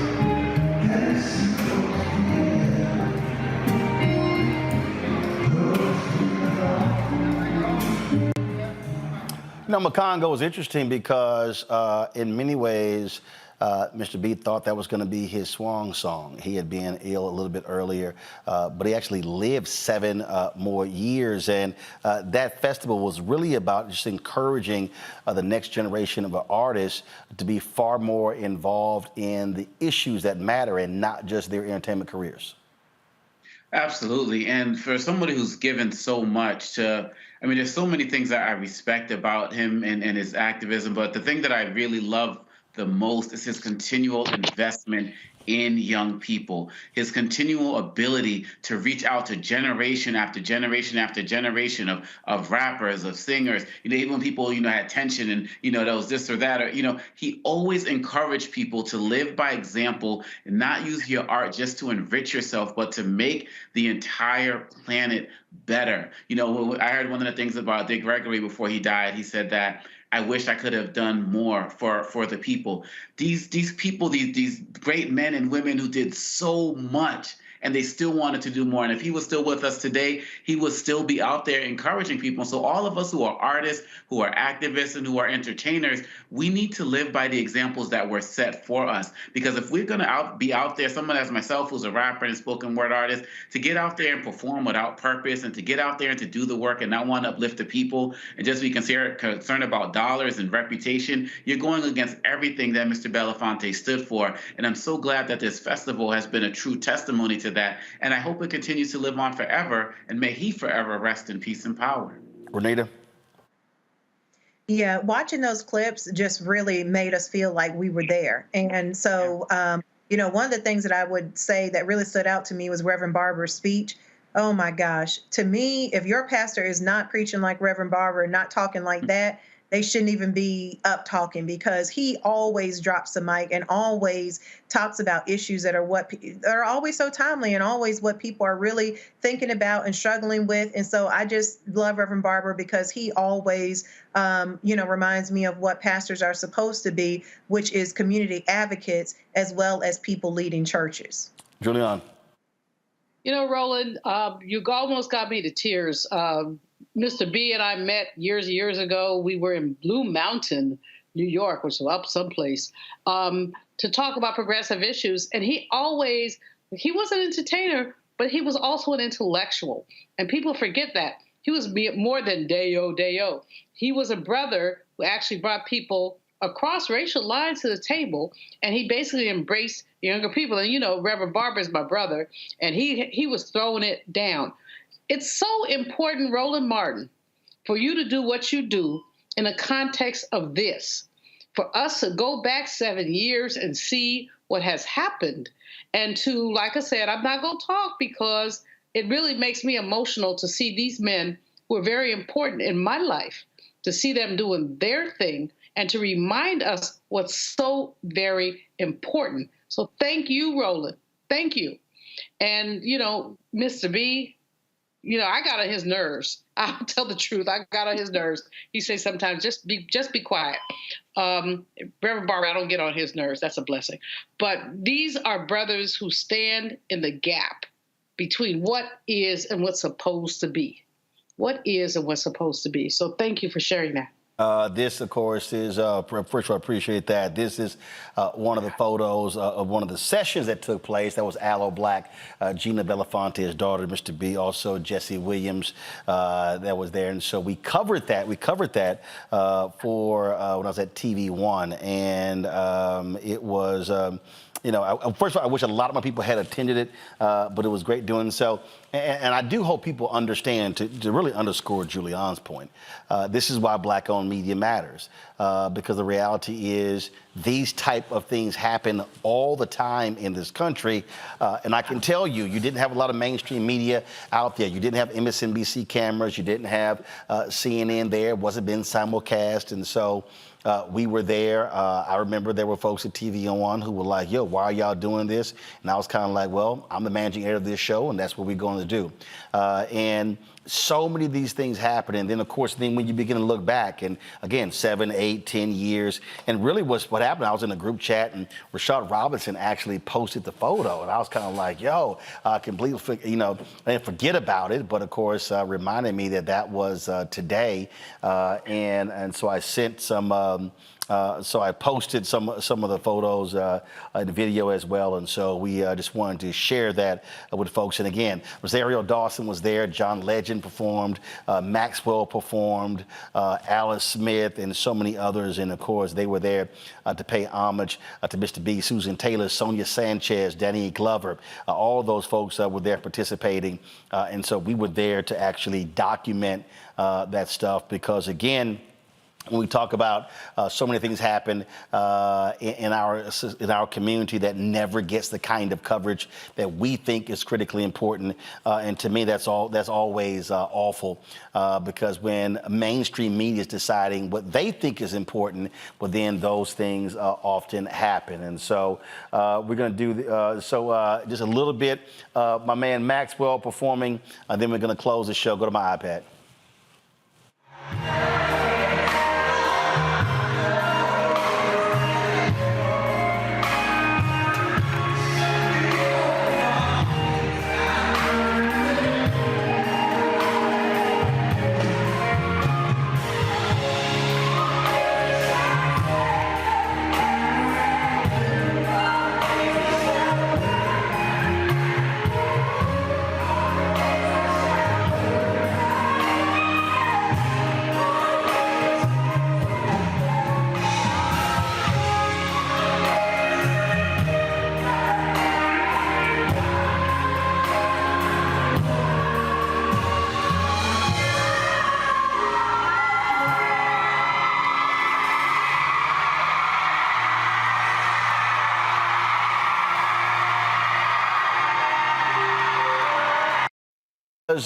know, Makongo was interesting because in many ways, Mr. B thought that was going to be his swan song. He had been ill a little bit earlier, but he actually lived 7 more years. And that festival was really about just encouraging the next generation of artists to be far more involved in the issues that matter and not just their entertainment careers. Absolutely. And for somebody who's given so much to, I mean, there's so many things that I respect about him and his activism, but the thing that I really love the most is his continual investment in young people, his continual ability to reach out to generation after generation after generation of rappers, of singers, you know, even when people, you know, had tension and, you know, there was this or that, or, you know, he always encouraged people to live by example and not use your art just to enrich yourself, but to make the entire planet better. You know, I heard one of the things about Dick Gregory before he died. He said that, I wish I could have done more for the people. These people, these great men and women who did so much, and they still wanted to do more. And if he was still with us today, he would still be out there encouraging people. So all of us who are artists, who are activists, and who are entertainers, we need to live by the examples that were set for us. Because if we're going to be out there, someone as myself who's a rapper and spoken word artist, to get out there and perform without purpose, and to get out there and to do the work and not want to uplift the people and just be concerned about dollars and reputation, you're going against everything that Mr. Belafonte stood for. And I'm so glad that this festival has been a true testimony to that. And I hope it continues to live on forever, and may he forever rest in peace and power. Renita? Yeah, watching those clips just really made us feel like we were there. And so, you know, one of the things that I would say that really stood out to me was Reverend Barber's speech. Oh my gosh. To me, if your pastor is not preaching like Reverend Barber, not talking like that, they shouldn't even be up talking, because he always drops the mic and always talks about issues that are always so timely and always what people are really thinking about and struggling with. And so I just love Reverend Barber because he always, you know, reminds me of what pastors are supposed to be, which is community advocates as well as people leading churches. Julianne? You know, Roland, you almost got me to tears. Mr. B and I met years ago. We were in Blue Mountain, New York, which was up someplace, to talk about progressive issues. And he was an entertainer, but he was also an intellectual. And people forget that. He was more than Deo. He was a brother who actually brought people across racial lines to the table, and he basically embraced younger people. And, you know, Reverend Barber is my brother, and he was throwing it down. It's so important, Roland Martin, for you to do what you do in the context of this, for us to go back 7 years and see what has happened, and to, like I said, I'm not going to talk because it really makes me emotional to see these men who are very important in my life, to see them doing their thing and to remind us what's so very important. So thank you, Roland. Thank you. And, you know, Mr. B, you know, I got on his nerves. I'll tell the truth. I got on his nerves. He says sometimes, just be quiet. Reverend Barber, I don't get on his nerves. That's a blessing. But these are brothers who stand in the gap between what is and what's supposed to be. What is and what's supposed to be. So thank you for sharing that. This, of course, is, first of all, I appreciate that. This is one of the photos of one of the sessions that took place. That was Aloe Black, Gina Belafonte, his daughter, Mr. B, also Jesse Williams, that was there. And so we covered that. For when I was at TV One. And it was, you know, first of all, I wish a lot more people had attended it, but it was great doing so. And I do hope people understand, to really underscore Julianne's point, this is why Black-owned media matters, because the reality is these type of things happen all the time in this country. And I can tell you, you didn't have a lot of mainstream media out there. You didn't have MSNBC cameras. You didn't have CNN there. It wasn't being simulcast. And so we were there. I remember there were folks at TV1 who were like, yo, why are y'all doing this? And I was kind of like, well, I'm the managing editor of this show, and that's what we're going to do. And so many of these things happen, and then of course, when you begin to look back, and again, 7, 8, 10 years, and really what happened, I was in a group chat, and Rashad Robinson actually posted the photo, and I was kind of like, yo, completely, I didn't forget about it, but of course, reminded me that was today, and so I sent some. So I posted some of the photos, the video as well, and so we just wanted to share that with folks. And again, Rosario Dawson was there, John Legend performed, Maxwell performed, Alice Smith, and so many others. And of course, they were there to pay homage to Mr. B, Susan Taylor, Sonia Sanchez, Danny Glover. All of those folks were there participating, and so we were there to actually document that stuff because, again, when we talk about so many things happen in our community that never gets the kind of coverage that we think is critically important, and to me that's always awful because when mainstream media is deciding what they think is important, well then those things often happen. And so we're going to do just a little bit. My man Maxwell performing, then we're going to close the show. Go to my iPad.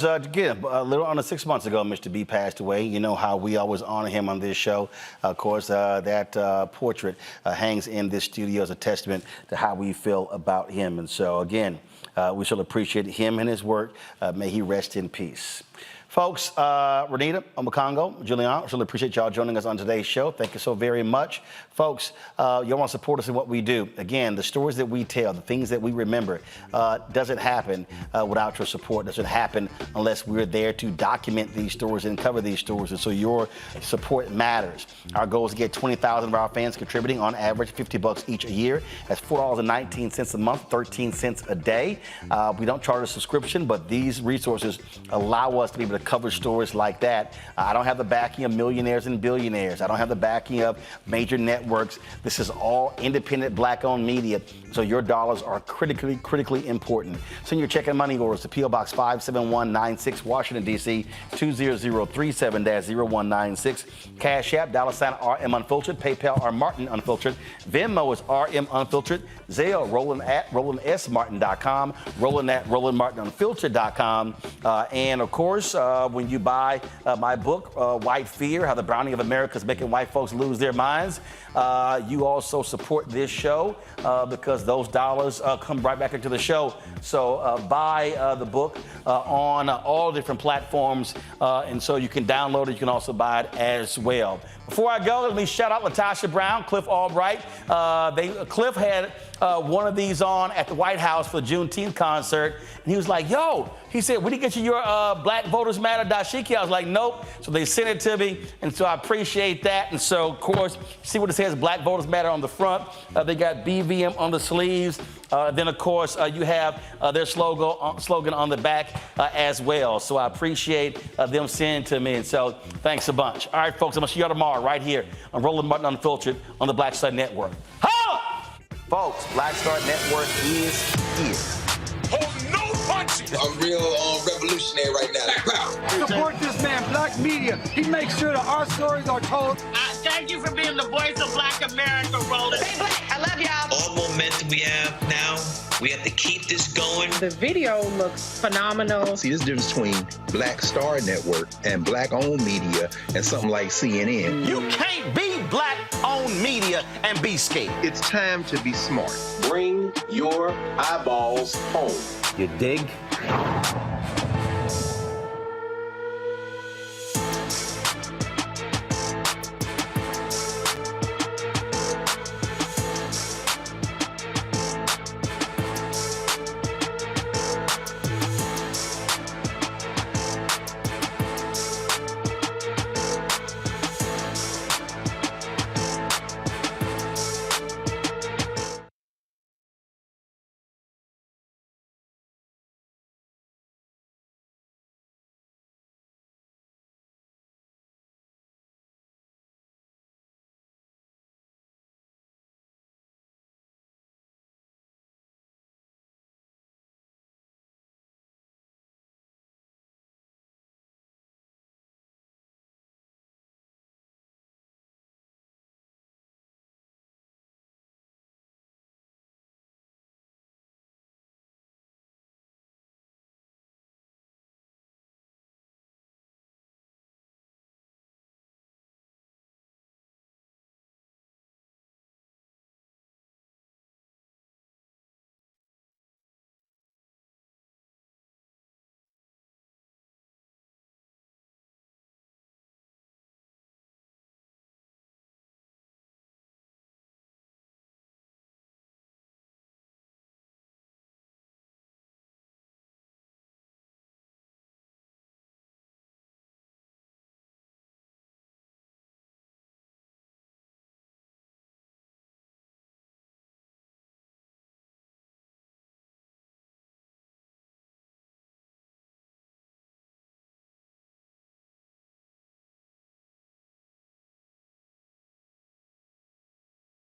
Again, a little under 6 months ago, Mr. B passed away. You know how we always honor him on this show. Of course, that portrait hangs in this studio as a testament to how we feel about him. And so, again, we shall appreciate him and his work. May he rest in peace. Folks, Renita, Omakongo, Julian, really appreciate y'all joining us on today's show. Thank you so very much. Folks, y'all want to support us in what we do. Again, the stories that we tell, the things that we remember, doesn't happen without your support. Doesn't happen unless we're there to document these stories and cover these stories. And so your support matters. Our goal is to get 20,000 of our fans contributing on average $50 each a year. That's $4.19 a month, 13 cents a day. We don't charge a subscription, but these resources allow us to be able to cover stories like that. I don't have the backing of millionaires and billionaires. I don't have the backing of major networks. This is all independent Black-owned media, so your dollars are critically important. Send your check and money orders to P.O. Box 57196, Washington, D.C. 20037-0196. Cash App, $RM Unfiltered. PayPal, R Martin Unfiltered. Venmo is RM Unfiltered. Zelle, Roland at RolandSMartin.com. Roland at RolandMartinUnfiltered.com. And of course, when you buy my book, White Fear, How the Browning of America is Making White Folks Lose Their Minds, you also support this show because those dollars come right back into the show. So buy the book on all different platforms, and so you can download it. You can also buy it as well. Before I go, let me shout out Latasha Brown, Cliff Albright. Cliff had one of these on at the White House for the Juneteenth concert, and he was like, yo, he said, we didn't get you your Black Voters Matter dashiki. I was like, nope. So they sent it to me, and so I appreciate that. And so, of course, see what it says, Black Voters Matter on the front. They got BVM on the sleeves. Then, of course, you have their slogan on the back as well. So I appreciate them sending it to me. And so thanks a bunch. All right, folks, I'm going to see you tomorrow right here on Roland Martin Unfiltered on the Black Star Network. Holla! Folks, Black Star Network is here. Oh, no punches! I'm real revolutionary right now. Support this man, Black Media. He makes sure that our stories are told. Thank you for being the voice of Black America, Roland. Stay black. I love y'all. All momentum we have now, we have to keep this going. The video looks phenomenal. See, there's a difference between Black Star Network and Black-owned media and something like CNN. You can't be Black-owned media and be scared. It's time to be smart. Bring your eyeballs home. You dig?